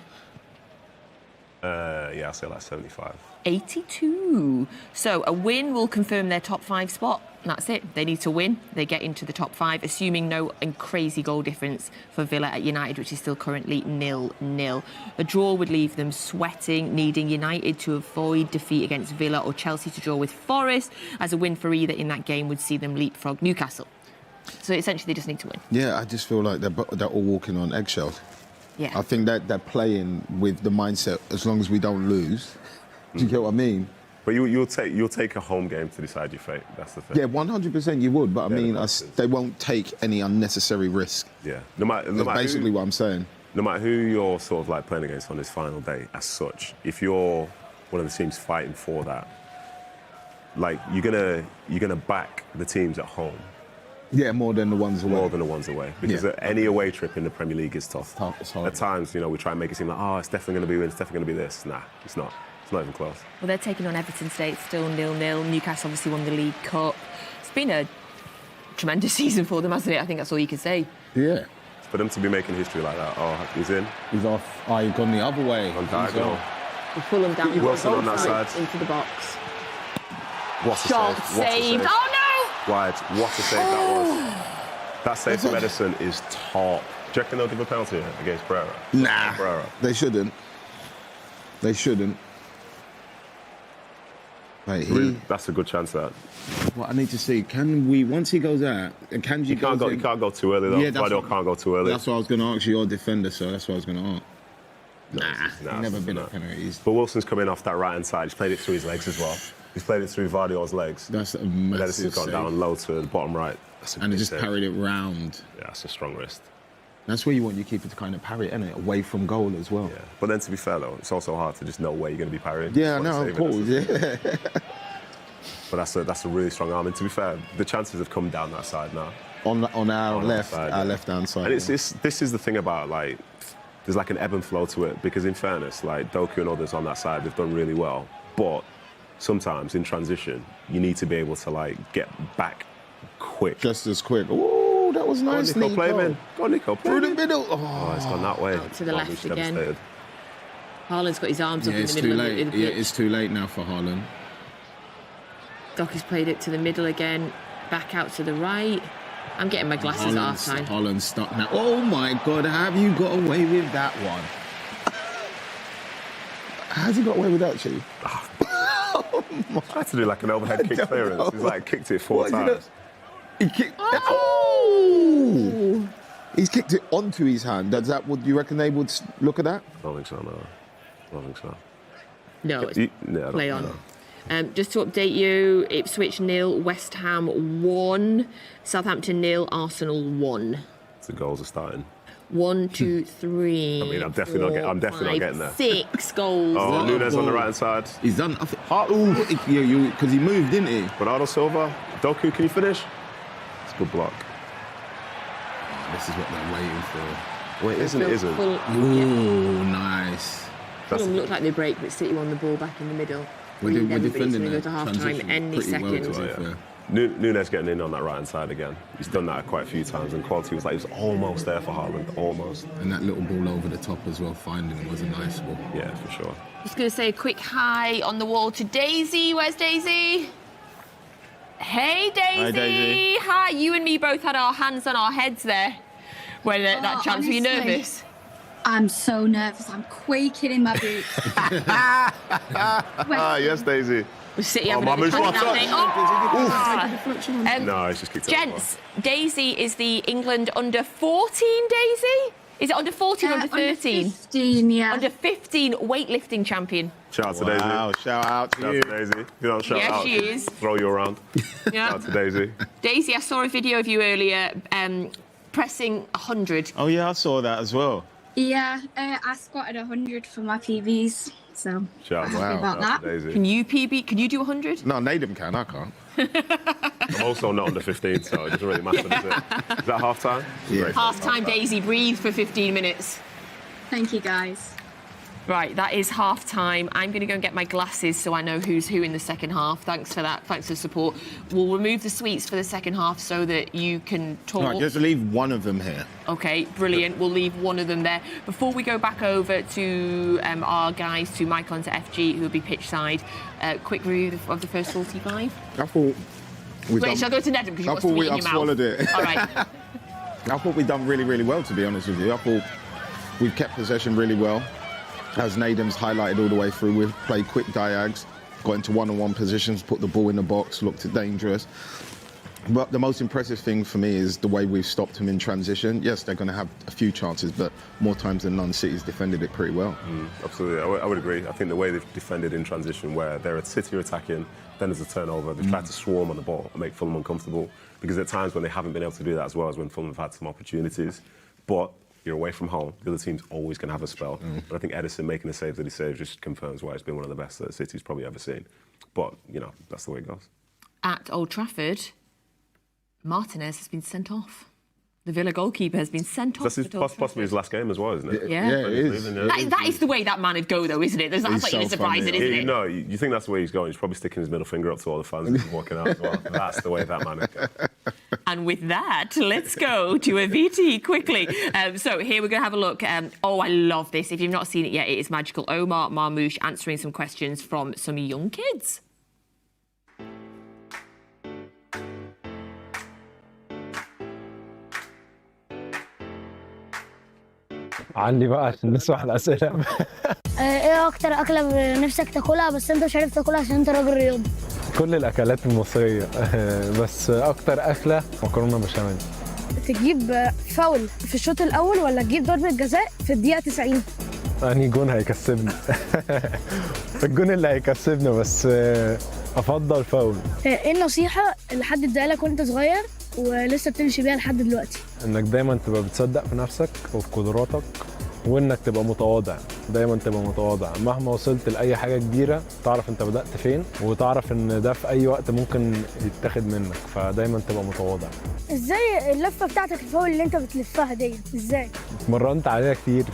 Yeah, I'll say like 75. 82. So a win will confirm their top 5 spot. That's it. They need to win. They get into the top 5, assuming no crazy goal difference for Villa at United, which is still currently 0-0. A draw would leave them sweating, needing United to avoid defeat against Villa or Chelsea to draw with Forest, as a win for either in that game would see them leapfrog Newcastle. So essentially, they just need to win. Yeah, I just feel like they're all walking on eggshells. Yeah. I think that they're playing with the mindset, as long as we don't lose. Do you get what I mean? But you'll take a home game to decide your fate. That's the thing. Yeah, 100% you would, but I mean, they won't take any unnecessary risk. Yeah, no matter basically what I'm saying. No matter who you're sort of like playing against on this final day, as such, if you're one of the teams fighting for that, like you're gonna back the teams at home. Yeah, more than the ones away. More than the ones away, because any away trip in the Premier League is tough. It's hard. At times, we try and make it seem like, oh, it's definitely going to be win, it's definitely going to be this. Nah, it's not. It's not even close. Well, they're taking on Everton today. It's still 0-0. Newcastle obviously won the League Cup. It's been a tremendous season for them, hasn't it? I think that's all you can say. Yeah. For them to be making history like that, he's in. He's off. Oh, you've gone the other way. On diagonal. Fulham down. Wilson on that side. Into the box. What a Shot save. saved. Oh, no! Wide. What a save that was. That save from Edison is top. Do you reckon they'll give a penalty against Pereira? Nah. Pereira. They shouldn't. They shouldn't. Right, that's a good chance, that. What I need to see, can we, once he goes out, and can you can't go too early, though. Yeah, Guardiola can't go too early. That's what I was going to ask you, your defender, so that's what I was going to ask. Nah, never been at penalties. But Wilson's coming off that right-hand side. He's played it through his legs as well. He's played it through Vardiol's legs. That's a massive Edison's gone down low to the bottom right. And he just carried it round. Yeah, that's a strong wrist. That's where you want your keeper to kind of parry it, innit? Away from goal as well. Yeah, but then to be fair, though, it's also hard to just know where you're going to be parrying. Yeah, no, of course, yeah. But that's a really strong arm. And to be fair, the chances have come down that side now. On our left-hand side. And this is the thing about, like, there's like an ebb and flow to it, because in fairness, like Doku and others on that side, they've done really well. But sometimes in transition, you need to be able to, like, get back quick. Just as quick. Ooh, that was nice, Nico. Play him in. Go on, Nico. Through the middle. Oh, it's gone that way. Out to the left again. Haaland's got his arms up in the middle of the pitch. Yeah, it's too late now for Haaland. Dockie's played it to the middle again, back out to the right. I'm getting my glasses at half time. Haaland's stuck now. Oh my God, have you got away with that one? How's he got away with that, Chief? Tried to do like an overhead kick clearance. He's like kicked it 4 times. He kicked. Oh! He's kicked it onto his hand. Would you reckon they would look at that? I don't think so, no. I don't think so. No, it's play on. Just to update you, Ipswich 0, West Ham 1, Southampton 0, Arsenal 1. The goals are starting. 1, 2, 3. I mean, I'm definitely not getting there. 6 goals. Oh, Nunes on the right hand side. He's done. Because he moved, didn't he? Bernardo Silva, Doku, can you finish? It's a good block. This is what they're waiting for. Wait, isn't it? Isn't? Ooh, nice. Fulham looked like they break, but City won the ball back in the middle. We're defending it. Go to half time any second. Nunes getting in on that right hand side again. He's done that quite a few times, and quality was almost there for Haaland, almost. And that little ball over the top as well, finding it was a nice ball. Yeah, for sure. Just going to say a quick hi on the wall to Daisy. Where's Daisy? Hey, Daisy. Hi, Daisy. Hi, you and me both had our hands on our heads there. When that chance, were you nervous? I'm so nervous. I'm quaking in my boots. Yes, Daisy. Was City having a No, it's just kicked Gents, Daisy is the England under 14 Daisy? Is it under 14 or under 13? Under 15, yeah. Under 15 weightlifting champion. Shout out to Daisy. Wow, shout out to you. Shout out to Daisy. You don't shout out. Yeah, she is. Throw you around. Yeah. Shout out to Daisy. Daisy, I saw a video of you earlier pressing 100. Oh, yeah, I saw that as well. Yeah, I squatted 100 for my PBs. So Shout happy out. about that. Daisy. Can you PB? Can you do 100? No, Nedum can. I can't. I'm also not under 15, so it doesn't really matter, does it? Is that half time? Yeah. Half-time, Daisy. Breathe for 15 minutes. Thank you, guys. Right, that is half-time. I'm going to go and get my glasses so I know who's who in the second half. Thanks for that. Thanks for the support. We'll remove the sweets for the second half so that you can talk. Right, just leave one of them here. OK, brilliant. We'll leave one of them there. Before we go back over to our guys, to Michael and to FG, who will be pitch side, quick review of the first 45. I thought Wait, shall I go to Nedum because you've got sweet in your mouth? swallowed it. All right. I thought we'd done really, really well, to be honest with you. I thought we've kept possession really well. As Nedum's highlighted all the way through, we've played quick diags, got into one-on-one positions, put the ball in the box, looked dangerous. But the most impressive thing for me is the way we've stopped them in transition. Yes, they're going to have a few chances, but more times than none, City's defended it pretty well. Absolutely, I would agree. I think the way they've defended in transition, where they're at City are attacking, then there's a turnover, they've tried to swarm on the ball and make Fulham uncomfortable, because at times when they haven't been able to do that as well as when Fulham have had some opportunities. But you're away from home, the other team's always going to have a spell. And I think Edison making the saves that he saves just confirms why it's been one of the best that City's probably ever seen. But, you know, that's the way it goes. At Old Trafford, Martinez has been sent off. The Villa goalkeeper has been sent off. That's possibly his last game as well, isn't it? Yeah, it is. That is the way that man would go, though, isn't it? That's like so surprising, funny. isn't it? No, you think that's the way he's going. He's probably sticking his middle finger up to all the fans as he's walking out as well. That's the way that man would go. And with that, let's go to a VT quickly. So here we're going to have a look. Oh, I love this. If you've not seen it yet, it is magical. Omar Marmouche answering some questions from some young kids. علي بقى عشان نسمع الأسئلة. ايه اكتر اكله نفسك تاكلها بس انت مش عارف تاكلها عشان انت راجل رياضي؟ كل الأكلات المصرية بس أكتر أكلة مكرونة بشاميل. تجيب فاول في الشوط الاول ولا تجيب ضربه جزاء في الدقيقه 90؟ أنهي جون هيكسبني؟ الجون اللي هيكسبنا، بس أفضل فاول. ايه النصيحه اللي حد اداها لك وانت صغير ولسه بتمشي بيها لحد دلوقتي؟ إنك دايما تبقى بتصدق في نفسك وفي قدراتك، وإنك تبقى متواضع. دايما تبقى متواضع مهما وصلت لأي حاجة كبيرة، تعرف أنت بدأت فين وتعرف إن ده في أي وقت ممكن يتاخد منك، فدايما تبقى متواضع. ازاي اللفه بتاعتك الفاول اللي انت بتلفها دي ازاي؟ اتمرنت عليها كتير.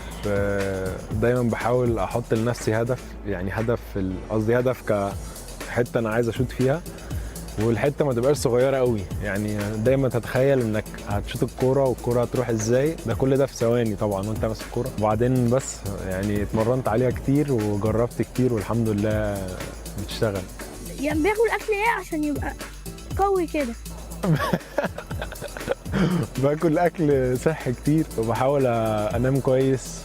دايما بحاول احط لنفسي هدف، يعني قصدي هدف كحته انا عايز اشوط فيها، والحته ما تبقاش صغيره قوي. يعني دايما تتخيل انك هتشوط الكوره والكوره هتروح ازاي، ده كل ده في ثواني طبعا وانت ماسك الكوره. وبعدين بس يعني اتمرنت عليها كتير وجربت كتير والحمد لله بتشتغل. يعني بياكل اكل ايه عشان يبقى قوي كده؟ باكل اكل صحي كتير وبحاول انام كويس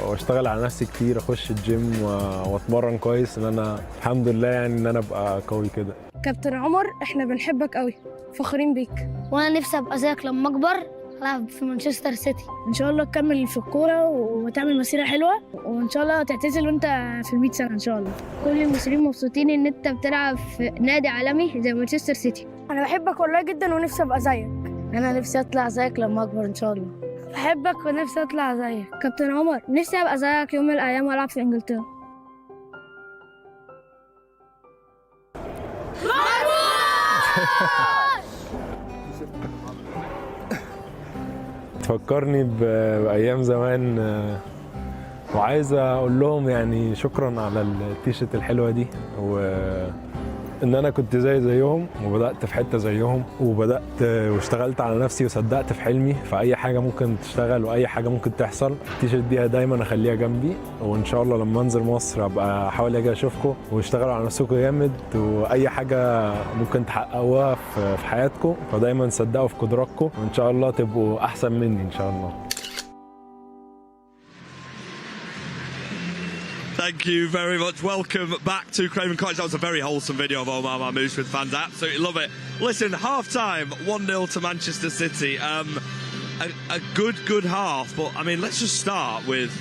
واشتغل على نفسي كتير، اخش الجيم واتمرن كويس ان انا الحمد لله يعني ان انا ابقى قوي كده. كابتن عمر احنا بنحبك قوي، فخورين بيك. وانا نفسي ابقى زيك لما اكبر العب في مانشستر سيتي. ان شاء الله تكمل في الكوره وتعمل مسيره حلوه، وان شاء الله تعتزل وانت في ال100 سنه ان شاء الله. كل المصريين مبسوطين ان انت بتلعب في نادي عالمي زي مانشستر سيتي. انا بحبك والله جدا ونفسي ابقى زيك. انا نفسي اطلع زيك لما اكبر ان شاء الله. بحبك ونفسي اطلع زيك. كابتن عمر نفسي ابقى زيك يوم من الايام والعب في انجلترا. تفكرني بأيام زمان، وعايز أقول لهم يعني شكرا على التيشيرت الحلوة دي، وإن أنا كنت زيهم وبدأت في حتة زيهم وبدأت واشتغلت على نفسي وصدقت في حلمي، فأي حاجة ممكن تشتغل وأي حاجة ممكن تحصل. التيشيرت دي دايما أخليها جنبي، وإن شاء الله لما أنزل مصر أبقى أحاول أجي أشوفكم واشتغلوا على نفسكم جامد، وأي حاجة ممكن تحققوها في حياتكم، فدايما صدقوا في قدراتكم وإن شاء الله تبقوا أحسن مني إن شاء الله. Thank you very much. Welcome back to Craven Cottage. That was a very wholesome video of Omar Marmouche with fans. I absolutely love it. Listen, half-time, 1-0 to Manchester City. A good half, but, I mean, let's just start with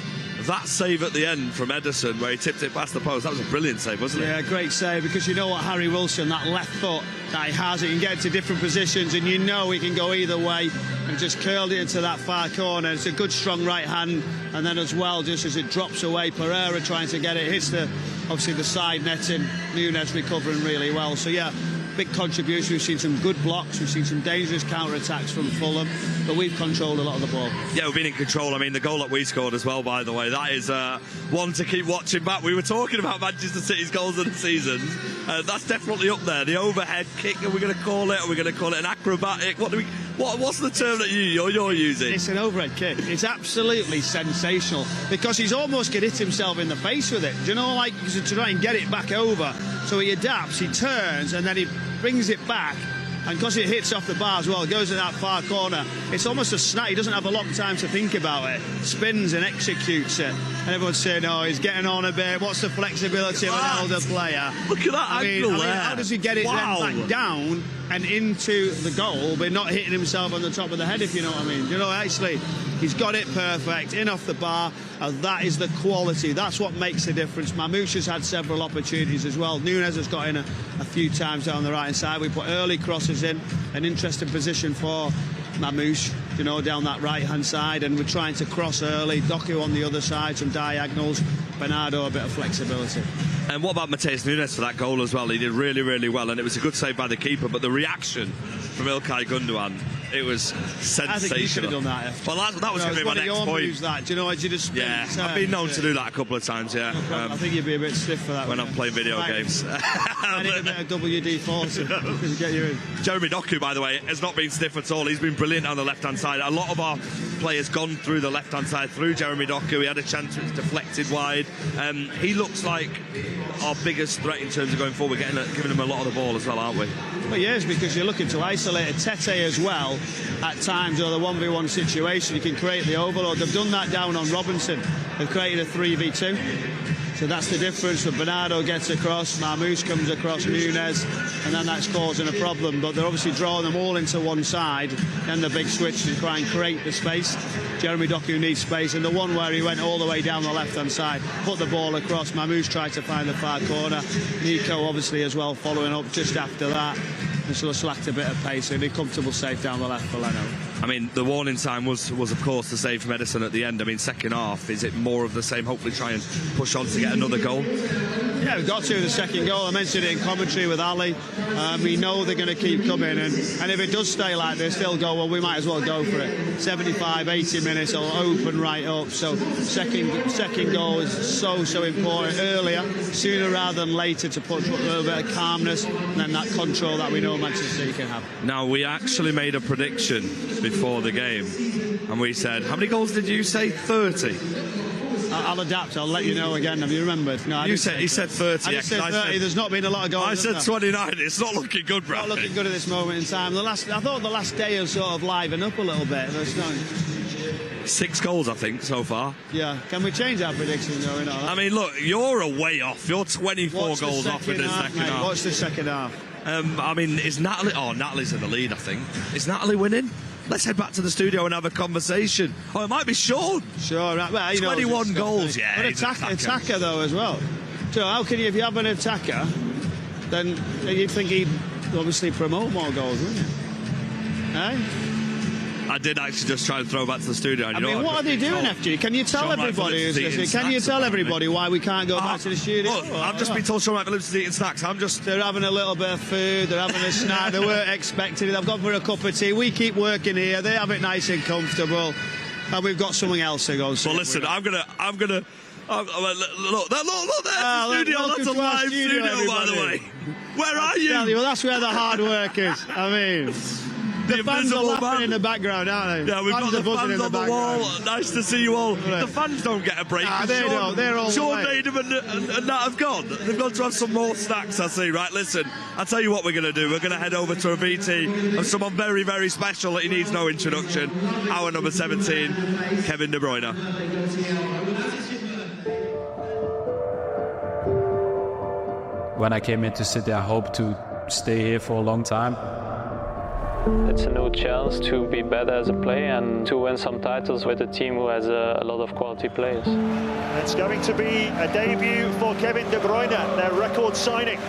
that save at the end from Ederson, where he tipped it past the post, that was a brilliant save, wasn't it? Yeah, great save, because you know what, Harry Wilson, that left foot that he has, he can get into different positions, and you know he can go either way, and just curled it into that far corner. It's a good strong right hand, and then as well, just as it drops away, Pereira trying to get it, hits obviously the side netting, Núñez recovering really well. So yeah, big contribution. We've seen some good blocks, we've seen some dangerous counter-attacks from Fulham, but we've controlled a lot of the ball. Yeah, we've been in control. I mean, the goal that we scored as well, by the way, that is one to keep watching back. We were talking about Manchester City's goals of the season. That's definitely up there. The overhead kick, are we going to call it? Are we going to call it an acrobatic? What's the term that you're using? It's an overhead kick. It's absolutely sensational, because he's almost hit himself in the face with it. Do you know, like, to try and get it back over. So he adapts, he turns, and then he brings it back, and because it hits off the bar as well, it goes in that far corner. It's almost a snap. He doesn't have a lot of time to think about it. Spins and executes it, and everyone's saying, "Oh, he's getting on a bit. What's the flexibility of an older player?" Look at that angle there. How does he get it then back down and into the goal, but not hitting himself on the top of the head, if you know what I mean? You know, actually, he's got it perfect, in off the bar, and that is the quality. That's what makes the difference. Mamouche has had several opportunities as well. Núñez has got in a few times down the right-hand side. We put early crosses in, an interesting position for Mamouche, you know, down that right-hand side, and we're trying to cross early. Doku on the other side, some diagonals. Bernardo, a bit of flexibility. And what about Matheus Núñez for that goal as well? He did really, really well, and it was a good save by the keeper, but the reaction from İlkay Gundogan, it was sensational. I think you should have done that. Well, that was going to be my next point. That. Do you know what? You just I've been known to do that a couple of times, yeah. I think you'd be a bit stiff for that. When I'm playing video games. I need a bit of WD-40 to get you in. Jeremy Doku, by the way, has not been stiff at all. He's been brilliant on the left-hand side. A lot of our players gone through the left-hand side through Jeremy Doku. He had a chance, it was deflected wide. He looks like our biggest threat in terms of going forward, giving him a lot of the ball as well, aren't we? Well, yes, because you're looking to isolate Tete as well at times, or the 1v1 situation. You can create the overload. They've done that down on Robinson. They've created a 3v2. So that's the difference. So Bernardo gets across, Mamouche comes across, Núñez, and then that's causing a problem. But they're obviously drawing them all into one side, then the big switch to try and create the space. Jeremy Doku needs space, and the one where he went all the way down the left-hand side, put the ball across, Mamouche tried to find the far corner. Nico obviously as well following up just after that. And sort of slacked a bit of pace, and a comfortable save down the left for Leno. I mean, the warning sign was of course the save from Ederson at the end. I mean, second half, is it more of the same? Hopefully try and push on to get another goal. Yeah, we've got to the second goal. I mentioned it in commentary with Ali. We know they're going to keep coming, and if it does stay like this, they'll go, well, we might as well go for it. 75, 80 minutes, it'll open right up. So second goal is so important earlier, sooner rather than later, to put a little bit of calmness and then that control that we know Manchester City can have. Now, we actually made a prediction before the game, and we said, how many goals did you say? 30? I'll adapt. I'll let you know again. Have you remembered? No, he said 30. I said 30. There's not been a lot of goals. I said 29. It's not looking good, bro. Not looking good at this moment in time. I thought the last day has sort of livened up a little bit. There's not... 6 goals, I think, so far. Yeah. Can we change our prediction, though? I mean, look, you're a way off. You're 24 goals off in the second half. Watch the second half. I mean, is Natalie... Oh, Natalie's in the lead, I think. Is Natalie winning? Let's head back to the studio and have a conversation. Oh, it might be Shaun. Sure. Well, 21 goals, yeah. But attacker, though, as well. So how can you, if you have an attacker, then you'd think he'd obviously promote more goals, wouldn't you? Eh? I did actually just try and throw back to the studio. I mean, what are they doing, FG? Can you tell everybody who's listening? Can you tell everybody why we can't go back to the studio? Look, I've just been told Shaun Wright-Phillips is eating snacks. They're having a little bit of food. They're having a snack. They weren't expecting it. They've gone for a cup of tea. We keep working here. They have it nice and comfortable, and we've got something else to go. Well, listen, I'm gonna. Look, there's the studio. That's a live studio, by the way. Where are you? Well, that's where the hard work is. I mean. The fans are laughing in the background, aren't they? Yeah, we've got the fans on the wall. Nice to see you all. The fans don't get a break. They don't. They're all Shaun, Nedum and Nat have gone. They've gone to have some more snacks, I see. Right, listen, I'll tell you what we're going to do. We're going to head over to a VT of someone very, very special that he needs no introduction. Our number 17, Kevin De Bruyne. When I came into City, I hoped to stay here for a long time. It's a new chance to be better as a player and to win some titles with a team who has a lot of quality players. It's going to be a debut for Kevin De Bruyne, their record signing.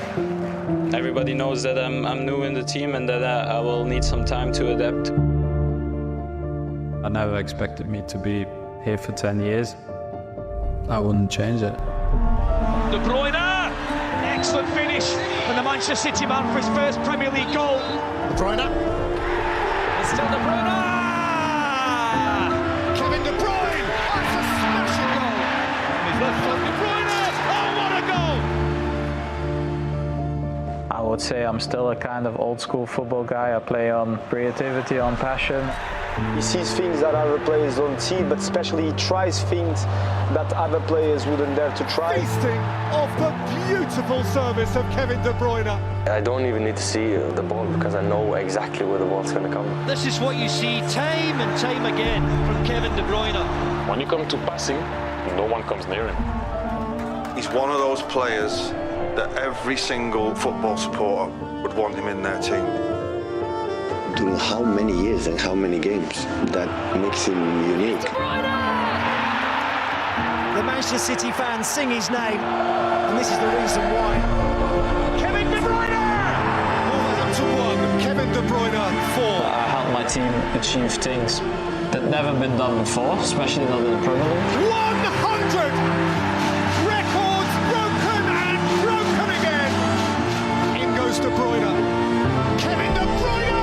Everybody knows that I'm new in the team and that I will need some time to adapt. I never expected me to be here for 10 years. I wouldn't change it. De Bruyne! Excellent finish from the Manchester City man for his first Premier League goal. De Bruyne. It's still De Bruyne! Kevin De Bruyne! That's a smashing goal! His left foot, De Bruyne! Oh, what a goal! I would say I'm still a kind of old school football guy. I play on creativity, on passion. He sees things that other players don't see, but especially he tries things that other players wouldn't dare to try. Feasting off the beautiful service of Kevin De Bruyne. I don't even need to see the ball because I know exactly where the ball's going to come. This is what you see time and time again from Kevin De Bruyne. When you come to passing, no one comes near him. He's one of those players that every single football supporter would want him in their team. During how many years and how many games, that makes him unique. The Manchester City fans sing his name, and this is the reason why. Kevin De Bruyne! Wolverhampton 1, Kevin De Bruyne 4. I helped my team achieve things that never been done before, especially not in the Premier League. 100! Records broken and broken again! In goes De Bruyne. Kevin De Bruyne!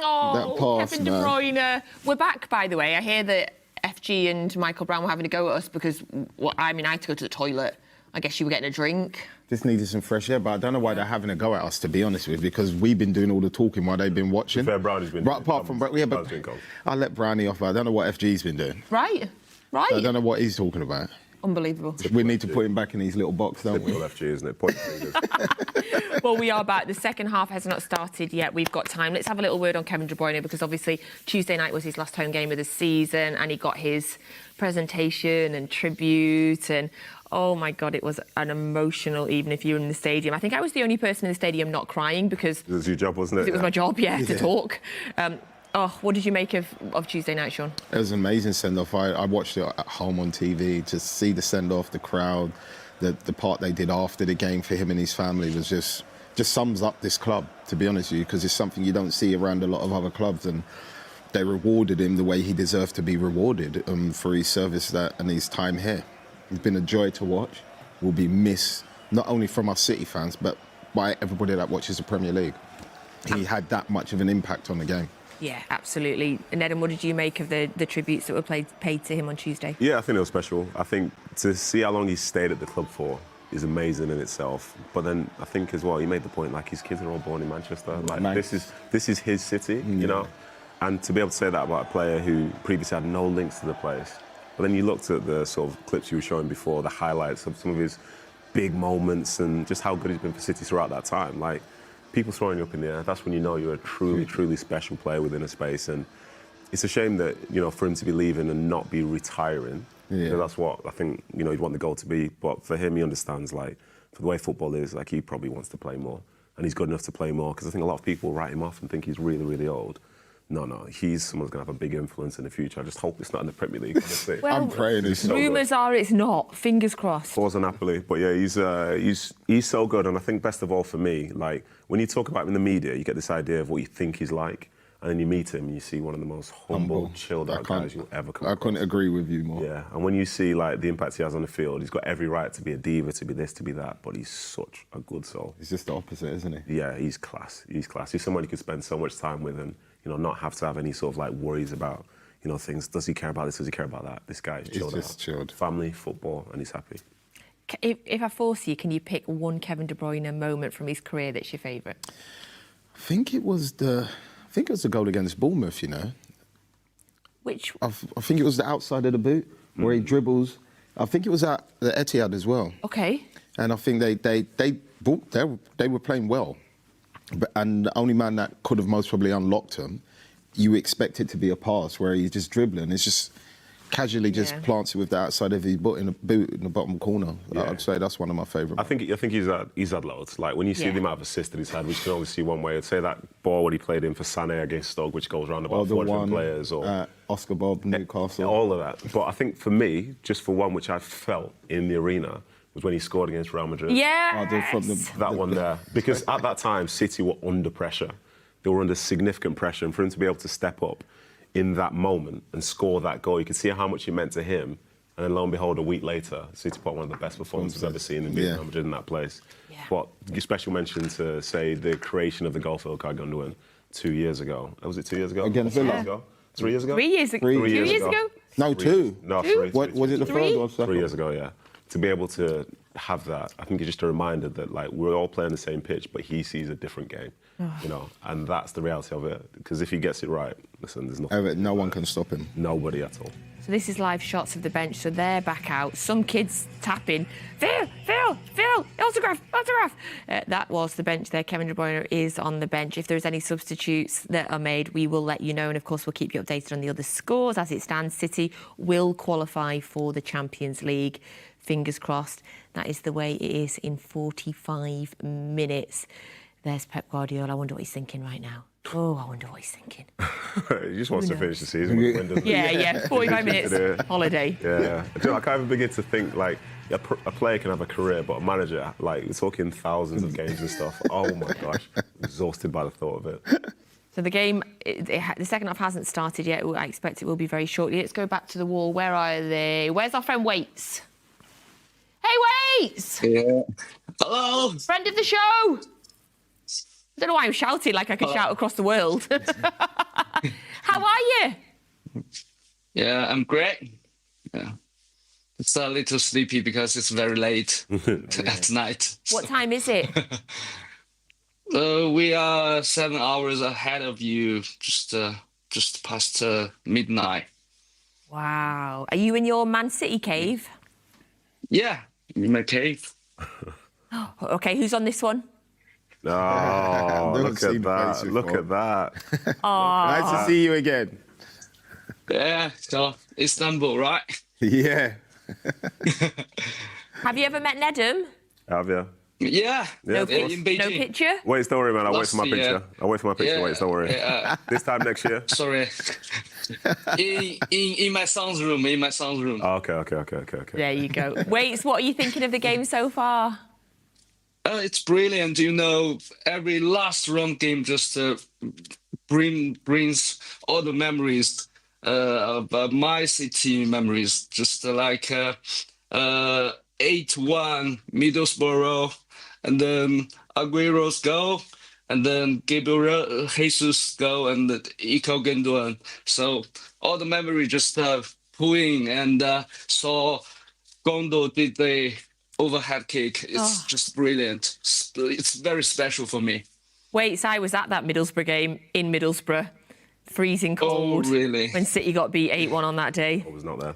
Oh, pass, Kevin De Bruyne. We're back, by the way. I hear that FG and Michael Brown were having a go at us because, I had to go to the toilet. I guess you were getting a drink. Just needed some fresh air, but I don't know why they're having a go at us, to be honest with you, because we've been doing all the talking while they've been watching. Fair, Brownie's been right, apart from yeah, but I'll let Brownie off. I don't know what FG's been doing. Right. I don't know what he's talking about. Unbelievable. We need to put him back in his little box, don't we? FG, isn't it? Point fingers. Well, we are back. The second half has not started yet. We've got time. Let's have a little word on Kevin De Bruyne because obviously Tuesday night was his last home game of the season and he got his presentation and tribute and oh my God, it was an emotional evening if you were in the stadium. I think I was the only person in the stadium not crying because... It was your job, wasn't it? It was my job, to talk. What did you make of Tuesday night, Shaun? It was an amazing send-off. I watched it at home on TV. To see the send-off, the crowd, the part they did after the game for him and his family was just sums up this club, to be honest with you, because it's something you don't see around a lot of other clubs. And they rewarded him the way he deserved to be rewarded for his service and his time here. It's been a joy to watch. Will be missed, not only from our City fans, but by everybody that watches the Premier League. He had that much of an impact on the game. Yeah, absolutely. Nedum, what did you make of the tributes that were paid to him on Tuesday? Yeah, I think it was special. I think to see how long he stayed at the club for is amazing in itself. But then I think as well, he made the point, like, his kids are all born in Manchester. Like, this is his city, you know? And to be able to say that about a player who previously had no links to the place. But then you looked at the sort of clips you were showing before, the highlights of some of his big moments and just how good he's been for City throughout that time. Like, people throwing you up in the air, that's when you know you're a truly, truly special player within a space. And it's a shame that, you know, for him to be leaving and not be retiring. Yeah. That's what I think, you know, he'd want the goal to be. But for him, he understands, like, for the way football is, like, he probably wants to play more. And he's good enough to play more, because I think a lot of people write him off and think he's really, really old. No, he's someone's going to have a big influence in the future. I just hope it's not in the Premier League, honestly. Well, I'm praying it's so rumours are it's not. Fingers crossed. Pause on Napoli. But yeah, he's so good. And I think best of all for me, like, when you talk about him in the media, you get this idea of what you think he's like. And then you meet him and you see one of the most humble, chilled out guys you'll ever come across. I couldn't agree with you more. Yeah, and when you see, like, the impact he has on the field, he's got every right to be a diva, to be this, to be that, but he's such a good soul. He's just the opposite, isn't he? Yeah, he's class. He's class. He's someone you could spend so much time with and, you know, not have to have any sort of, like, worries about, you know, things. Does he care about this? Does he care about that? This guy is chilled out. He's just chilled. Family, football, and he's happy. If I force you, can you pick one Kevin De Bruyne moment from his career that's your favourite? I think it was the goal against Bournemouth, you know. Which? I think it was the outside of the boot where he dribbles. I think it was at the Etihad as well. Okay. And I think they were playing well. And the only man that could have most probably unlocked him, you expect it to be a pass where he's just dribbling. It's just casually just plants it with the outside of his boot in the bottom corner. I'd say that's one of my favourite. I think he's had loads. Like when you see the amount of assists that he's had, which you can only see one way. I'd say that ball when he played in for Sané against Stoke, which goes around about 400 players, or Oscar Bob, Newcastle, all of that. But I think for me, just for one which I felt in the arena, was when he scored against Real Madrid. That one there, because at that time City were under pressure. They were under significant pressure, and for him to be able to step up in that moment and score that goal, you could see how much it meant to him. And then lo and behold, a week later, City put one of the best performances I've ever seen in Real Madrid in that place. But special mention to, say, the creation of the goal for Ilkay Gundogan 2 years ago. Was it 2 years ago? Against Villa. 3 years ago? 3 years ago. 2 years ago? No, 2. No, 3. What was it? The first or second? 3 years ago, yeah. To be able to have that, I think it's just a reminder that like we're all playing the same pitch, but he sees a different game, you know, and that's the reality of it. Because if he gets it right, listen, there's nothing. No one can stop him. Nobody at all. So this is live shots of the bench. So they're back out. Some kids tapping. Phil, autograph. That was the bench there. Kevin De Bruyne is on the bench. If there's any substitutes that are made, we will let you know. And of course, we'll keep you updated on the other scores. As it stands, City will qualify for the Champions League. Fingers crossed. That is the way it is in 45 minutes. There's Pep Guardiola. I wonder what he's thinking right now. Oh, I wonder what he's thinking. He just wants to finish the season with a win, doesn't he? Yeah, 45 minutes holiday. Yeah. I can't even begin to think, like, a player can have a career, but a manager, like, we're talking thousands of games and stuff. Oh, my gosh. Exhausted by the thought of it. So the game, the second half hasn't started yet. I expect it will be very shortly. Let's go back to the wall. Where are they? Where's our friend Waits? Hey, Waits! Yeah. Hello! Friend of the show! I don't know why I'm shouting like I could shout across the world. How are you? Yeah, I'm great. Yeah. It's a little sleepy because it's very late at night. What time is it? We are 7 hours ahead of you, just past midnight. Wow. Are you in your Man City cave? Yeah, in my cave. OK, who's on this one? Oh, look at that. Look at that. Nice to see you again. Yeah, so Istanbul, right? Yeah. Have you ever met Nedum? Have you? Yeah. No picture? Wait, don't worry, man. I'll wait for my picture. I'll wait for my picture. Wait, don't worry. This time next year. Sorry. in my son's room. Oh, okay. There you go. Wait, what are you thinking of the game so far? It's brilliant. You know, every last run game just brings all the memories of my City memories. Just like 8-1 Middlesbrough, and then Aguero's goal, and then Gabriel Jesus' goal, and Ilkay Gundogan. So all the memory just pulling, and saw Gondo did the overhead kick. It's just brilliant. It's very special for me. Wait, so I was at that Middlesbrough game in Middlesbrough, freezing cold. Oh, really? When City got beat 8-1 on that day. I was not there.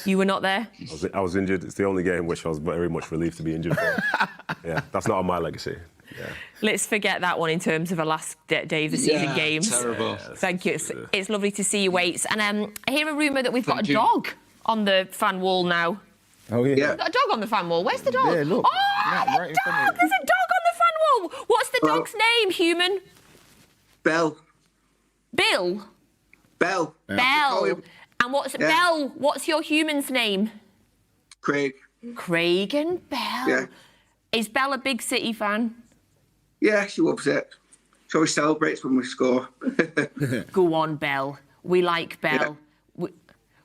You were not there? I was injured. It's the only game which I was very much relieved to be injured for. Yeah, that's not on my legacy. Yeah. Let's forget that one in terms of a last day of the season games. Terrible. Thank you. It's lovely to see you, Waits. And I hear a rumour that we've got a dog on the fan wall now. Oh, yeah. We've got a dog on the fan wall. Where's the dog? Yeah, look. Oh, right in front of you. There's a dog on the fan wall. What's the dog's name, human? Bell. Bill? Bell. Bell. And Bell, what's your human's name? Craig. Craig and Bell. Yeah. Is Bell a big City fan? Yeah, she loves it. She always celebrates when we score. Go on, Bell. We like Bell. Yeah.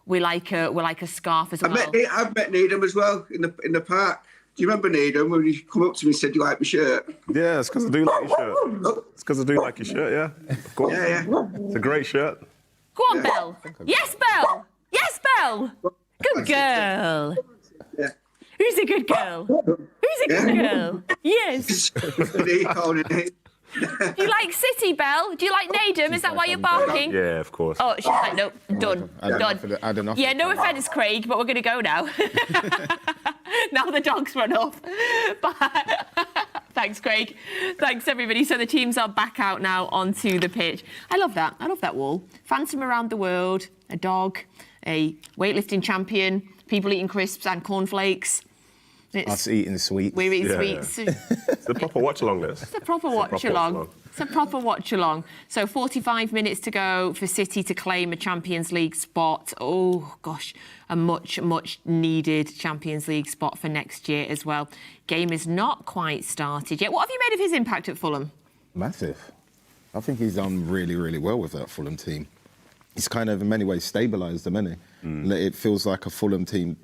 We like a scarf as well. I've met Nedum as well in the park. Do you remember Nedum when you come up to me and said you like my shirt? Yeah, it's because I do like your shirt. It's because I do like your shirt, yeah. Of course. Yeah. It's a great shirt. Go on, Bell. Yes, Bell. Yes, Bell. Good girl. Yeah. Who's a good girl? Who's a good girl? Yes. Do you like City, Bell? Do you like Nedum? Is that why you're barking? Yeah, of course. Oh, she's like, nope, done. Done. Yeah, no offence, Craig, but we're going to go now. Now the dog's run off. Thanks, Craig. Thanks, everybody. So the teams are back out now onto the pitch. I love that. I love that wall. Phantom around the world, a dog, a weightlifting champion, people eating crisps and cornflakes. Us eating sweets. We're eating sweets. It's the proper watch-along, this. It's a proper watch-along. It's a proper watch-along. So 45 minutes to go for City to claim a Champions League spot. Oh, gosh, a much, much needed Champions League spot for next year as well. Game is not quite started yet. What have you made of his impact at Fulham? Massive. I think he's done really, really well with that Fulham team. He's kind of, in many ways, stabilised them, isn't he? It feels like a Fulham team,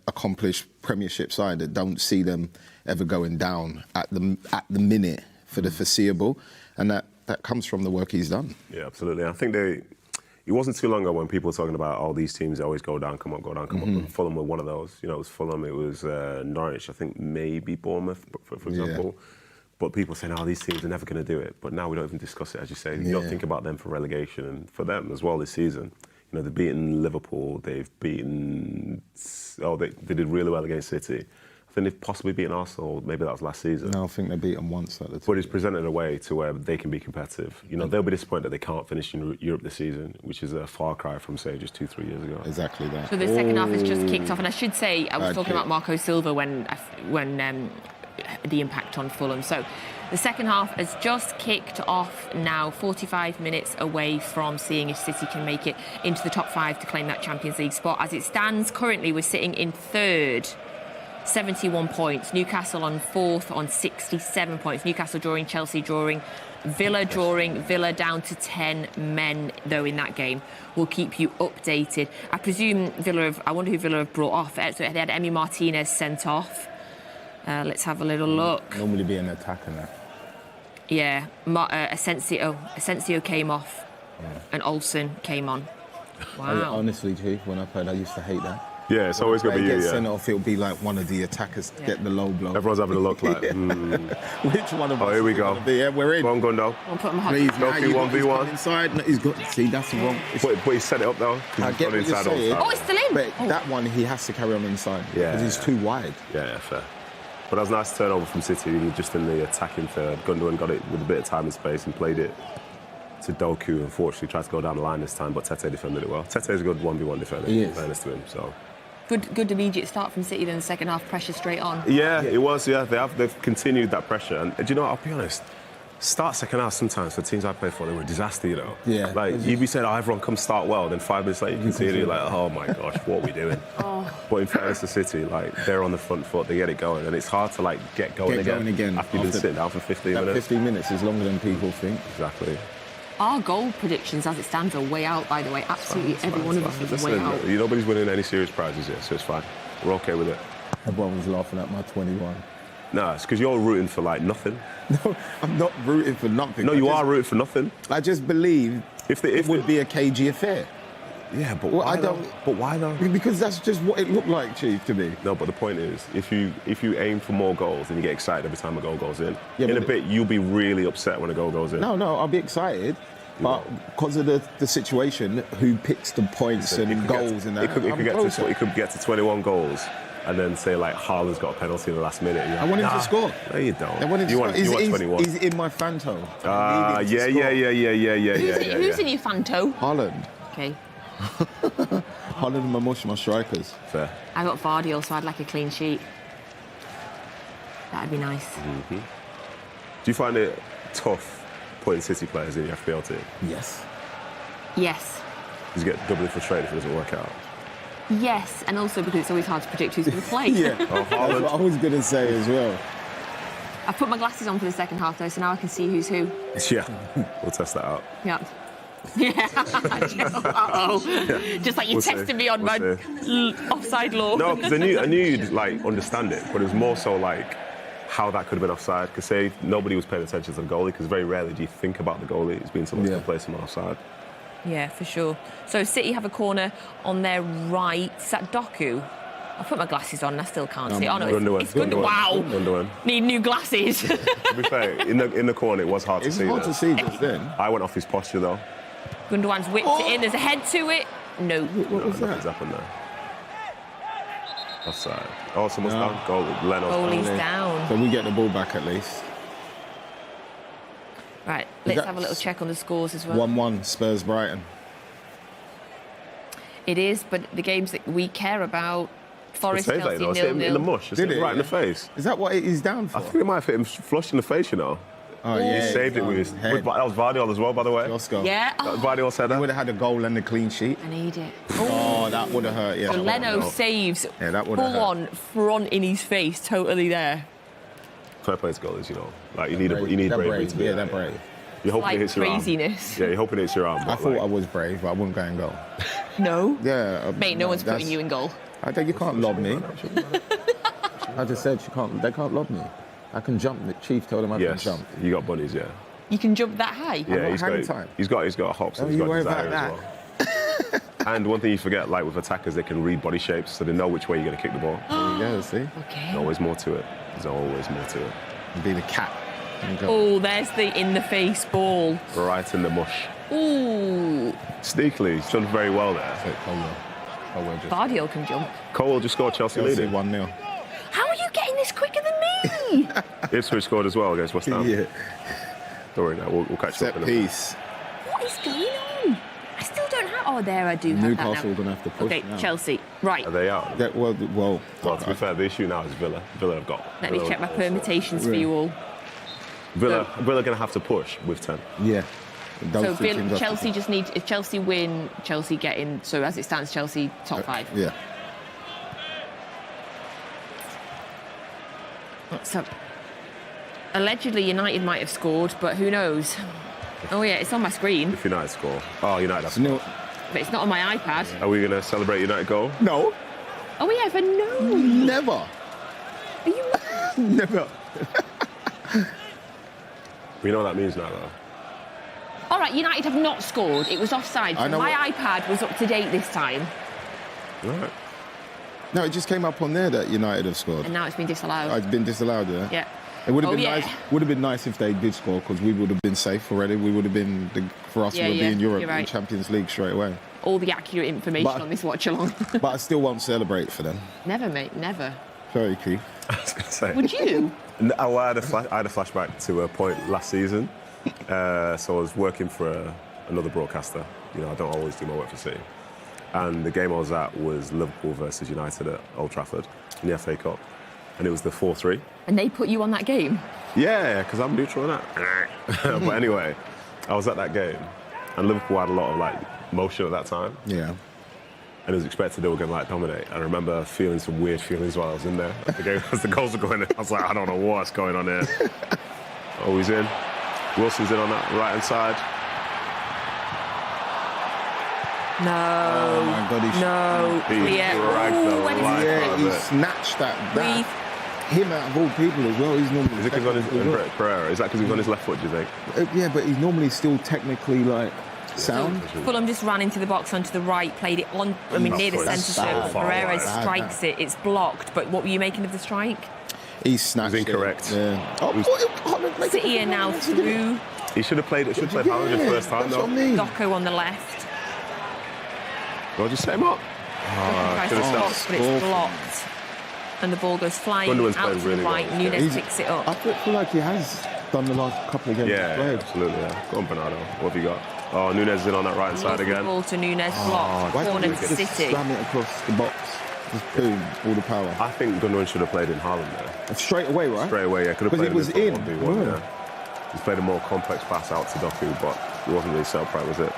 accomplished Premiership side that don't see them ever going down at the minute for the foreseeable, and that comes from the work he's done. Yeah, absolutely. I think it wasn't too long ago when people were talking about all these teams always go down, come up, go down, come up. And Fulham were one of those. You know, it was Fulham, it was Norwich, I think maybe Bournemouth, for example. Yeah. But people saying, these teams are never going to do it. But now we don't even discuss it, as you say. You don't think about them for relegation, and for them as well this season. You know, they've beaten Liverpool, they've beaten... they did really well against City. I think they've possibly beaten Arsenal, maybe that was last season. No, I think they beat them once at the time. But it's presented a way to where they can be competitive. You know, they'll be disappointed that they can't finish in Europe this season, which is a far cry from, say, just 2-3 years ago. Exactly that. So the second half has just kicked off, and I should say, I was talking about Marco Silva when the impact on Fulham. So the second half has just kicked off now, 45 minutes away from seeing if City can make it into the top 5 to claim that Champions League spot. As it stands currently, we're sitting in third, 71 points. Newcastle on fourth on 67 points. Newcastle drawing, Chelsea drawing, Villa down to 10 men, though, in that game. We'll keep you updated. I presume I wonder who Villa have brought off. So they had Emi Martinez sent off. Let's have a little look. Normally be an attacker now. Yeah, Asensio came off, and Olsen came on. Wow. Honestly, G, when I played, I used to hate that. Yeah, it's always going to be you, sent off, it'll be like one of the attackers get the low blow. Everyone's having a look like, Which one of us? Oh, here we go. Yeah, we're in. Go on, Gundo. I'll put him hot. Please, Doku 1v1. Inside. No, he's got. See, that's the wrong. But he set it up though. I get what you're saying. Oh, it's still in. But that one, he has to carry on inside. Yeah. Because he's too wide. Yeah, fair. But that was a nice turnover from City, just in the attacking third. Gundogan got it with a bit of time and space and played it to Doku. Unfortunately, tried to go down the line this time, but Tete defended it well. Tete's a good 1v1 defender. He is. Fairness to him, so. Good immediate start from City, then the second half, pressure straight on. Yeah, it was, yeah. They've continued that pressure. And do you know what, I'll be honest, start second half sometimes for teams I play for, they were a disaster, you know. Yeah. Like, you'd be saying, everyone come start well, then 5 minutes later you can see it, you're like, oh my gosh, what are we doing? But in fairness to City, like, they're on the front foot, they get it going, and it's hard to, like, get going again after you've been sitting down for 15 minutes. 15 minutes is longer than people think. Exactly. Our goal predictions, as it stands, are way out, by the way. Absolutely every one of us is way out. Nobody's winning any serious prizes yet, so it's fine. We're okay with it. Everyone was laughing at my 21. No, it's because you're rooting for, like, nothing. No, I'm not rooting for nothing. No, you are rooting for nothing. I just believe it would be a cagey affair. Yeah, but why though? But why though? Because that's just what it looked like, Chief, to me. No, but the point is, if you aim for more goals, then you get excited every time a goal goes in. Yeah, in a bit, you'll be really upset when a goal goes in. No, I'll be excited. But because of the situation, who picks the points and goals and that, it could get to 21 goals, and then say like Haaland's got a penalty in the last minute. I want him to score. No, you don't. I want him to score. You want 21. He's in my Fanto. Yeah. Who's in your Fanto? Haaland. Okay. Haaland and my strikers. Fair. I got Vardy also. I'd like a clean sheet. That'd be nice. Mm-hmm. Do you find it tough putting City players in your FPL team? Yes. Yes. You get doubly frustrated if it doesn't work out. Yes, and also because it's always hard to predict who's going to play. Yeah, that's what I was going to say as well. I put my glasses on for the second half though, so now I can see who's who. Yeah, we'll test that out. Yeah. Yeah. Yeah. Just like you tested me on my offside law. No, because I knew you'd like understand it, but it was more so like how that could have been offside. Because say nobody was paying attention to the goalie, because very rarely do you think about the goalie as being someone who's going to play someone offside. Yeah, for sure. So City have a corner on their right. Is that Doku? I put my glasses on and I still can't see. Oh no, it's Gundogan. Wow. Gundogan. Need new glasses. To be fair, in the corner it was hard to see. It's hard to see just then. I went off his posture though. Gundogan's whipped it in. There's a head to it. No. What was that? Nothing's happened there. Offside. Oh, someone's down. Goal. Goalie's down. So we get the ball back at least. Right, let's have a little check on the scores as well. 1-1, Spurs Brighton. It is, but the games that we care about, Forest, Chelsea, Chelsea, it's hit him in the 0-0. mush. It's hit him right in the face. Is that what he's down for? I think it might have hit him flush in the face, you know. Oh, yeah. He saved it with his head. That was Vardiol as well, by the way. Oscar. Yeah. Vardiol said that. He would have had a goal and a clean sheet. I need it. Oh, that would have hurt, yeah. So Leno saves full on front in his face, totally there. Fair play to goalies, you know. Like, you need bravery to be they're brave. You're hoping it hits your arm. Craziness. Yeah, you're hoping it hits your arm. I thought I was brave, but I wouldn't go and goal. No? Yeah. Mate, no one's putting you in goal. You can't lob me. I just said they can't lob me. I can jump. The chief told him I can jump. You got bunnies, yeah. You can jump that high? Yeah, he's got hops and he's got desire as well. And one thing you forget, like with attackers, they can read body shapes, so they know which way you're going to kick the ball. Yeah, see? Okay. There's always more to it. There's always more to it. Be the cat. Oh, there's the in-the-face ball. Right in the mush. Ooh. Sneakily, he's done very well there. Vardiol can jump. Cole just scored Chelsea leading. 1-0. How are you getting this quicker than me? Ipswich scored as well against West Ham. Yeah. Don't worry now, we'll catch up in a piece. What is going on? I still don't have... Oh, there I do have Newcastle that now. are going to have to push Okay, now. Chelsea. Right. Are they out? Yeah, well, to be fair, the issue now is Villa. Villa have got... Let me check my permutations for you all. Villa are going to have to push with 10. Yeah. So Chelsea just need... If Chelsea win, Chelsea get in. So as it stands, Chelsea top 5. Yeah. So, allegedly United might have scored, but who knows? Oh yeah, it's on my screen. If United score. Oh, United have scored. But it's not on my iPad. Are we going to celebrate United goal? No. Oh yeah, but no. Never. Are you mad? Never. We know what that means now, though. All right, United have not scored. It was offside. So my iPad was up to date this time. Right. No, it just came up on there that United have scored. And now it's been disallowed. Oh, it's been disallowed, yeah? Yeah. It would have been nice. Would have been nice if they did score, because we would have been safe already. We would have been we would be in Europe, in Champions League straight away. All the accurate information on this watch-along. But I still won't celebrate for them. Never, mate, never. Sorry, Keith. I was going to say. Would you? No, I had a flashback to a point last season. So I was working for another broadcaster. You know, I don't always do my work for City. And the game I was at was Liverpool versus United at Old Trafford in the FA Cup. And it was the 4-3. And they put you on that game? Yeah, because I'm neutral in that. But anyway, I was at that game. And Liverpool had a lot of, like, motion at that time. Yeah. And it was expected they were going to, like, dominate. I remember feeling some weird feelings while I was in there. As the goals were going in, I was like, I don't know what's going on here. Oh, he's in. Wilson's in on that right-hand side. No. Oh my God, he snatched that. Him out of all people as well. He's normally. Is it because he's on his Pereira? Is that because he's on his left foot? Do you think? Yeah, but he's normally still technically like sound. So Fulham just ran into the box onto the right, played it on. I mean, near the centre circle. Pereira strikes it. It's blocked. But what were you making of the strike? He snatched it. Incorrect. Yeah. City are now through. He should have played. Should have played Haaland the first time though. Doco on the left. Well, just set him up. Tries to block, but it's blocked. And the ball goes flying out to the right. Nunes picks it up. I feel like he has done the last couple of games. Yeah, absolutely. Yeah. Go on, Bernardo. What have you got? Oh, Nunes is in on that right side again. Ball to Nunes, blocked. Corner to City. Slam it across the box. Just boom, all the power. I think Gundogan should have played in Haaland there. Straight away, right? Straight away, yeah. Could have played it was in. He's played a more complex pass out to Doku, but he wasn't really set up right, was it?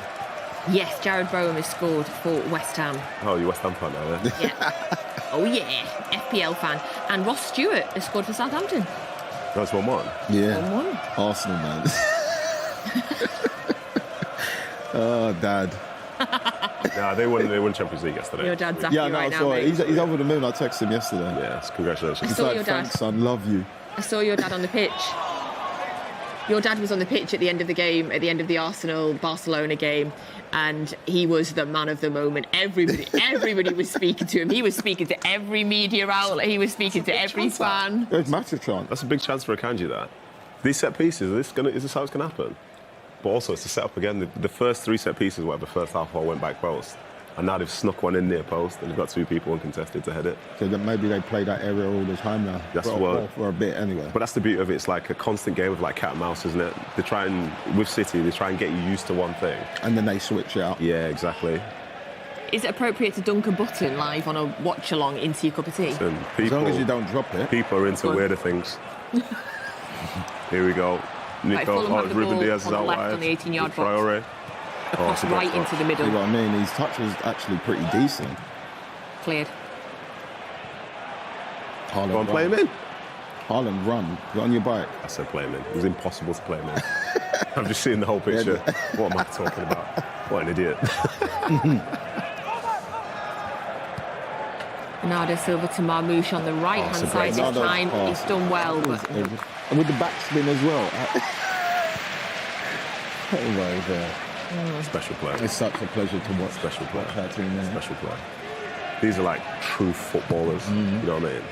Yes, Jared Bowen has scored for West Ham. Oh, you're West Ham fan now, then? Yeah. Oh, yeah. FPL fan. And Ross Stewart has scored for Southampton. That's 1-1. Yeah. 1-1. Arsenal, man. Oh, Dad. Nah, they won Champions League yesterday. Your dad's happy right now, mate. He's over the moon. I texted him yesterday. Yes, congratulations. I saw your dad. Thanks, son. Love you. I saw your dad on the pitch. Your dad was on the pitch at the end of the game, at the end of the Arsenal-Barcelona game, and he was the man of the moment. Everybody was speaking to him. He was speaking to every media outlet. He was speaking to every fan. It's massive chance. That's a big chance for Akanji, that. These set pieces, is this how it's going to happen? But also, it's to set up again. The first 3 set pieces, whatever, the first half all went back post. And now they've snuck one in near post, and they've got 2 people uncontested to head it. So then maybe they play that area all the time now. That's for a bit anyway. But that's the beauty of it. It's like a constant game of like cat and mouse, isn't it? They try and, with City, they try and get you used to one thing. And then they switch it up. Yeah, exactly. Is it appropriate to dunk a button live on a watch-along into your cup of tea? Listen, as long as you don't drop it. People are into weirder things. Here we go. Nico, Ruben Diaz is out wide. On the 18-yard box. Traore. Across right into the middle. You know what I mean? His touch was actually pretty decent. Cleared. Haaland, go on, play him in. Haaland, run. Get on your bike. I said play him in. It was impossible to play him in. I'm just seeing the whole picture. What am I talking about? What an idiot. Bernardo Silva to Marmoush on the right-hand side this time. He's done well. But... And with the backspin as well. Oh my God. Special play. It's such a pleasure to watch. Special play. Special play. These are like true footballers. You know what I mean?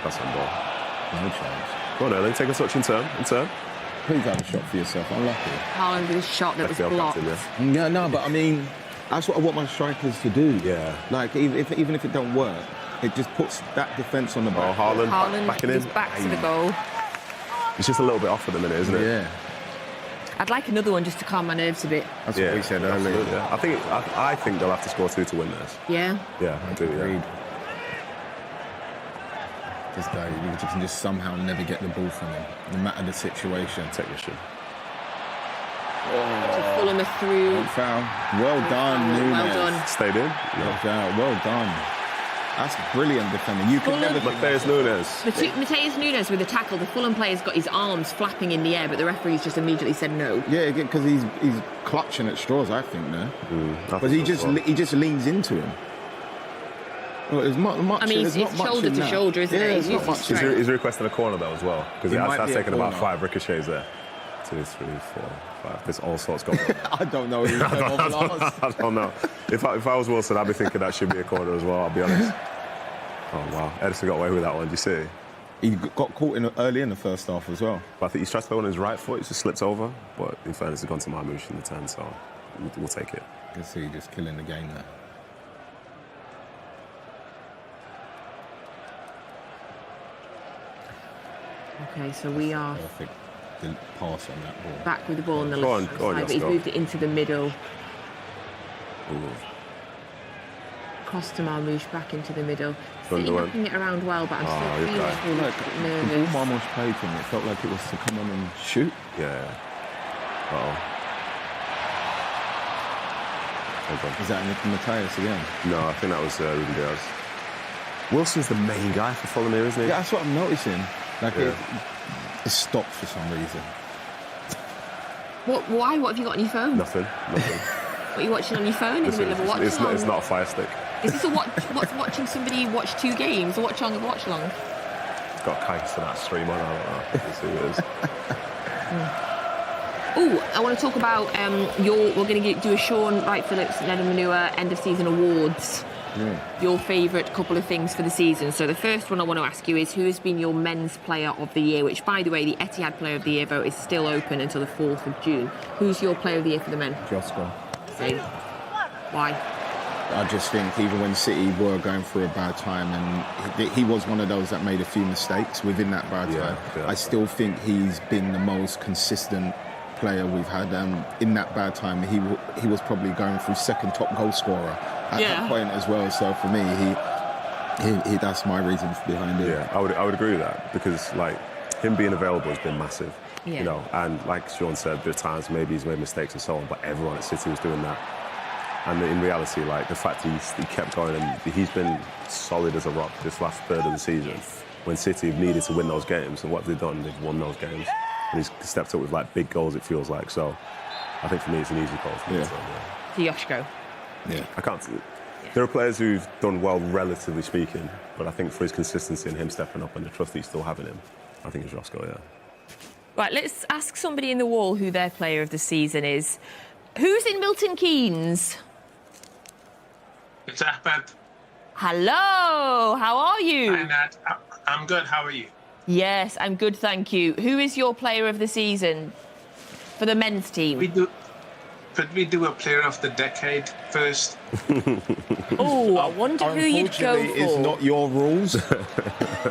That's on ball. No chance. Go on, Erling, take a touch in turn. Please have a shot for yourself. Unlucky. Haaland with a shot that was blocked. Yeah, no, but I mean, that's what I want my strikers to do. Yeah. Like, even if it don't work, it just puts that defence on the back. Oh, Haaland backing in. Back to the goal. It's just a little bit off at the minute, isn't it? Yeah. I'd like another one just to calm my nerves a bit. That's what we said earlier. Yeah. I think they'll have to score 2 to win this. Yeah? Yeah, I do, yeah. This guy, you can just somehow never get the ball from him, no matter the situation. Technician. Fulham are through. Foul. Well done, Nunes. Well done. Stayed in. Well done. That's brilliant defending. You can never think Matheus Nunes. Matheus Nunes with a tackle. The Fulham player's got his arms flapping in the air, but the referee's just immediately said no. Yeah, because he's clutching at straws, I think, there. Because he just leans into him. Well, it's much, I mean, it's shoulder to shoulder, isn't it? It's not much. He's requesting a corner though as well, because he has taken about 5 ricochets there. 2, 3, 4, 5. There's all sorts going on. I don't know. I don't know. If I was Wilson, I'd be thinking that should be a corner as well, I'll be honest. Oh, wow. Edison got away with that one, do you see? He got caught early in the first half as well. But I think he's tried to play on his right foot, he just slipped over. But in fairness, he's gone to Marmoush in the 10, so we'll take it. You can see just killing the game there. Okay, so we are perfect pass on that ball. Back with the ball on the left side, but he's moved it into the middle. Across to Marmoush, back into the middle. City knocking it around well, but I'm still feeling nervous. Marmoush played him. It felt like it was to come on and shoot. Yeah. Is that Matheus again? No, I think that was Ruben Diaz. Wilson's the main guy for Fulham here, isn't he? Yeah, that's what I'm noticing. Like it stopped for some reason. What? Why? What have you got on your phone? Nothing. What are you watching on your phone in the middle of a watch along? It's not a Fire Stick. Is this what's watching somebody watch 2 games? A watch along of watch along? It's got kites to that stream on. I don't know. Let's see who it is. Oh, I want to talk about we're going to do a Shaun, Wright-Phillips, Nedum end of season awards. Yeah. Your favourite couple of things for the season. So the first one I want to ask you is who has been your men's player of the year, which, by the way, the Etihad Player of the Year vote is still open until the 4th of June. Who's your player of the year for the men? Josko. Same. Why? I just think even when City were going through a bad time, and he was one of those that made a few mistakes within that bad time, I still think he's been the most consistent player we've had. In that bad time, he was probably going through second top goal scorer at that point as well. So for me, he that's my reasons behind it. Yeah, I would agree with that, because like him being available has been massive. Yeah. You know, and like Shaun said, there are times maybe he's made mistakes and so on, but everyone at City was doing that. And in reality, like the fact he kept going, and he's been solid as a rock this last third of the season. When City have needed to win those games, and what have they done? They've won those games. And he's stepped up with like big goals, it feels like. So I think for me it's an easy call. To Yoshko. Yeah. I can't see it. There are players who've done well, relatively speaking, but I think for his consistency and him stepping up and the trust that he's still having him, I think it's Roscoe, yeah. Right, let's ask somebody in the wall who their player of the season is. Who's in Milton Keynes? It's Ahmed. Hello, how are you? Hi, Nat. I'm good, how are you? Yes, I'm good, thank you. Who is your player of the season for the men's team? Could we do a player of the decade first? Oh, I wonder who you'd go for. It's not your rules.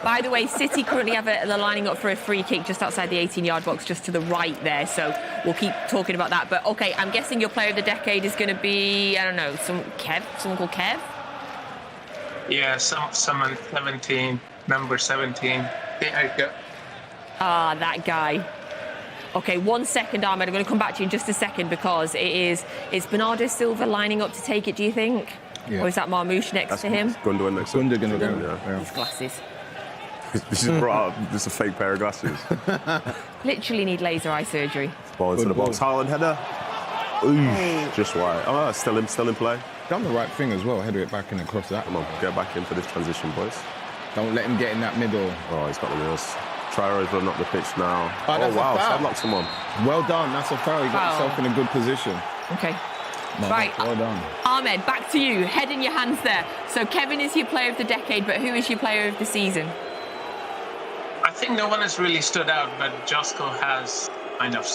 By the way, City currently they're lining up for a free kick just outside the 18-yard box, just to the right there. So we'll keep talking about that. But OK, I'm guessing your player of the decade is going to be, I don't know, someone called Kev? Yeah, someone 17, number 17. There you go. Ah, that guy. OK, 1 second, Ahmed. I'm going to come back to you in just a second because is Bernardo Silva lining up to take it, do you think? Yeah. Or is that Marmouche next to him? Gundogan next. Gundogan. Yeah. His glasses. This is brought up just a fake pair of glasses. Literally need laser eye surgery. Ball into the box. Haaland header. Ooh, just wide. Oh, still in play. Done the right thing as well. Header it back and across that. Come on, get back in for this transition, boys. Don't let him get in that middle. Oh, he's got the wheels. Traore's running up the pitch now. Oh, wow, Sadlock's come on. Well done, that's a foul. He got himself in a good position. OK. No, right, well done. Ahmed, back to you. Head in your hands there. So Kevin is your player of the decade, but who is your player of the season? I think no one has really stood out, but Josko has kind of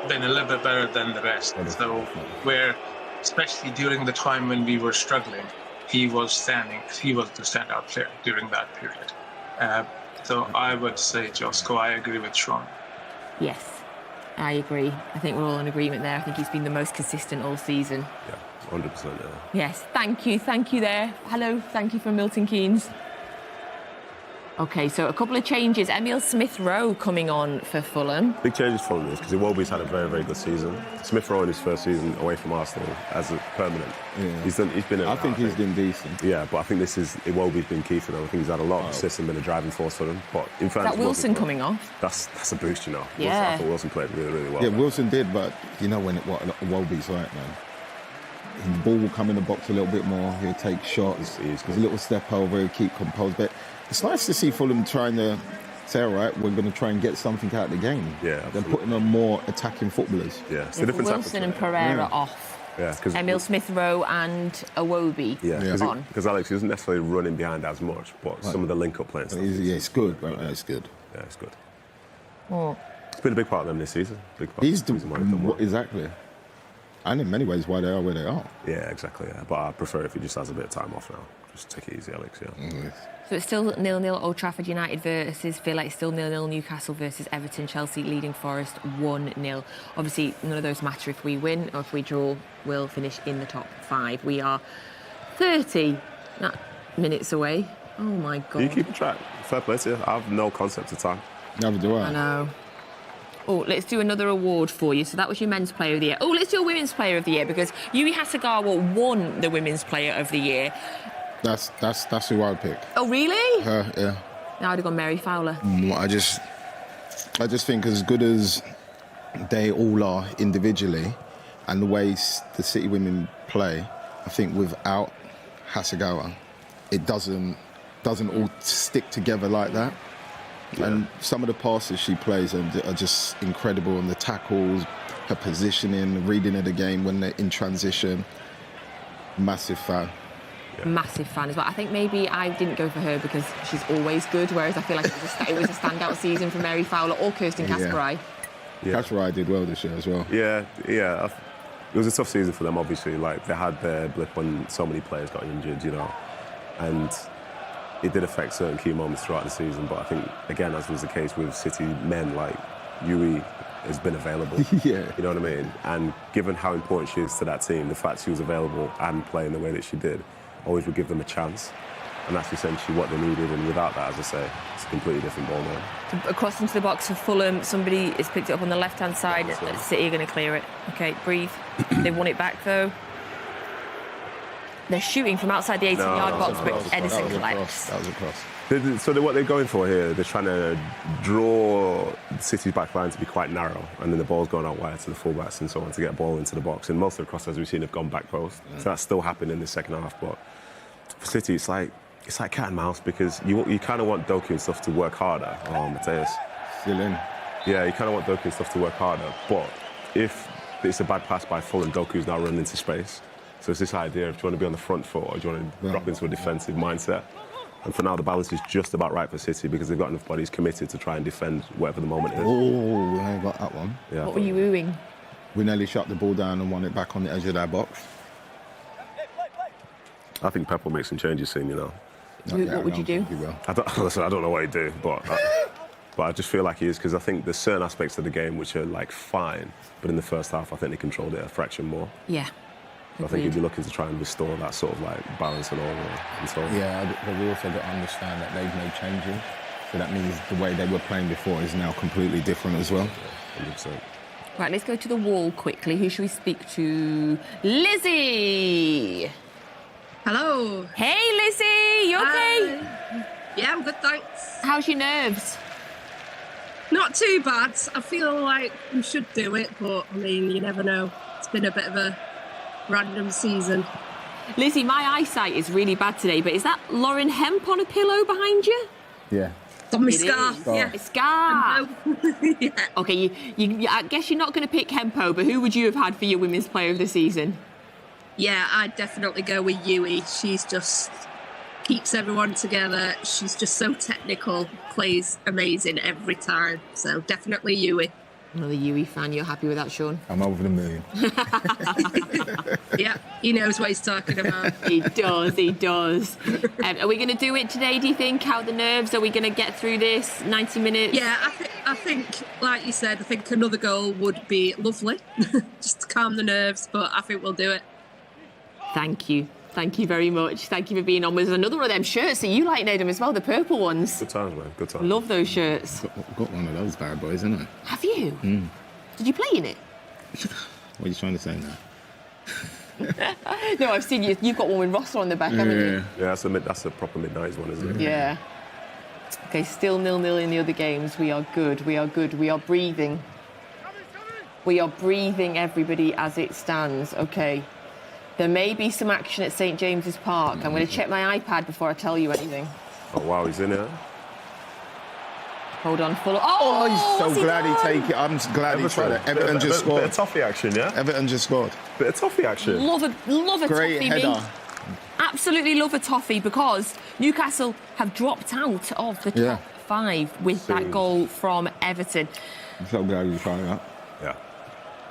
been a little bit better than the rest. So where, especially during the time when we were struggling, he was the standout player during that period. So I would say Josko. I agree with Shaun. Yes, I agree. I think we're all in agreement there. I think he's been the most consistent all season. Yeah, 100%. Yeah. Yes, thank you there. Hello, thank you from Milton Keynes. OK, so a couple of changes. Emile Smith-Rowe coming on for Fulham. Big changes for Fulham because Iwobi's had a very, very good season. Smith-Rowe in his first season away from Arsenal as a permanent. Yeah. He's been. I think he's been decent. Yeah, but I think Iwobi's been key for them. I think he's had a lot of assists and been a driving force for them. But in fact, Is that Wilson coming off? That's a boost, you know. Yeah. I thought Wilson played really, really well. Yeah, Wilson did, but you know what Iwobi's like, man. The ball will come in the box a little bit more. He'll take shots. There's a little step over. He'll keep composed. But it's nice to see Fulham trying to say, all right, we're going to try and get something out of the game. Yeah, they're putting on more attacking footballers. Yeah, it's a different Wilson and Pereira off. Yeah, because Emile Smith-Rowe and Iwobi on. Because Alex isn't necessarily running behind as much, but some of the link-up play and stuff. Yeah, it's good. Right? It's good. Yeah, it's good. Oh. It's been a big part of them this season. Exactly. And in many ways, why they are where they are. Yeah, exactly. Yeah. But I prefer if he just has a bit of time off now. Just take it easy, Alex. Yeah. Mm-hmm. So it's still 0-0 Old Trafford United versus Villa. It's still 0-0 Newcastle versus Everton. Chelsea leading Forest 1-0. Obviously, none of those matter if we win or if we draw. We'll finish in the top 5. We are 30 minutes away. Oh my God. Do you keep track? Fair play to you. I have no concept of time. Never do I. I know. Oh, let's do another award for you. So that was your men's player of the year. Oh, let's do a women's player of the year because Yui Hasegawa won the women's player of the year. That's who I'd pick. Oh, really? Her, yeah. Now I'd have gone Mary Fowler. I just think as good as they all are individually and the way the City women play, I think without Hasegawa, it doesn't all stick together like that. Yeah. And some of the passes she plays are just incredible, and the tackles, her positioning, reading of the game when they're in transition. Massive fan. Yeah. Massive fan as well. I think maybe I didn't go for her because she's always good, whereas I feel like it was a standout season for Mary Fowler or Kirsten Kasperai. Yeah. Kasperai did well this year as well. Yeah. It was a tough season for them, obviously. Like, they had their blip when so many players got injured, you know, and it did affect certain key moments throughout the season, but I think, again, as was the case with City men, like, Yui has been available. Yeah. You know what I mean? And given how important she is to that team, the fact she was available and playing the way that she did always would give them a chance. And that's essentially what they needed, and without that, as I say, it's a completely different ball now. Across into the box for Fulham, somebody has picked it up on the left-hand side. City are going to clear it. OK, breathe. They won it back, though. They're shooting from outside the 18-yard box, but Edison collects. That was a cross. So what they're going for here, they're trying to draw City's back line to be quite narrow, and then the ball's going out wide to the fullbacks and so on to get a ball into the box. And most of the crosses we've seen have gone back post. So that's still happened in the second half. But for City, it's like cat and mouse, because you kind of want Doku and stuff to work harder. Oh, Mateus. Still in. Yeah, you kind of want Doku and stuff to work harder. But if it's a bad pass by Fulham, Doku's now running into space. So it's this idea of, do you want to be on the front foot or do you want to drop into a defensive mindset? And for now, the balance is just about right for City because they've got enough bodies committed to try and defend whatever the moment is. Oh, I got that one. Yeah, what were you wooing? We nearly shut the ball down and won it back on the edge of their box. I think Pep will make some changes soon, you know. What would you do? I don't know what he'd do, but I just feel like he is, because I think there's certain aspects of the game which are like fine, but in the first half I think they controlled it a fraction more. Yeah. So I think he'd be looking to try and restore that sort of like balance and order and so on. Yeah, but we also got to understand that they've made changes. So that means the way they were playing before is now completely different as well. 100%. Right, let's go to the wall quickly. Who should we speak to? Lizzie! Hello. Hey, Lizzie! You okay? Yeah, I'm good, thanks. How's your nerves? Not too bad. I feel like we should do it, but, I mean, you never know. It's been a bit of a random season. Lizzie, my eyesight is really bad today, but is that Lauren Hemp on a pillow behind you? Yeah. On my It scarf, is. yeah. A scarf. Yeah. Okay, I guess you're not going to pick Hempo, but who would you have had for your Women's Player of the Season? Yeah, I'd definitely go with Yui. She's just keeps everyone together. She's just so technical, plays amazing every time. So definitely Yui. Another Yui fan. You're happy with that, Shaun? I'm over the moon. Yeah, he knows what he's talking about. He does, he does. Are we going to do it today, do you think? How are the nerves? Are we going to get through this 90 minutes? Yeah, I think, like you said, I think another goal would be lovely, just to calm the nerves, but I think we'll do it. Thank you. Thank you very much. Thank you for being on with us. Another one of them shirts that you like, Nedum, as well, the purple ones. Good times, man. Good times. Love those shirts. Got one of those bad boys, haven't I? Have you? Mm. Did you play in it? What are you trying to say now? No, I've seen you. You've got one with Rossa on the back, haven't you? Yeah, that's a proper mid-90s one, isn't it? Yeah. Okay, still 0-0 in the other games. We are good. We are good. We are breathing. We are breathing, everybody, as it stands. Okay. There may be some action at St James's Park. I'm going to check my iPad before I tell you anything. Oh, wow, he's in there. Hold on, Fulham. Oh, he's so glad he take it. I'm glad he tried it. Everton just scored. Bit of toffee action, yeah? Everton just scored. Bit of toffee action. Love a Great toffee, header. me. Absolutely love a toffee, because Newcastle have dropped out of the top 5 with that goal from Everton. I'm so glad he tried that. Yeah.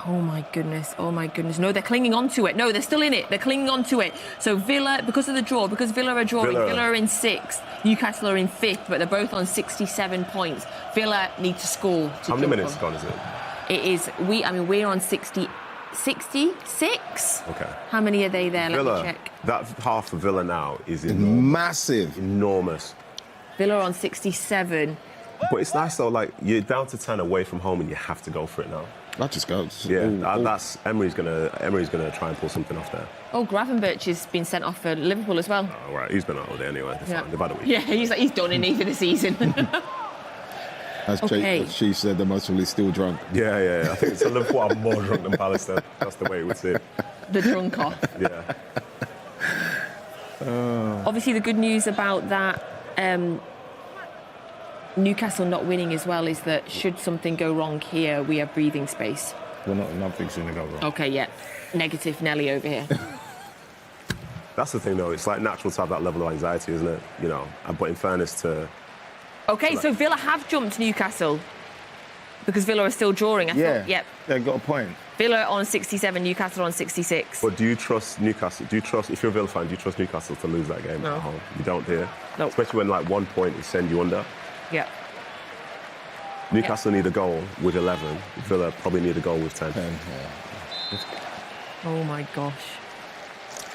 Oh my goodness, oh my goodness. No, they're clinging on to it. No, they're still in it. They're clinging on to it. So Villa, because of the draw, because Villa are drawing, Villa are in 6th, Newcastle are in 5th, but they're both on 67 points. Villa need to score. How many minutes gone is it? It is, we're on 66? Okay. How many are they there? Villa, Let me check. that half of Villa now is massive. Enormous. Villa are on 67. But it's nice though, like, you're down to 10 away from home and you have to go for it now. That just goes. Yeah, that's Emery's gonna try and pull something off there. Oh, Gravenberch has been sent off for Liverpool as well. Oh, right, he's been out all day anyway. They're fine. They've had a week. Yeah, he's done in for the season. As Okay. she said, they're most probably still drunk. Yeah. I think it's a Liverpool are more drunk than Palace. That's the way it would seem. The drunk off. Yeah. Obviously, the good news about that Newcastle not winning as well is that should something go wrong here, we have breathing space. Well, nothing's going to go wrong. Okay, yeah. Negative Nelly over here. That's the thing, though. It's like natural to have that level of anxiety, isn't it? You know. But in fairness to. Okay, so Villa have jumped Newcastle because Villa are still drawing. I thought, yep. They got a point. Villa on 67, Newcastle on 66. But do you trust Newcastle? Do you trust, if you're a Villa fan, do you trust Newcastle to lose that game No. at home? You don't, do you? No. Especially when like 1 point is send you under. Yeah. Newcastle need a goal with 11. Villa probably need a goal with 10. Oh my gosh.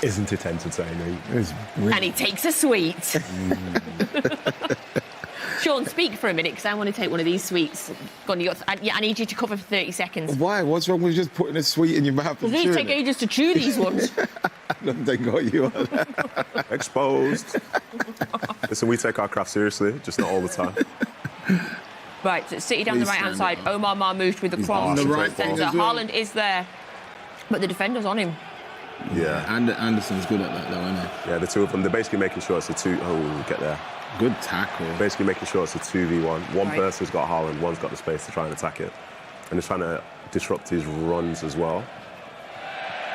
Isn't it entertaining? And he takes a sweet. Shaun, speak for a minute, because I want to take one of these sweets. Go on, I need you to cover for 30 seconds. Why? What's wrong with just putting a sweet in your mouth? Because these take ages to chew, these ones. They got you. Exposed. Listen, we take our craft seriously, just not all the time. Right, so City down the right-hand side. Omar Marmoush with the cross. on the right Centre. as well. Haaland is there, but the defender's on him. Yeah. Anderson's good at that, though, isn't he? Yeah, the two of them, they're basically making sure it's a two. Oh, get there. Good tackle. Basically making sure it's a 2v1. One Right. person's got Haaland, one's got the space to try and attack it. And they're trying to disrupt his runs as well.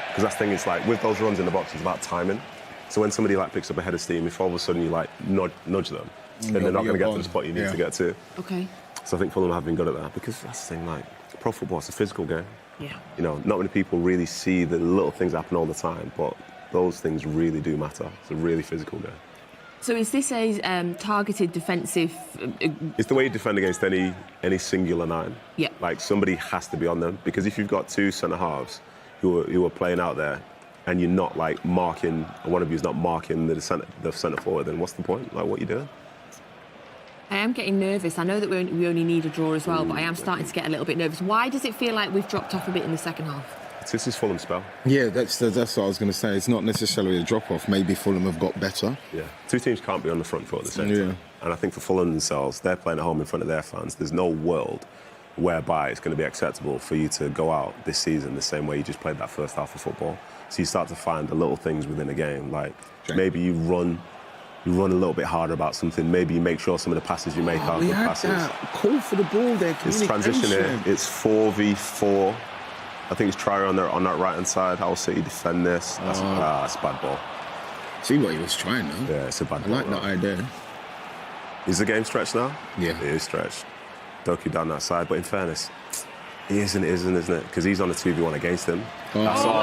Because that's the thing, it's like, with those runs in the box, it's about timing. So when somebody like picks up a head of steam, if all of a sudden you like nudge them, then they're not going to get to the spot you need to get to. Okay. So I think Fulham have been good at that, because that's the thing, like, pro football, it's a physical game. Yeah. You know, not many people really see the little things happen all the time, but those things really do matter. It's a really physical game. So is this a targeted defensive? It's the way you defend against any singular nine. Yeah. Like somebody has to be on them, because if you've got two centre halves who are playing out there, and you're not like marking, one of you's not marking the centre forward, then what's the point? Like, what are you doing? I am getting nervous. I know that we only need a draw as well, but I am starting to get a little bit nervous. Why does it feel like we've dropped off a bit in the second half? This is Fulham spell. Yeah, that's what I was going to say. It's not necessarily a drop-off. Maybe Fulham have got better. Yeah. Two teams can't be on the front foot at the same time. And I think for Fulham themselves, they're playing at home in front of their fans. There's no world whereby it's going to be acceptable for you to go out this season the same way you just played that first half of football. So you start to find the little things within a game, like maybe you run a little bit harder about something. Maybe you make sure some of the passes you make are good passes. Call for the ball there. It's transition here. It's 4v4. I think it's Trier on that right-hand side. How will City defend this? That's a bad ball. See what he was trying, though. Yeah, it's a bad ball. I like that idea. Is the game stretched now? Yeah. It is stretched. Doku down that side, but in fairness, he isn't it? Because he's on a 2v1 against him. That's all.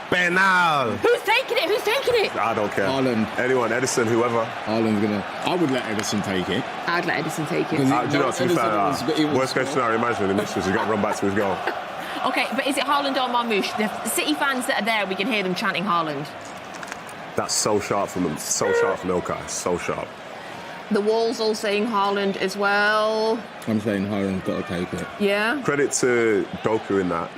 Penal! Who's taking it? I don't care. Haaland. Anyone, Edison, whoever. I would let Edison take it. I'd let Edison take it. Do you know what, to be fair, worst case scenario, imagine he misses, he's got to run back to his goal. Okay, but is it Haaland or Marmoush? The City fans that are there, we can hear them chanting Haaland. That's so sharp from them. So sharp from Ilkay. So sharp. The Wall's all saying Haaland as well. I'm saying Haaland's got to take it. Yeah. Credit to Doku in that.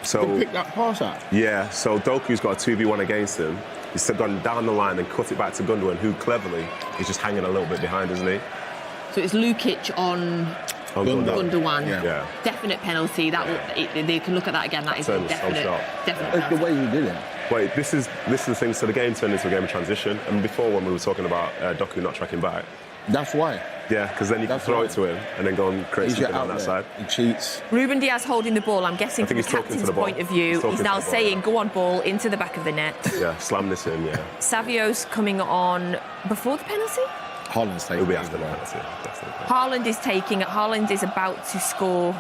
So pick that pass up. Yeah, so Doku's got a 2v1 against him. He's gone down the line and cut it back to Gundogan, who cleverly is just hanging a little bit behind, isn't he? So it's Lukic on Gundogan. Yeah. Definite penalty. They can look at that again. That is a definite penalty. The way he did it. Wait, this is the thing. So the game turned into a game of transition. And before, when we were talking about Doku not tracking back. That's why. Yeah, because then you can throw it to him and then go and create something on that side. He cheats. Ruben Diaz holding the ball. I'm guessing from the captain's point of view, he's now saying, go on, ball, into the back of the net. Yeah, slam this in, yeah. Savio's coming on before the penalty? Haaland's taking it. It'll be after the penalty. Haaland is taking it. Haaland is about to score.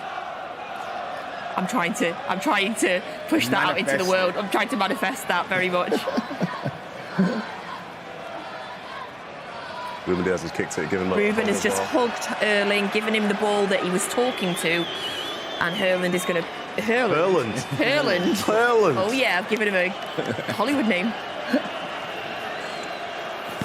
I'm trying to push that out into the world. I'm trying to manifest that very much. Ruben Diaz has kicked it, given Ruben has just hugged Erling, given him the ball that he was talking to, and Haaland is going to... Haaland. Oh yeah, I've given him a Hollywood name.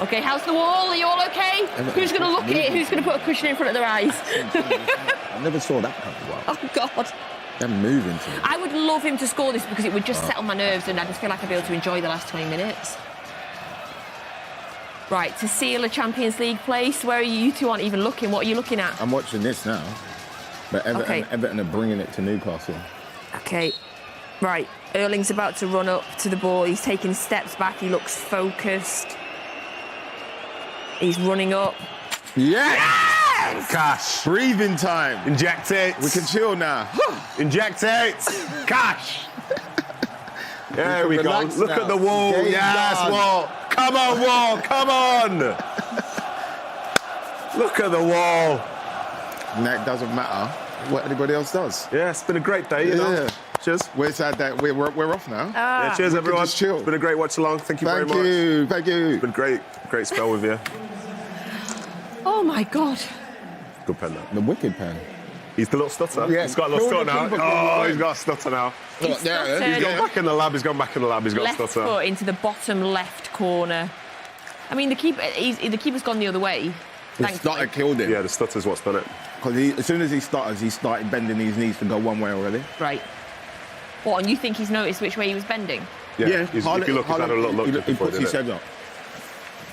Okay, how's the wall? Are you all okay? Who's going to look at it? Who's going to put a cushion in front of their eyes? I never saw that come well. Oh God. They're moving to it. I would love him to score this because it would just settle my nerves and I just feel like I'd be able to enjoy the last 20 minutes. Right, to seal a Champions League place, where are you two aren't even looking? What are you looking at? I'm watching this now. But Everton are bringing it to Newcastle. Okay, right. Erling's about to run up to the ball. He's taking steps back. He looks focused. He's running up. Yes! Cash. Breathing time. Inject it. We can chill now. Inject it. Cash. There we go. Look at the wall. Yes, Wall. Come on, Wall. Come on. Look at the wall. And that doesn't matter what anybody else does. Yeah, it's been a great day, you know. Cheers. We're sad that we're off now. Yeah, cheers, everyone. It's been a great watch along. Thank you very much. Thank you. It's been great spell with you. Oh my God. Good pen, that. The wicked pen. He's the little stutter. Yeah. He's got a little stutter now. Oh, he's got a stutter now. He's gone back in the lab. He's gone back in the lab. He's got left a stutter. Foot into the bottom left corner. I mean, the keeper's gone the other way. The stutter killed him. Yeah, the stutter's what's done it. Because as soon as he stutters, he started bending his knees to go one way already. Right. What, and you think he's noticed which way he was bending? Yeah. If you look, he's had a look. He puts his head up.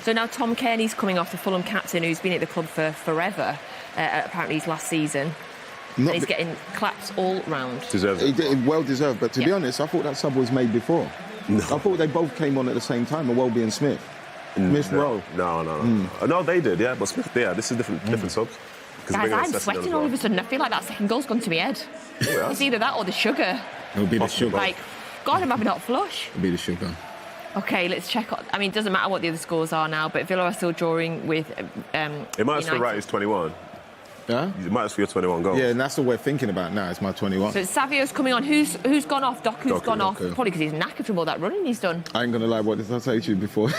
So now Tom Kearney's coming off, the Fulham captain, who's been at the club for forever, apparently his last season. And he's getting claps all round. Well deserved, but to be honest, I thought that sub was made before. No. I thought they both came on at the same time, Welby and Smith. Smith Rowe. No. No, they did, yeah, but Smith, it's a different subs. Guys, I'm sweating all of a sudden. I feel like that second goal's gone to my head. Yeah. It's either that or the sugar. It'll be the sugar. Like, God, I'm having a hot flush. It'll be the sugar. Okay, let's check. I mean, it doesn't matter what the other scores are now, but Villa are still drawing with It might still right, it's 21. Yeah? You might as for your 21 goals. Yeah, and that's what we're thinking about now. It's my 21. So Savio's coming on. Who's gone off? Doku's gone off. Doku. Probably because he's knackered from all that running he's done. I ain't gonna lie, what did I say to you before?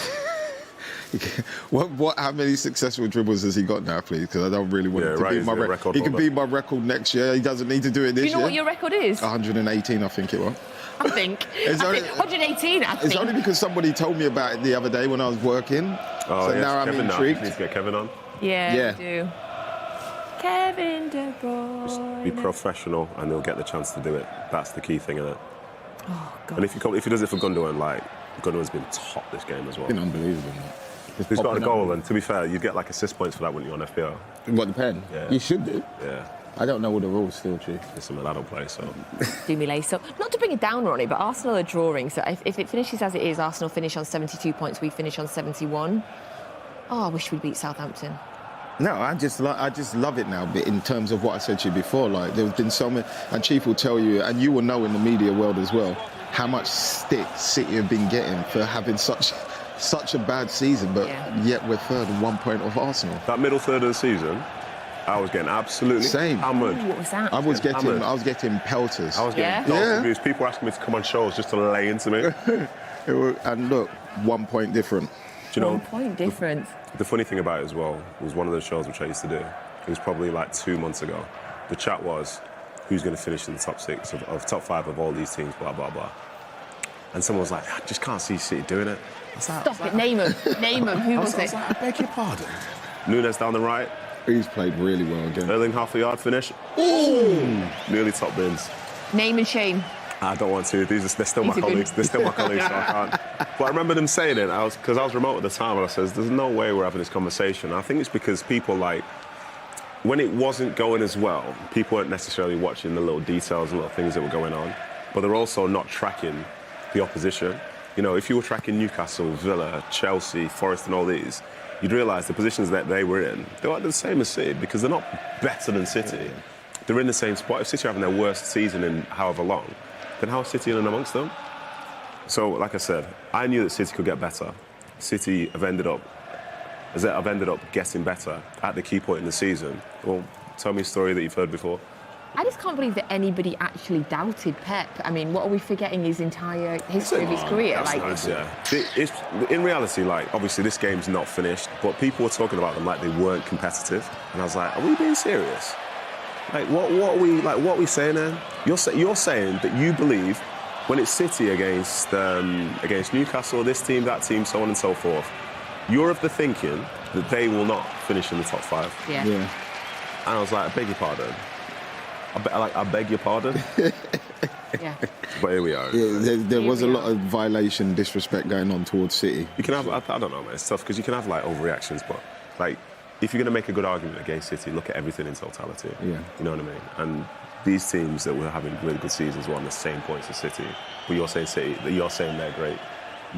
How many successful dribbles has he got now, please? Because I don't really want him to beat my record. He can beat my record next year. He doesn't need to do it this year. Do you know what your record is? 118, I think it was. I think. 118, I think. It's only because somebody told me about it the other day when I was working. Oh, so yes, now I'm Kevin intrigued. Need to get Kevin on. Yeah, we do. Kevin De Bruyne. Just be professional and they'll get the chance to do it. That's the key thing, isn't it? Oh, God. And if he does it for Gundogan, like, Gundogan's been top this game as well. Been unbelievable, man. He's got a goal, and to be fair, you'd get like assist points for that, wouldn't you, on FPL? What, the pen? Yeah. You should do. Yeah. I don't know all the rules still, Chief. It's something I don't play, so. Do me lace up. Not to bring it down, Ronnie, but Arsenal are drawing. So if it finishes as it is, Arsenal finish on 72 points, we finish on 71. Oh, I wish we'd beat Southampton. No, I just love it now. But in terms of what I said to you before, like there's been so many, and Chief will tell you, and you will know in the media world as well, how much stick City have been getting for having such a bad season, but yet we're third and 1 point off Arsenal. That middle third of the season, I was getting absolutely hammered. What was that? I was getting pelters. I was getting pelters. People were asking me to come on shows just to lay into me. And look, 1 point different. Do you know, 1 point difference. The funny thing about it as well was one of those shows which I used to do. It was probably like 2 months ago. The chat was, who's going to finish in the top six of top five of all these teams, blah, blah, blah. And someone was like, I just can't see City doing it. Stop it, name him. Name him. Who was it? I beg your pardon. Nunes down the right. He's played really well again. Erling half a yard finish. Ooh! Nearly top bins. Name and shame. I don't want to. They're still my colleagues. They're still my colleagues, so I can't. But I remember them saying it, because I was remote at the time, and I said, there's no way we're having this conversation. And I think it's because people, like, when it wasn't going as well, people weren't necessarily watching the little details and little things that were going on, but they're also not tracking the opposition. You know, if you were tracking Newcastle, Villa, Chelsea, Forest and all these, you'd realise the positions that they were in, they're like the same as City, because they're not better than City. They're in the same spot. If City are having their worst season in however long, then how is City in and amongst them? So, like I said, I knew that City could get better. City have ended up getting better at the key point in the season. Well, tell me a story that you've heard before. I just can't believe that anybody actually doubted Pep. I mean, what are we forgetting his entire history of his career? That's nice, yeah. In reality, like, obviously this game's not finished, but people were talking about them like they weren't competitive. And I was like, are we being serious? Like, what are we saying there? You're saying that you believe when it's City against Newcastle, this team, that team, so on and so forth, you're of the thinking that they will not finish in the top five. Yeah. And I was like, I beg your pardon. I beg your pardon. Yeah. But here we are. Yeah, there was a lot of violation, disrespect going on towards City. You can have, I don't know, man. It's tough because you can have like overreactions, but like if you're going to make a good argument against City, look at everything in totality. Yeah. You know what I mean? And these teams that were having really good seasons were on the same points as City. But you're saying they're great.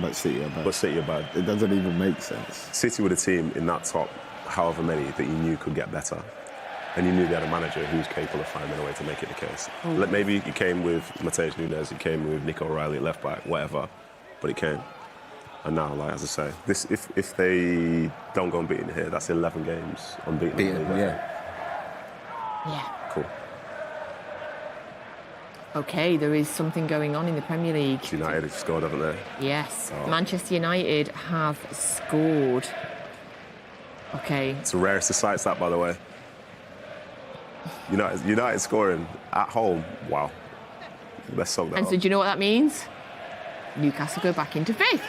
But City are bad. But City are bad. It doesn't even make sense. City were the team in that top, however many, that you knew could get better. And you knew they had a manager who was capable of finding a way to make it the case. Maybe he came with Matheus Nunes, he came with Nico O'Reilly at left back, whatever, but he came. And now, like as I say, if they don't go unbeaten here, that's 11 games unbeaten. Yeah. Cool. OK, there is something going on in the Premier League. United have scored, haven't they? Yes. Manchester United have scored. OK. It's the rarest of sights, that, by the way. United scoring at home. Wow. Let's soak that And up. so do you know what that means? Newcastle go back into fifth.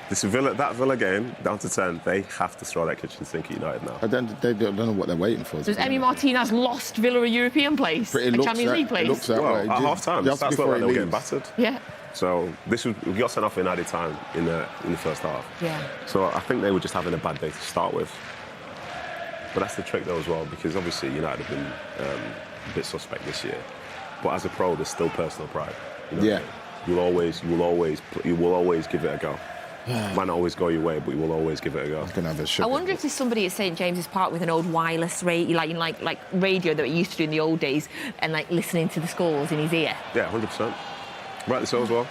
That Villa game, down to 10, they have to throw that kitchen sink at United now. They don't know what they're waiting for. So has Emi Martinez lost Villa a European place? A Champions League place? It looks that way. At half-time, that's looked like they were getting battered. Yeah. So we got sent off in added time in the first half. Yeah. So I think they were just having a bad day to start with. But that's the trick though as well, because obviously United have been a bit suspect this year. But as a pro, there's still personal pride. You know what I mean? You will always give it a go. Might not always go your way, but you will always give it a go. I wonder if there's somebody at St James's Park with an old wireless radio, like radio that we used to do in the old days, and like listening to the scores in his ear. Yeah, 100%. Rightly so as well.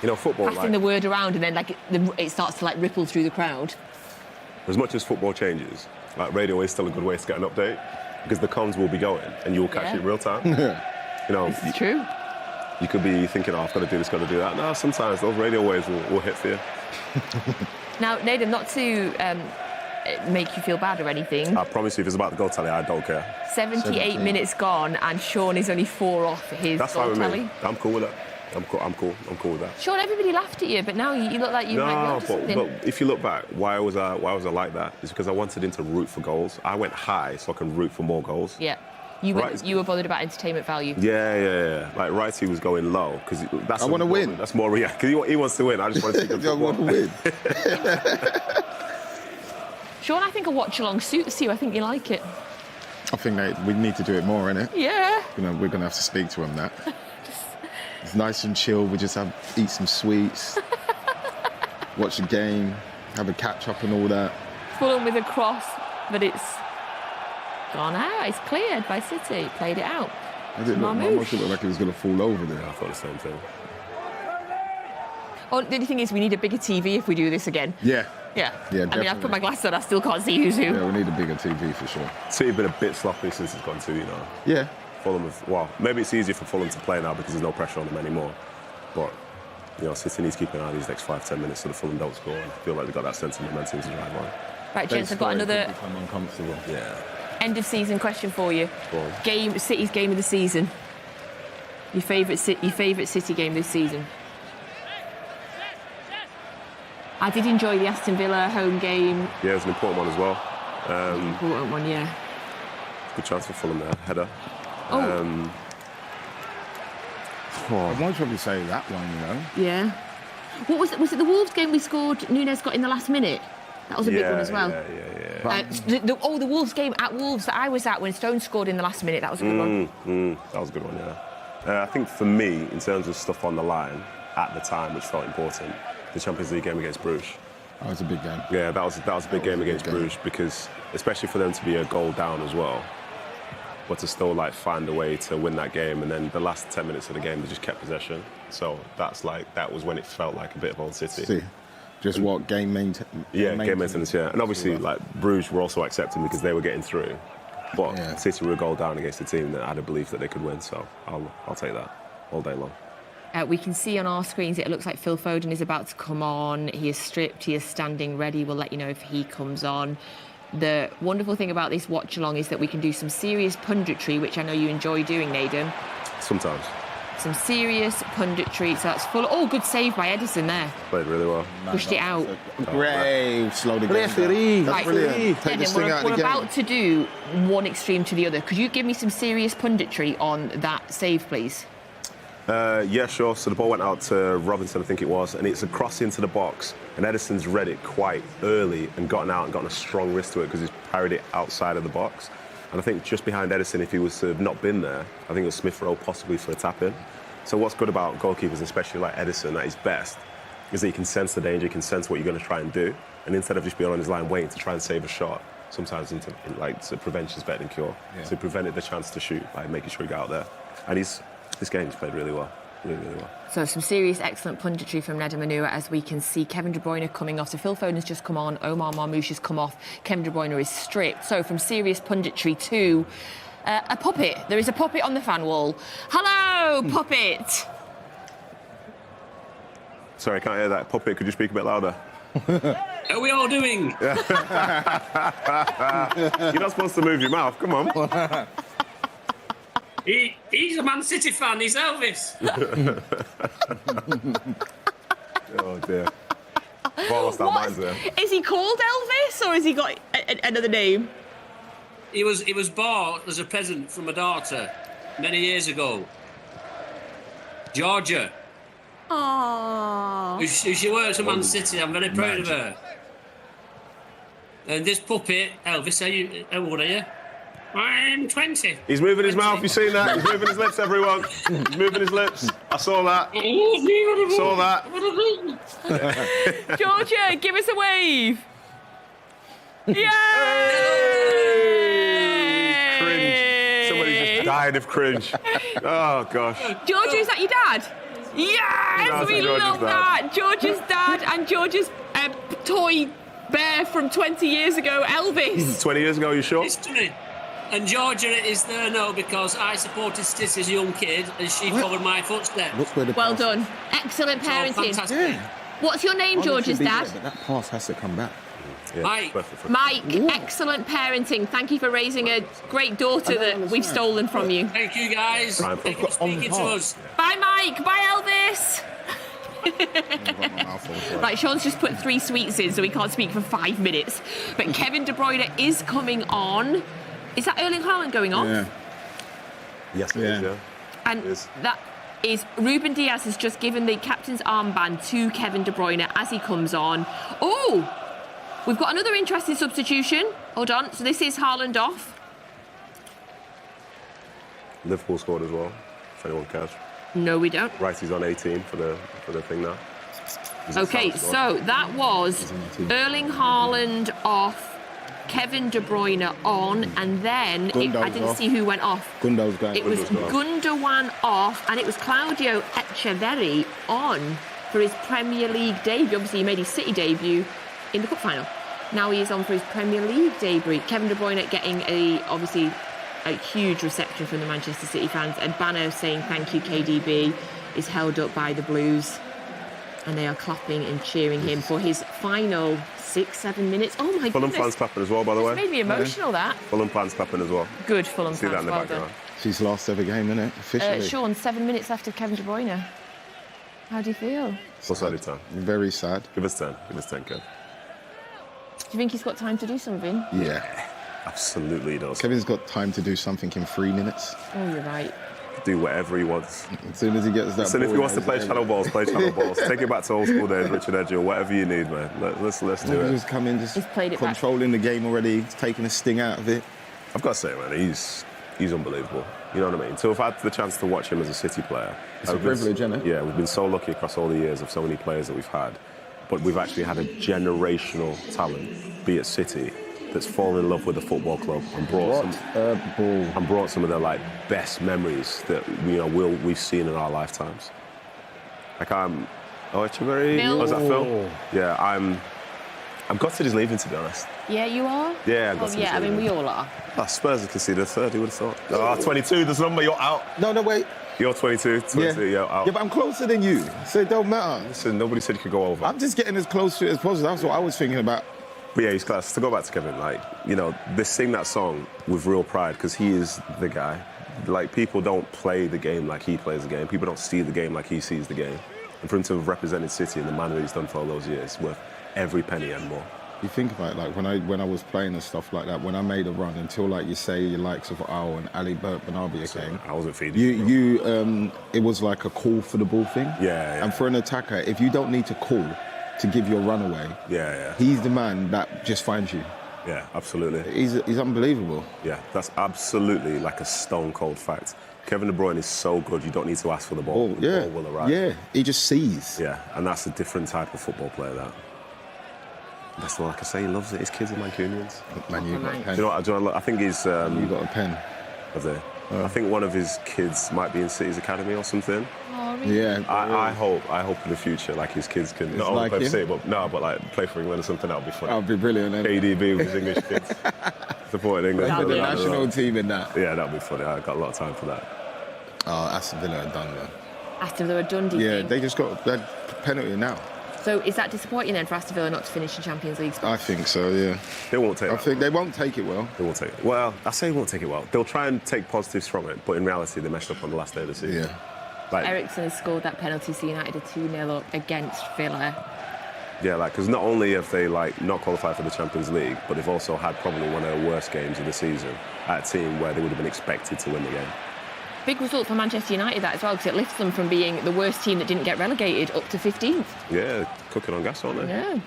You know, football. Passing the word around, and then it starts to like ripple through the crowd. As much as football changes, like radio is still a good way to get an update. because the comms will be going and you'll catch it in real time. You know, It's true. You could be thinking, oh, I've got to do this, got to do that. No, sometimes those radio waves will hit for you. Now, Nedum, not to make you feel bad or anything. I promise you, if it's about the goal tally, I don't care. 78 minutes gone, and Shaun is only 4 off his That's goal fine with tally. me. I'm cool with that. I'm cool with that. Shaun, everybody laughed at you, but now you look like you might be No, onto something. but if you look back, why was I like that? It's because I wanted him to root for goals. I went high so I can root for more goals. Yeah. You were bothered about entertainment value. Yeah. Like Wrighty was going low because that's. I want to win. That's more because he wants to win. I just want to see good I want to win. Shaun, I think a watch-along suits you. I think you like it. I think we need to do it more, innit? Yeah. You know, we're going to have to speak to him that. It's nice and chill. We just eat some sweets, watch the game, have a catch-up and all that. Fulham with a cross, but it's gone out. It's cleared by City. Played it out. I didn't look, my watch looked like it was going to fall over there. I thought the same thing. Oh, the only thing is we need a bigger TV if we do this again. Yeah. Yeah. Yeah, I mean, I've definitely. put my glasses on. I still can't see who's who. Yeah, we need a bigger TV for sure. City have been a bit sloppy since it's gone too, you know. Yeah. Fulham maybe it's easier for Fulham to play now because there's no pressure on them anymore. But, you know, City needs to keep an eye on these next 5-10 minutes so the Fulham don't score. And I feel like they've got that sense of momentum to drive on. Right, gents, I've got another Become uncomfortable. Yeah. end of season question for you. Go on. City's game of the season. Your favourite City game this season. I did enjoy the Aston Villa home game. Yeah, it was an important one as well. Important one, yeah. Good chance for Fulham there. Header. Oh. I'd most probably say that one, you know. Yeah. What was it? Was it the Wolves game we scored? Nunes got in the last minute. That was a big one as well. Yeah. The Wolves game at Wolves that I was at when Stone scored in the last minute. That was a good one. That was a good one, yeah. I think for me, in terms of stuff on the line at the time, which felt important, the Champions League game against Bruges. That was a big game. Yeah, that was a big game against Bruges because, especially for them to be a goal down as well, but to still like find a way to win that game, and then the last 10 minutes of the game they just kept possession. So that was when it felt like a bit of old City. See, just what game maintenance? Yeah, game maintenance. Yeah, and obviously like Bruges were also accepting because they were getting through, but City were a goal down against a team that had a belief that they could win. So I'll take that all day long. We can see on our screens it looks like Phil Foden is about to come on. He is stripped, he is standing ready. We'll let you know if he comes on. The wonderful thing about this watch-along is that we can do some serious punditry, which I know you enjoy doing, Nedum. Sometimes. Some serious punditry. So that's full. Oh, good save by Edison there. Played really well. Pushed it out. Great, slow the game down. That's Right, brilliant. Take this thing out of we're the game. about to do one extreme to the other. Could you give me some serious punditry on that save, please? Yeah, sure. So the ball went out to Robinson, I think it was, and it's a cross into the box. And Edison's read it quite early and gotten out and gotten a strong wrist to it because he's parried it outside of the box. And I think just behind Edison, if he was to have not been there, I think it was Smith Rowe possibly for a tap-in. So what's good about goalkeepers, especially like Edison at his best, is that he can sense the danger, he can sense what you're going to try and do. And instead of just being on his line waiting to try and save a shot, sometimes prevention is better than cure. Yeah. So he prevented the chance to shoot by making sure he got out there. And this game's played really well. Really, really well. So some serious, excellent punditry from Nedum as we can see. Kevin De Bruyne coming off. So Phil Foden's just come on. Omar Marmoush has come off. Kevin De Bruyne is stripped. So from serious punditry to a puppet. There is a puppet on the fan wall. Hello, puppet. Sorry, I can't hear that. Puppet, could you speak a bit louder? How are we all doing? You're not supposed to move your mouth. Come on. He's a Man City fan. He's Elvis. Oh dear. Well, lost our minds there. Is he called Elvis or has he got another name? He was bought as a present from a daughter many years ago. Georgia. Aww. She works at Man City. I'm very proud of her. And this puppet, Elvis, how old are you? I'm 20. He's moving his mouth. You seen that? He's moving his lips, everyone. He's moving his lips. I saw that. Saw that. Georgia, give us a wave. Yay! Cringe. Somebody just died of cringe. Oh, gosh. Georgia, is that your dad? Yes, That's we George's love dad. that. Georgia's dad and Georgia's toy bear from 20 years ago, Elvis. 20 years ago, you sure? History. And Georgia is there now because I supported City as a young kid and she followed my footsteps. Look where the Well pass- done. Excellent So parenting. fantastic. Yeah. What's your name, Why would George's you be dad? there? But that pass has to come back. Yeah, Mike. perfect for- Mike, excellent parenting. Thank you for raising a great daughter that we've stolen from you. Thank you, guys. Prime Thank you for speaking to us. Bye, Mike. Bye, Elvis. Right, Sean's just put 3 sweets in, so he can't speak for 5 minutes. But Kevin De Bruyne is coming on. Is that Erling Haaland going on? Yeah. Yes, it is, yeah. And that is Ruben Diaz has just given the captain's armband to Kevin De Bruyne as he comes on. Oh, we've got another interesting substitution. Hold on. So this is Haaland off. Liverpool scored as well, if anyone cares. No, we don't. Wrighty's on 18 for the thing now. Okay, so that was Erling Haaland off, Kevin De Bruyne on, and then I didn't see who went off. Gundogan's going. It was Gundogan off, and it was Claudio Echeverri on for his Premier League debut. Obviously, he made his City debut in the cup final. Now he is on for his Premier League debut. Kevin De Bruyne getting obviously a huge reception from the Manchester City fans. And banner saying thank you, KDB, is held up by the Blues. And they are clapping and cheering him for his final 6-7 minutes. Oh my Fulham goodness. fans clapping as well, by the way. It's made me emotional, that. Fulham fans clapping as well. Good Fulham See fans. that in the Well background. done. It's his last ever game, isn't it? Officially. Shaun, 7 minutes left of Kevin De Bruyne. How do you feel? What's that time? Very sad. Give us 10. Give us 10, Kev. Do you think he's got time to do something? Yeah. Absolutely he does. Kevin's got time to do something in 3 minutes. Oh, you're right. Do whatever he wants. As soon as he gets that Listen, if ball, he wants to he's play there. channel balls, play channel balls. Take it back to old school days, Richard Edge, or whatever you need, man. Let's do it. Just come in, just He's played it back. controlling the game already, taking a sting out of it. I've got to say, man, he's unbelievable. You know what I mean? So I've had the chance to watch him as a City player. It's a privilege, isn't it? Yeah, we've been so lucky across all the years of so many players that we've had. But we've actually had a generational talent, be it City, that's fallen in love with the football club and brought some of their like best memories that we've seen in our lifetimes. Like Echeverri. Phil. Oh, is that Phil? Yeah, I'm gutted he's leaving, to be honest. Yeah, you are? Yeah, Oh, yeah, I mean, we all are. Spurs have conceded a third, who would have thought? 22, there's a number, you're out. No, wait. You're 22, you're out. Yeah, but I'm closer than you, so it don't matter. Listen, nobody said you could go over. I'm just getting as close to it as possible. That's what I was thinking about. But yeah, he's class. To go back to Kevin, they sing that song with real pride because he is the guy. Like, people don't play the game like he plays the game. People don't see the game like he sees the game. And for him to have represented City in the manner that he's done for all those years, worth every penny and more. You think about it, like when I was playing and stuff like that, when I made a run until like you say your likes of Al and Ali Bernabia came. I wasn't feeding it was like a call for the ball thing. Yeah. And for an attacker, if you don't need to call to give your run away, he's the man that just finds you. Yeah, absolutely. He's unbelievable. Yeah, that's absolutely like a stone cold fact. Kevin De Bruyne is so good, you don't need to ask for the ball. The ball will arrive. Yeah, he just sees. Yeah, and that's a different type of football player, that. That's not like I say, he loves it. His kids are Mancunians. Man, you got a pen. Do you know what, I think he's... you got a pen. Have they? I think one of his kids might be in City's academy or something. Oh, really? Yeah. I hope in the future, like, his kids can not only like play for him? City, but like play for England or something. That would be funny. That would be brilliant. KDB with his English kids supporting England. For the national team in that. Yeah, that'd be funny. I got a lot of time for that. Oh, Aston Villa are done though. Aston Villa are done, do you think? They just got that penalty now. So is that disappointing then for Aston Villa not to finish in Champions League? I think so, yeah. They won't take it. I think they won't take it well. They won't take it. Well, I say they won't take it well. They'll try and take positives from it, but in reality, they messed up on the last day of the season. Yeah. Like, Eriksen has scored that penalty, so United are 2-0 up against Villa. yeah, because not only have they not qualified for the Champions League, but they've also had probably one of their worst games of the season at a team where they would have been expected to win the game. Big result for Manchester United, that as well, because it lifts them from being the worst team that didn't get relegated up to 15th. Yeah, cooking on gas, aren't they? Yeah.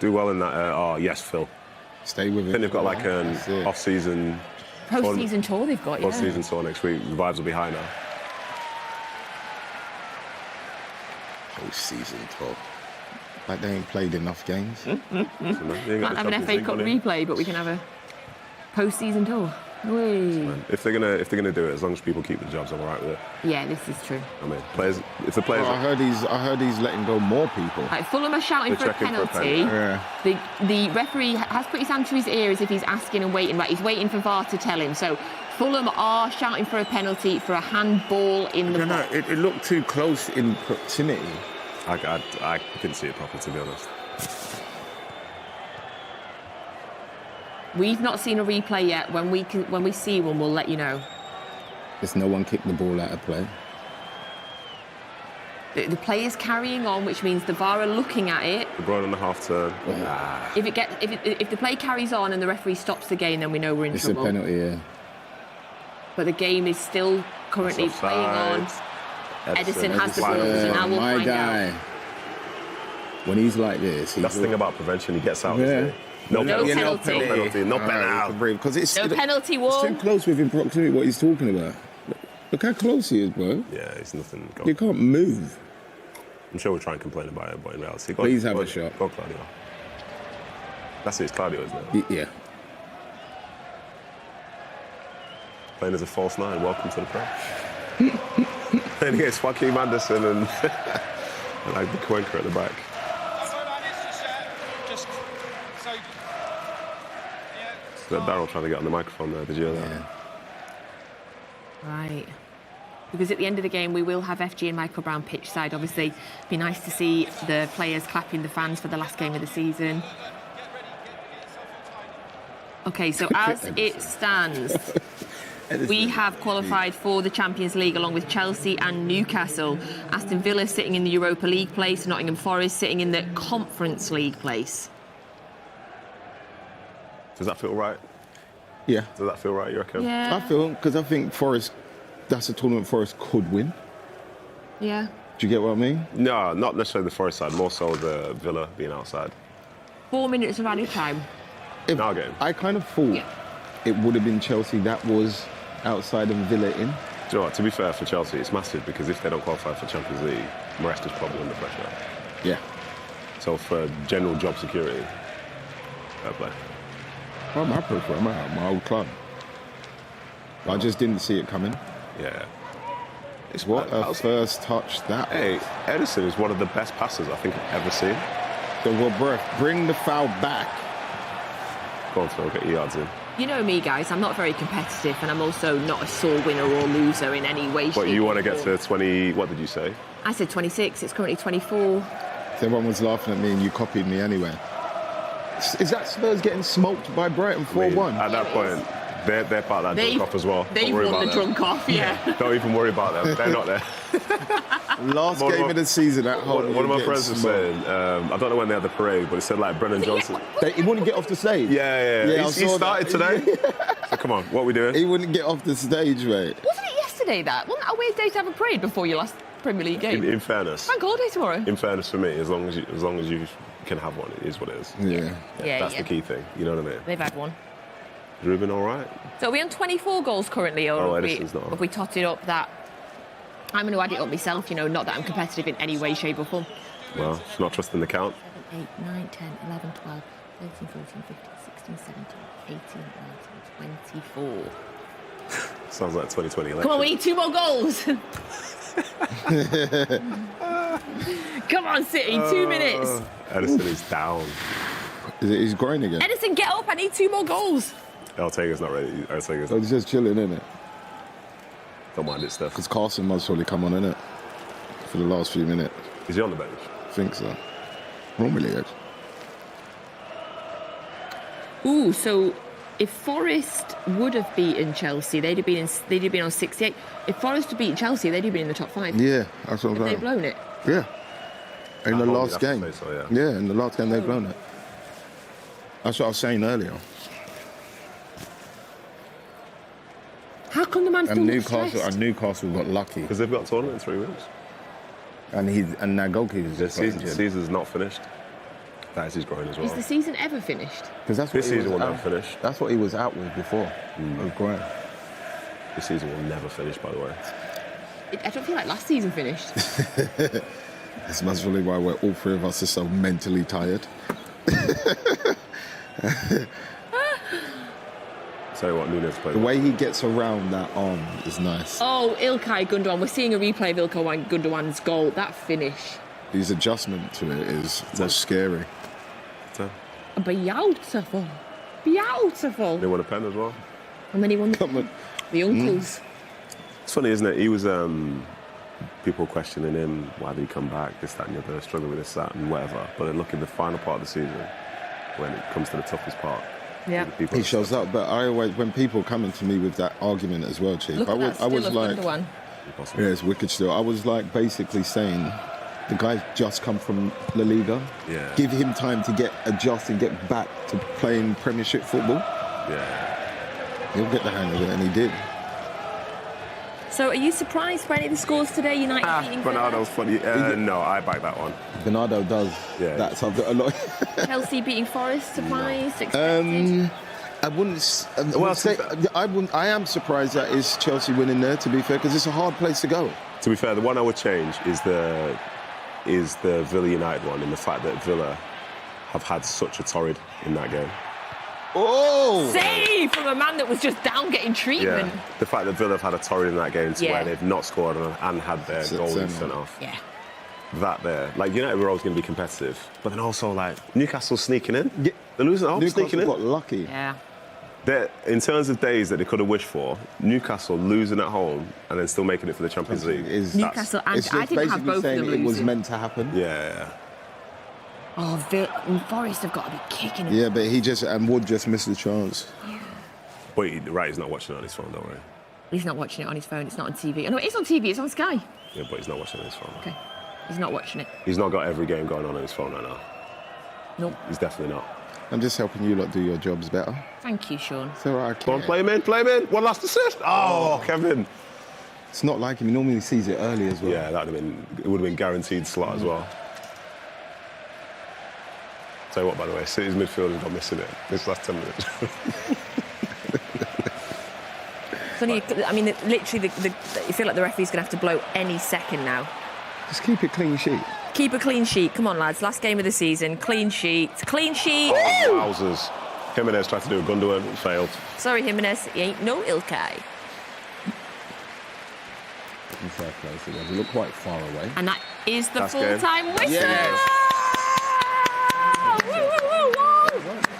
Do well in that. Yes, Phil. Stay with it. I think they've got like an off-season... Post-season tour they've got, yeah. Post-season tour next week. The vibes will be high now. Post-season tour. Like they ain't played enough games. Can't have an FA Cup replay, but we can have a post-season tour. If they're gonna do it, as long as people keep the jobs, I'm alright with it. Yeah, this is true. I mean, players. If the players, I heard he's letting go more people. Like Fulham are shouting for a penalty. The referee has put his hand to his ear as if he's asking and waiting. Right, he's waiting for VAR to tell him. So Fulham are shouting for a penalty for a handball in the box. It looked too close in proximity. I couldn't see it properly, to be honest. We've not seen a replay yet. When we see one, we'll let you know. There's no one kicked the ball out of play. The player's carrying on, which means the VAR are looking at it. De Bruyne on the half turn. If the play carries on and the referee stops the game, then we know we're in trouble. It's a penalty, yeah. But the game is still currently playing on. Edison has the ball, so now we'll find out. When he's like this, that's the thing about prevention. He gets out. Yeah. No penalty. No penalty. Because it's no penalty wall. It's too close within proximity. What he's talking about. Look how close he is, bro. Yeah, it's nothing. You can't move. I'm sure we'll try and complain about it, but in reality, please have a shot. Go, Claudio. That's it. It's Claudio, isn't it? Yeah. Playing as a false nine. Welcome to the Prem. Playing against Joaquin Anderson and like the Cuenca at the back. Darryl trying to get on the microphone there. Did you hear that? Right. Because at the end of the game, we will have FG and Michael Brown pitch side. Obviously, it'd be nice to see the players clapping the fans for the last game of the season. Okay, so as it stands, we have qualified for the Champions League along with Chelsea and Newcastle. Aston Villa sitting in the Europa League place, Nottingham Forest sitting in the Conference League place. Does that feel right? Yeah. Does that feel right, you reckon? Yeah. I feel, because I think Forest, that's a tournament Forest could win. Yeah. Do you get what I mean? No, not necessarily the Forest side, more so the Villa being outside. 4 minutes of added time. Our game. I kind of thought it would have been Chelsea that was outside and Villa in. Do you know what, to be fair for Chelsea, it's massive because if they don't qualify for Champions League, Marest is probably under pressure. Yeah. So for general job security, fair play. I'm happy for my old club. I just didn't see it coming. Yeah. It's what a first touch that was. Edison is one of the best passers I think I've ever seen. Bring the foul back. Go on, Phil, get your yards in. You know me, guys, I'm not very competitive and I'm also not a sore winner or loser in any way, shape, But you want to get to 20, what did you say? I said 26, it's currently 24. Everyone was laughing at me and you copied me anyway. Is that Spurs getting smoked by Brighton 4-1? At that point, they're part of that drunk off as well. They've won the drunk off, yeah. Don't even worry about them. They're not there. Last game of the season at home. One of my friends was saying, I don't know when they had the parade, but it said like Brennan Johnson. He wouldn't get off the stage. Yeah. He started today. So come on, what are we doing? He wouldn't get off the stage, mate. Wasn't it yesterday that? Wasn't that a weird day to have a parade before your last Premier League game? In fairness. Bank holiday tomorrow. In fairness for me, as long as you can have one, it is what it is. Yeah. That's the key thing. You know what I mean? They've had one. Ruben, all right? So are we on 24 goals currently, or Edison's not. have we totted up that? I'm going to add it up myself, not that I'm competitive in any way, shape or form. Well, not trusting the count. 7, 8, 9, 10, 11, 12, 13, 14, 15, 16, 17, 18, 19, 24. Sounds like 2020 election. Come on, we need 2 more goals. Come on, City, 2 minutes. Edison is down. Is it his groin again? Edison, get up, I need 2 more goals. Ortega's not ready. Ortega's he's just chilling, innit? Don't mind it, Steph. Because Carson must probably come on, innit? For the last few minutes. Is he on the bench? I think so. Normally is. Ooh, so if Forest would have beaten Chelsea, they'd have been on 68. If Forest had beaten Chelsea, they'd have been in the top 5. Yeah, that's what I'm saying. They've blown it. Yeah. In the last game. So, yeah, in the last game they've blown it. That's what I was saying earlier. How come the man still Newcastle got lucky because they've got a tournament in 3 weeks, and that goalkeeper's just season's not finished. That is his groin as well. Is the season ever finished? Because that's this season will never finish. That's what he was out with before. With groin. This season will never finish, by the way. I don't feel like last season finished. This must really why all 3 of us are so mentally tired. Tell you what, Nunes played. The way he gets around that arm is nice. Oh, Ilkay Gundogan. We're seeing a replay of Ilkay Gundogan's goal. That finish. His adjustment to it was scary. Beautiful. Beautiful. They won a pen as well. And then he won the uncles. It's funny, isn't it? He was people questioning him, why did he come back, this, that and the other, struggling with this, that and whatever. But then look at the final part of the season, when it comes to the toughest part. Yeah. He shows up, but I always, when people coming to me with that argument as well, Chief, Look at that I was still like, of Gundogan. yeah, it's wicked still. I was like basically saying, the guy's just come from La Liga. Yeah. Give him time to adjust and get back to playing Premiership football. Yeah. He'll get the hang of it, and he did. So, are you surprised by any of the scores today? United beating Bernardo's funny. No, I back that one. Bernardo does that something a lot. Chelsea beating Forest, surprised, expected? I wouldn't. I am surprised that is Chelsea winning there. To be fair, because it's a hard place to go. To be fair, the one I would change is the Villa United one, and the fact that Villa have had such a torrid in that game. Oh! Save from a man that was just down getting treatment. Yeah, the fact that Villa have had a torrid in that game to where they've not scored and had their goal sent off. Yeah. That there. Like, United were always going to be competitive, but then also, like, Newcastle sneaking in. Yeah. They're losing at home, sneaking in. Newcastle got lucky. Yeah. In terms of days that they could have wished for, Newcastle losing at home and then still making it for the Champions League. Newcastle, and I didn't have both of them losing. It was meant to happen. Yeah. Oh, Forest have got to be kicking it. Yeah, but Wood just missed the chance. Yeah. But he's not watching it on his phone, don't worry. He's not watching it on his phone. It's not on TV. Oh, no, it is on TV. It's on Sky. Yeah, but he's not watching it on his phone. Okay. He's not watching it. He's not got every game going on his phone right now. Nope. He's definitely not. I'm just helping you lot do your jobs better. Thank you, Shaun. It's all right. Go on, play him in. One last assist. Oh, Kevin. It's not like him. He normally sees it early as well. Yeah, it would have been guaranteed slot as well. Tell you what, by the way, City's midfielders got missing it this last 10 minutes. It's only, I mean, literally, you feel like the referee's going to have to blow any second now. Just keep it clean sheet. Keep a clean sheet. Come on, lads. Last game of the season. Clean sheet. Clean sheet. Oh, wowzers. Jimenez tried to do a Gundogan, failed. Sorry, Jimenez. He ain't no Ilkay. Fair play to them. They look quite far away. And that is the full-time whistle. Yes. Woo, woo, woo, woo.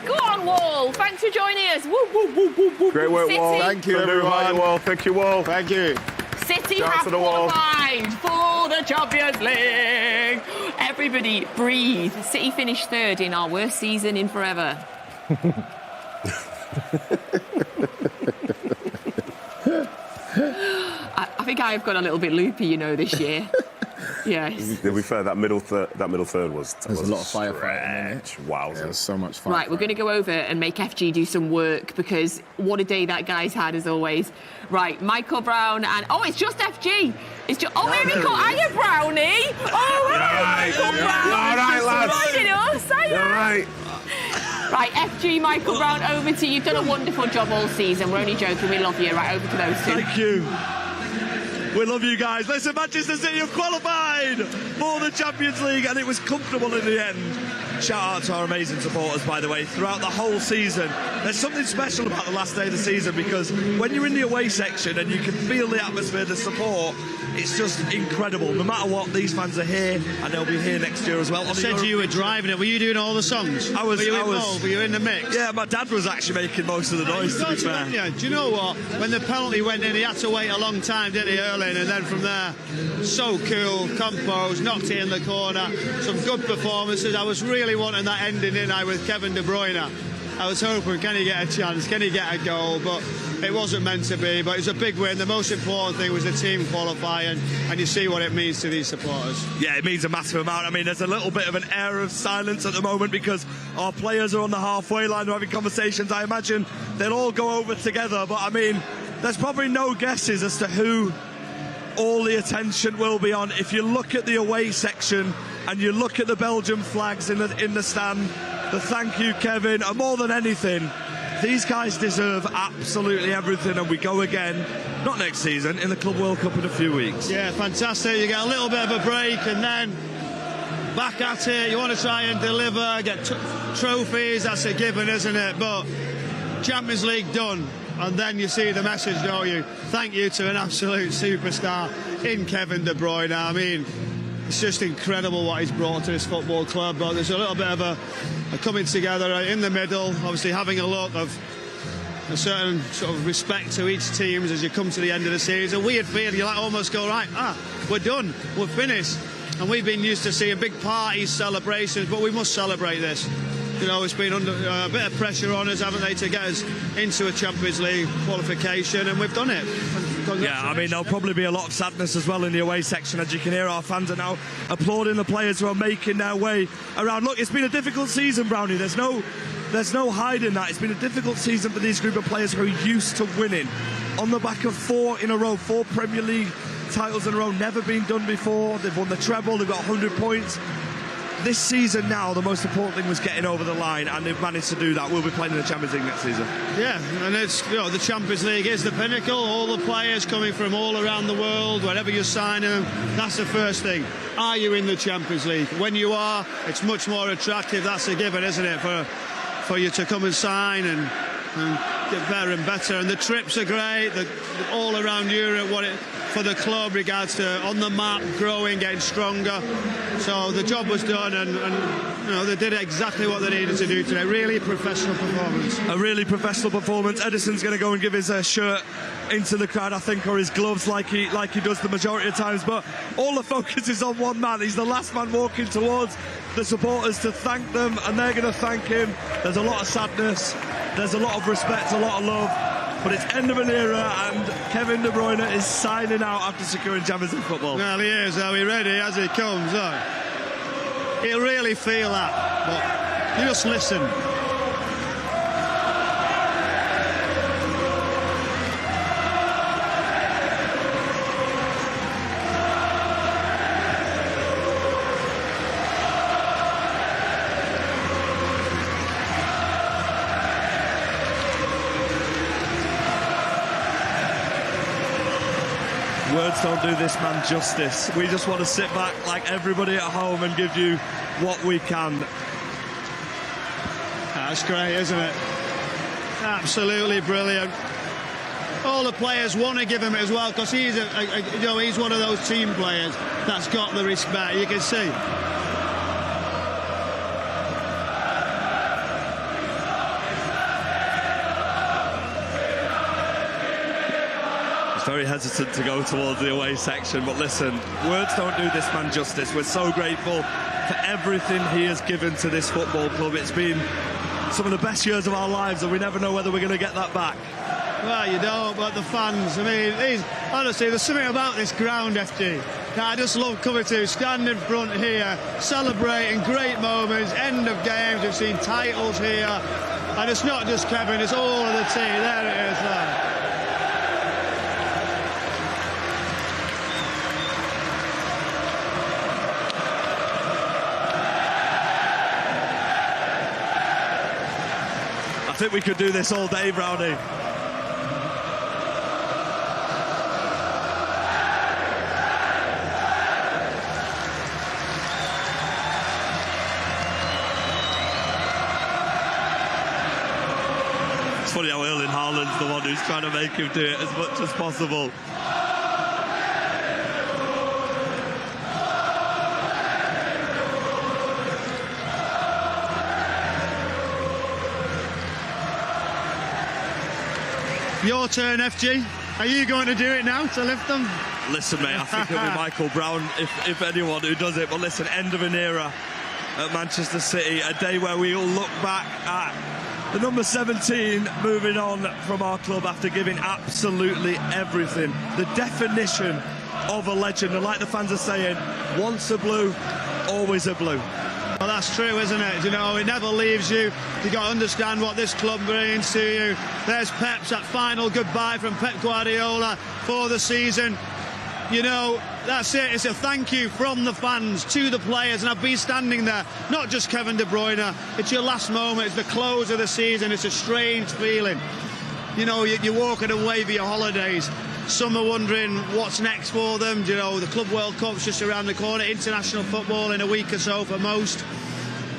Go on, Wall. Thanks for joining us. Woo, woo, woo, woo, woo. Great work, City. Wall. Thank you, everyone. Wall. Thank you, Wall. Thank you. City have qualified for the Champions League. Everybody breathe. City finished third in our worst season in forever. I think I have got a little bit loopy, this year. Yes. To be fair, that middle third was. There's a lot of firefighting. Wow. There's so much fire. Right, we're going to go over and make FG do some work because what a day that guy's had as always. Right, Michael Brown and it's just FG. It's just here we go. Hiya, Brownie. Michael Brown. All right, lads. All right. Right, FG, Michael Brown, over to you. You've done a wonderful job all season. We're only joking. We love you. Right, over to those two. Thank you. We love you guys. Listen, Manchester City have qualified for the Champions League, and it was comfortable in the end. Shout out to our amazing supporters, by the way, throughout the whole season. There's something special about the last day of the season because when you're in the away section and you can feel the atmosphere, the support, it's just incredible. No matter what, these fans are here, and they'll be here next year as well. I said you were driving it. Were you doing all the songs? I was. Were you involved? Were you in the mix? Yeah, my dad was actually making most of the noise, to be fair. Do you know what? When the penalty went in, he had to wait a long time, didn't he, early? And then from there, so cool, composed, knocked it in the corner. Some good performances. I was really wanting that ending in with Kevin De Bruyne. I was hoping, can he get a chance? Can he get a goal? But it wasn't meant to be. But it's a big win. The most important thing was the team qualifying, and you see what it means to these supporters. Yeah, it means a massive amount. I mean, there's a little bit of an air of silence at the moment because our players are on the halfway line. They're having conversations. I imagine they'll all go over together. But, I mean, there's probably no guesses as to who all the attention will be on. If you look at the away section and you look at the Belgian flags in the stand, the thank you, Kevin, and more than anything, these guys deserve absolutely everything, and we go again, not next season, in the Club World Cup in a few weeks. Yeah, fantastic. You get a little bit of a break and then back at it. You want to try and deliver, get trophies. That's a given, isn't it? But Champions League done. and then you see the message, don't you? Thank you to an absolute superstar in Kevin De Bruyne. I mean, it's just incredible what he's brought to this football club, but there's a little bit of a coming together in the middle, obviously having a look of a certain sort of respect to each team as you come to the end of the season. A weird feeling, you like almost go, right, we're done, we're finished. And we've been used to seeing big parties, celebrations, but we must celebrate this. You know, it's been under a bit of pressure on us, haven't they, to get us into a Champions League qualification, and we've done it. Yeah, I mean, there'll probably be a lot of sadness as well in the away section, as you can hear. Our fans are now applauding the players who are making their way around. Look, it's been a difficult season, Brownie. There's no hiding that. It's been a difficult season for these group of players who are used to winning. On the back of 4 in a row, 4 Premier League titles in a row, never been done before. They've won the treble, they've got 100 points. This season now, the most important thing was getting over the line, and they've managed to do that. We'll be playing in the Champions League next season. Yeah, and it's, you know, the Champions League is the pinnacle. All the players coming from all around the world, wherever you're signing them, that's the first thing. Are you in the Champions League? When you are, it's much more attractive. That's a given, isn't it, for you to come and sign and get better and better. And the trips are great, all around Europe, for the club, regards to on the map, growing, getting stronger. So the job was done, and you know, they did exactly what they needed to do today. Really professional performance. A really professional performance. Edison's going to go and give his shirt into the crowd, I think, or his gloves, like he does the majority of times. But all the focus is on one man. He's the last man walking towards the supporters to thank them, and they're going to thank him. There's a lot of sadness, there's a lot of respect, a lot of love. But it's end of an era, and Kevin De Bruyne is signing out after securing Champions League football. Well, he is. Are we ready as he comes? He'll really feel that. But you just listen. Words don't do this man justice. We just want to sit back like everybody at home and give you what we can. That's great, isn't it? Absolutely brilliant. All the players want to give him it as well, because he's he's one of those team players that's got the respect. You can see. Very hesitant to go towards the away section, but listen, words don't do this man justice. We're so grateful for everything he has given to this football club. It's been some of the best years of our lives, and we never know whether we're going to get that back. Well, you don't, but the fans, I mean, honestly, there's something about this ground, FG, that I just love coming to. Stand in front here, celebrating great moments, end of games, we've seen titles here, and it's not just Kevin, it's all of the team. There it is, there. I think we could do this all day, Brownie. It's funny how Erling Haaland's the one who's trying to make him do it as much as possible. Your turn, FG. Are you going to do it now to lift them? Listen, mate, I think it'll be Michael Brown, if anyone, who does it. But listen, end of an era at Manchester City, a day where we all look back at the number 17 moving on from our club after giving absolutely everything. The definition of a legend, and like the fans are saying, once a blue, always a blue. Well, that's true, isn't it? You know, it never leaves you. You've got to understand what this club brings to you. There's Pep's, that final goodbye from Pep Guardiola for the season. You know, that's it. It's a thank you from the fans to the players. And I've been standing there, not just Kevin De Bruyne. It's your last moment. It's the close of the season. It's a strange feeling. You know, you're walking away for your holidays. Some are wondering what's next for them. You know, the Club World Cup's just around the corner. International football in a week or so for most.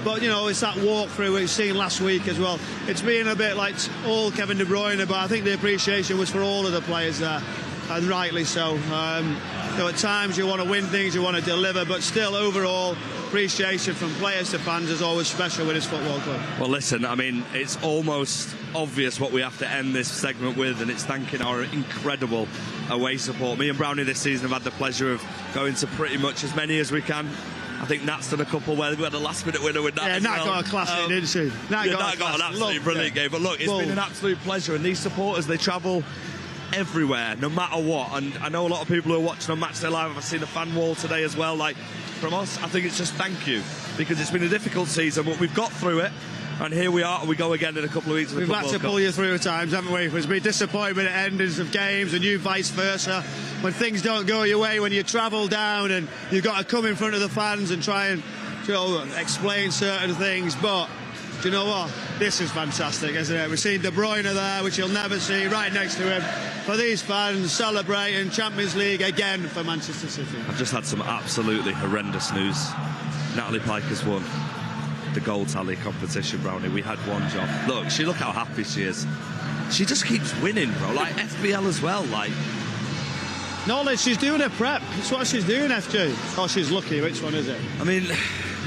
But, you know, it's that walkthrough we've seen last week as well. It's been a bit like all Kevin De Bruyne, but I think the appreciation was for all of the players there, and rightly so. You know, at times you want to win things, you want to deliver, but still overall appreciation from players to fans is always special with this football club. Well, listen, I mean, it's almost obvious what we have to end this segment with, and it's thanking our incredible away support. Me and Brownie this season have had the pleasure of going to pretty much as many as we can. I think Nat's done a couple where we had a last-minute winner with Nat. Yeah, as Nat well. got a classic, didn't she? Nat got an absolutely brilliant game. But look, it's been an absolute pleasure, and these supporters, they travel everywhere, no matter what. And I know a lot of people who are watching on MatchDay Live. I've seen the fan wall today as well. Like, from us, I think it's just thank you, because it's been a difficult season, but we've got through it. And here we are, we go again in a couple of weeks. We've had to pull you through at times, haven't we? There's been disappointment at endings of games, and you vice versa. When things don't go your way, when you travel down and you've got to come in front of the fans and try and, you know, explain certain things. But do you know what? This is fantastic, isn't it? We've seen De Bruyne there, which you'll never see, right next to him. For these fans celebrating Champions League again for Manchester City. I've just had some absolutely horrendous news. Natalie Pike has won the goal tally competition, Brownie. We had one job. Look how happy she is. She just keeps winning, bro. Like FBL as well. Like, knowledge, she's doing her prep. That's what she's doing, FG. Oh, she's lucky. Which one is it? I mean,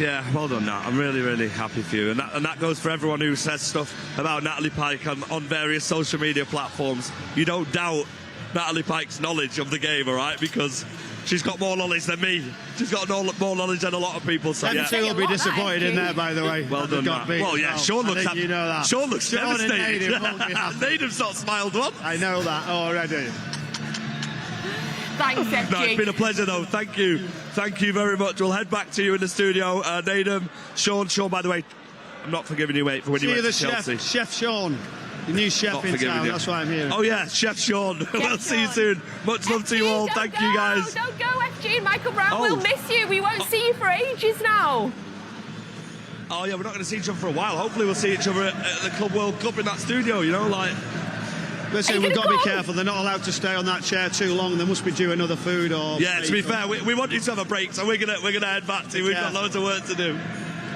yeah, well done, Nat. I'm really, really happy for you. And that goes for everyone who says stuff about Natalie Pike on various social media platforms. You don't doubt Natalie Pike's knowledge of the game, all right? Because she's got more knowledge than me. She's got more knowledge than a lot of people. So yeah, will be disappointed in there, by the way. Well done, Matt. Well, yeah, Shaun looks you know that. Shaun looks devastated. Nedum's not smiled one. I know that already. Thanks, FG. No, it's been a pleasure, though. Thank you. Thank you very much. We'll head back to you in the studio. Nedum, Shaun, by the way, I'm not forgiving you, mate, for when you went to Chelsea. Chef Shaun. The new chef in town, that's why I'm here. Oh, yeah, Chef Shaun. We'll see you soon. Much love to you all. Thank you, guys. Don't go, FG and Michael Brown. We'll miss you. We won't see you for ages now. Oh, yeah, we're not going to see each other for a while. Hopefully we'll see each other at the Club World Cup in that studio, you know, like... Listen, we've got to be careful. They're not allowed to stay on that chair too long. They must be due another food or... Yeah, to be fair, we want you to have a break, so we're gonna head back to you. We've got loads of work to do.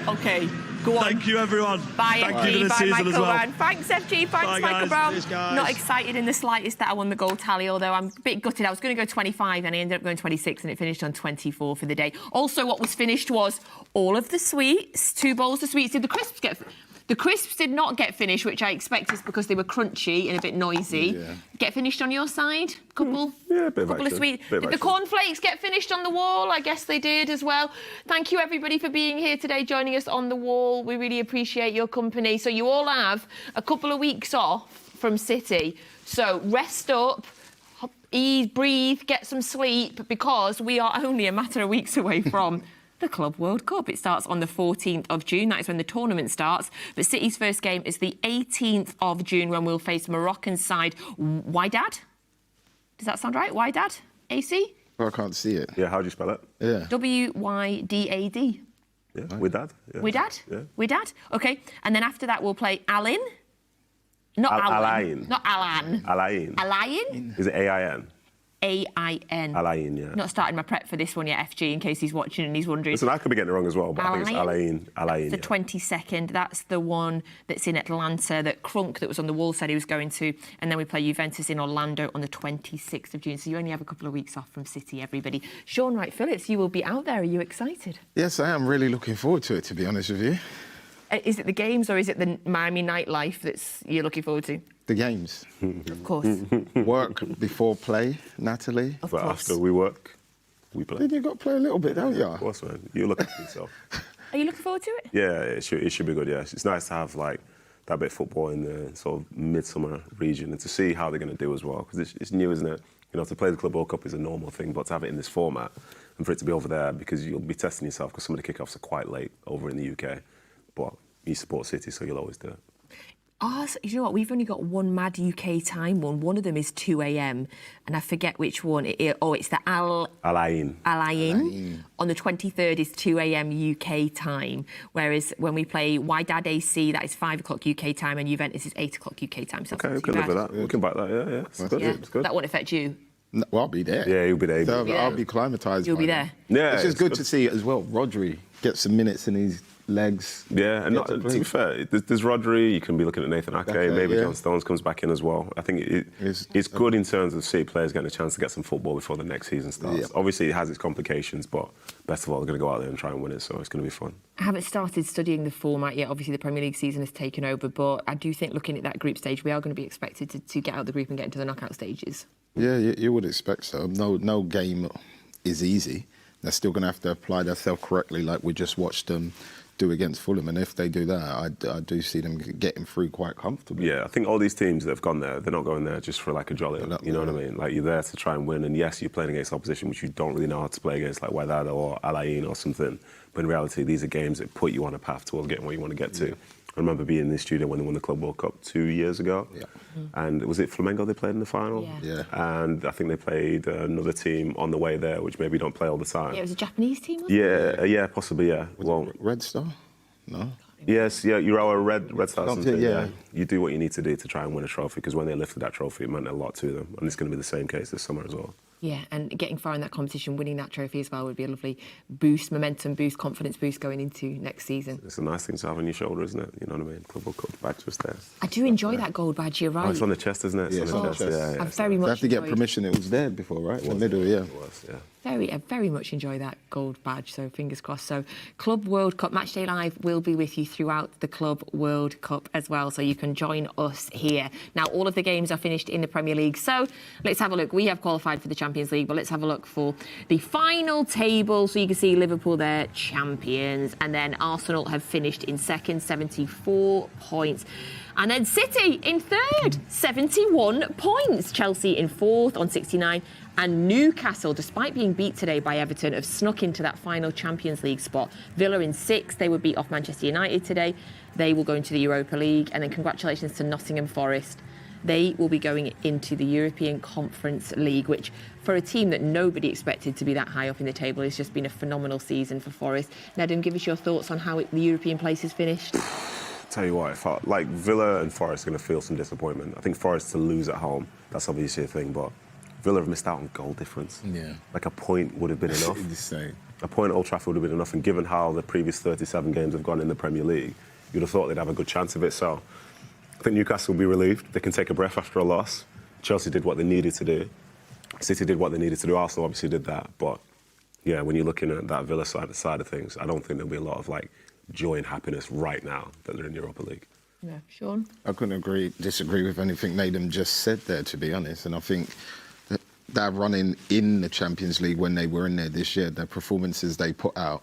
OK, go on. Thank you, everyone. Bye, Thank you for this season as well. Thanks, FG. Thanks, Michael Brown. Cheers, guys. Not excited in the slightest that I won the goal tally, although I'm a bit gutted. I was going to go 25 and I ended up going 26 and it finished on 24 for the day. Also, what was finished was all of the sweets, 2 bowls of sweets. Did the crisps get... The crisps did not get finished, which I expect is because they were crunchy and a bit noisy. Yeah. Get finished on your side? Couple of sweets. Did the cornflakes get finished on the wall? I guess they did as well. Thank you, everybody, for being here today, joining us on the wall. We really appreciate your company. So you all have a couple of weeks off from City. So rest up, ease, breathe, get some sleep, because we are only a matter of weeks away from... the Club World Cup. It starts on the 14th of June. That is when the tournament starts. But City's first game is the 18th of June, when we'll face Moroccan side Wydad. Does that sound right? Wydad? AC? Well, I can't see it. Yeah, how do you spell it? Yeah. W-Y-D-A-D. Yeah, Wydad. Yeah. Wydad? Yeah. Wydad? OK. And then after that, we'll play Alin. Not Alan. Not Alan. Alain. Is it A-I-N? A-I-N. Alain, yeah. Not starting my prep for this one yet, FG, in case he's watching and he's wondering. Listen, I could be getting it wrong as well, but I think it's Alain. That's the 22nd. That's the one that's in Atlanta that Crunk, that was on the wall, said he was going to. And then we play Juventus in Orlando on the 26th of June. So you only have a couple of weeks off from City, everybody. Shaun Wright-Phillips, you will be out there. Are you excited? Yes, I am really looking forward to it, to be honest with you. Is it the games or is it the Miami nightlife that's you're looking forward to? The games. Of course. Work before play, Natalie. Of course. After we work, we play. Then you've got to play a little bit, don't you? Of course, man. You look after yourself. Are you looking forward to it? Yeah, it should be good, yeah. It's nice to have, like, that bit of football in the sort of midsummer region and to see how they're going to do as well, because it's new, isn't it? You know, to play the Club World Cup is a normal thing, but to have it in this format and for it to be over there, because you'll be testing yourself, because some of the kickoffs are quite late over in the UK. But you support City, so you'll always do it. Oh, so, you know what? We've only got one mad UK time one. One of them is 2 a.m. and I forget which one. It's the Alain. On the 23rd is 2 a.m. UK time, whereas when we play Wydad AC, that is 5 o'clock UK time, and Juventus is 8 o'clock UK time. So okay, we can live with that. We can back that. Yeah. It's good. Yeah. It's good. That won't affect you. No, well, I'll be there. Yeah, you'll be there. So I'll be acclimatised. You'll be there. Yeah, it's just good to see as well. Rodri get some minutes in his legs. Yeah, and to be fair, there's Rodri, you can be looking at Nathan Ake, maybe John Stones comes back in as well. I think it's good in terms of City players getting a chance to get some football before the next season starts. Yeah. Obviously, it has its complications, but best of all, they're going to go out there and try and win it, so it's going to be fun. I haven't started studying the format yet. Obviously, the Premier League season has taken over, but I do think looking at that group stage, we are going to be expected to get out the group and get into the knockout stages. Yeah, you would expect so. No game is easy. They're still going to have to apply themselves correctly, like we just watched them do against Fulham, and if they do that, I do see them getting through quite comfortably. Yeah, I think all these teams that have gone there, they're not going there just for like a jolly, you know what I mean? Like, you're there to try and win, and yes, you're playing against opposition which you don't really know how to play against, like Wydad or Al Ain or something, but in reality, these are games that put you on a path towards getting where you want to get to. I remember being in the studio when they won the Club World Cup 2 years ago, and was it Flamengo they played in the final? Yeah. And I think they played another team on the way there, which maybe don't play all the time. Yeah, it was a Japanese team, wasn't it? Yeah, possibly, yeah. Was it Red Star? No. Yes, yeah, you're our Red Star. Yeah. You do what you need to do to try and win a trophy, because when they lifted that trophy, it meant a lot to them, and it's going to be the same case this summer as well. Yeah, and getting far in that competition, winning that trophy as well would be a lovely boost, momentum boost, confidence boost going into next season. It's a nice thing to have on your shoulder, isn't it? You know what I mean? Club World Cup badge just there. I do enjoy that gold badge, you're right. Oh, it's on the chest, isn't it? It's on the chest. Yeah, I very much They have to get enjoyed- permission. It was there before, right? In the middle, yeah. It was, yeah. I very much enjoy that gold badge, so fingers crossed. So Club World Cup, MatchDay Live will be with you throughout the Club World Cup as well, so you can join us here. Now, all of the games are finished in the Premier League, so let's have a look. We have qualified for the Champions League, but let's have a look for the final table. So you can see Liverpool there, champions, and then Arsenal have finished in second, 74 points. And then City in third, 71 points. Chelsea in fourth on 69. And Newcastle, despite being beat today by Everton, have snuck into that final Champions League spot. Villa in sixth. They would beat off Manchester United today. They will go into the Europa League. And then congratulations to Nottingham Forest. They will be going into the European Conference League, which for a team that nobody expected to be that high up in the table has just been a phenomenal season for Forest. Nedum, give us your thoughts on how the European places finished. Tell you what, I felt like Villa and Forest are going to feel some disappointment. I think Forest to lose at home, that's obviously a thing, but Villa have missed out on goal difference. Yeah. Like a point would have been enough. Insane. A point at Old Trafford would have been enough, and given how the previous 37 games have gone in the Premier League, you'd have thought they'd have a good chance of it. So I think Newcastle will be relieved. They can take a breath after a loss. Chelsea did what they needed to do. City did what they needed to do. Arsenal obviously did that. But yeah, when you're looking at that Villa side of things, I don't think there'll be a lot of like joy and happiness right now that they're in Europa League. Yeah, Shaun? I couldn't disagree with anything Nedum just said there, to be honest. And I think that running in the Champions League when they were in there this year, the performances they put out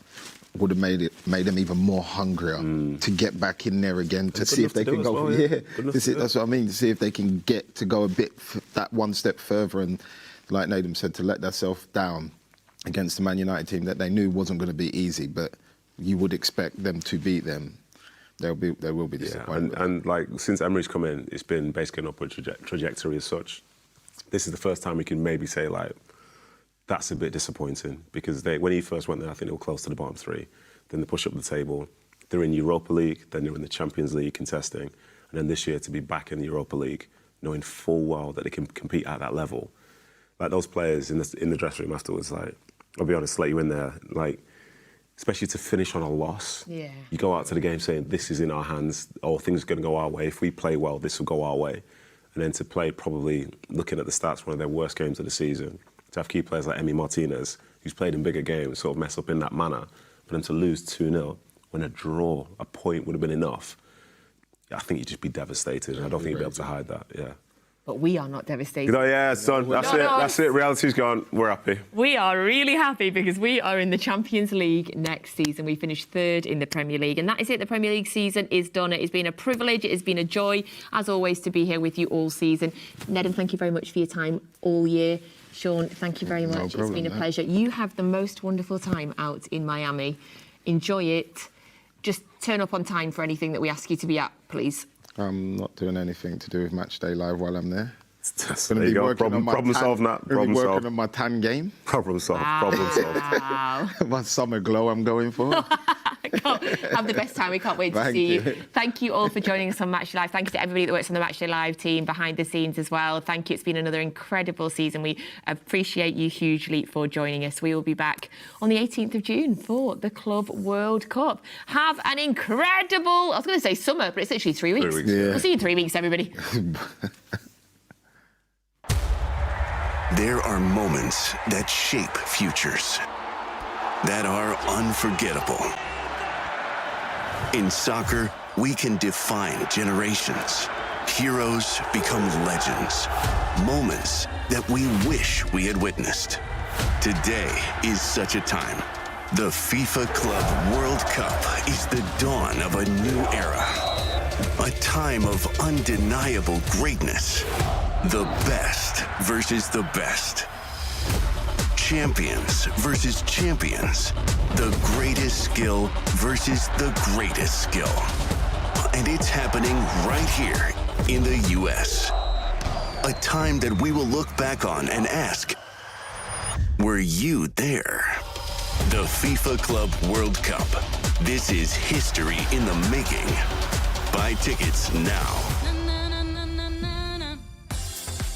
would have made them even more hungrier to get back in there again, to see if they can go. That's what I mean. To see if they can get to go a bit that one step further, and like Nedum said, to let themselves down against the Man United team that they knew wasn't going to be easy, but you would expect them to beat them. They will be disappointed. Yeah, and like since Emery's come in, it's been basically an upward trajectory as such. This is the first time we can maybe say like that's a bit disappointing, because when he first went there, I think they were close to the bottom three. Then they push up the table. They're in Europa League, then they're in the Champions League contesting, and then this year to be back in the Europa League, knowing full well that they can compete at that level. Like those players in the dressing room afterwards, like I'll be honest, let you in there, like especially to finish on a loss. Yeah. You go out to the game saying this is in our hands, or things are going to go our way. If we play well, this will go our way. And then to play, probably looking at the stats, one of their worst games of the season, to have key players like Emi Martinez, who's played in bigger games, sort of mess up in that manner, for them to lose 2-0 when a draw, a point would have been enough. I think you'd just be devastated, and I don't think you'd be able to hide that. Yeah. But we are not devastated. You know, yeah, son, that's it. Reality's gone. We're happy. We are really happy because we are in the Champions League next season. We finished third in the Premier League, and that is it. The Premier League season is done. It has been a privilege. It has been a joy, as always, to be here with you all season. Nedum, thank you very much for your time all year. Shaun, thank you very much. No problem, it's been a pleasure. You have the most wonderful time out in Miami. Enjoy it. Just turn up on time for anything that we ask you to be at, please. I'm not doing anything to do with MatchDay Live while I'm there. There you go. Problem solved, Nat. Problem solved. Working on my tan game. Problem solved. Wow. Problem solved. My summer glow I'm going for. Have the best time. We can't wait to see you. Thank you all for joining us on MatchDay Live. Thank you to everybody that works on the MatchDay Live team behind the scenes as well. Thank you. It's been another incredible season. We appreciate you hugely for joining us. We will be back on the 18th of June for the Club World Cup. Have an incredible, I was going to say summer, but it's literally 3 weeks. 3 weeks. Yeah. We'll see you in 3 weeks, everybody. There are moments that shape futures, that are unforgettable. In soccer, we can define generations. Heroes become legends. Moments that we wish we had witnessed. Today is such a time. The FIFA Club World Cup is the dawn of a new era. A time of undeniable greatness. The best versus the best. Champions versus champions. The greatest skill versus the greatest skill. And it's happening right here in the U.S. A time that we will look back on and ask, were you there? The FIFA Club World Cup. This is history in the making. Buy tickets now.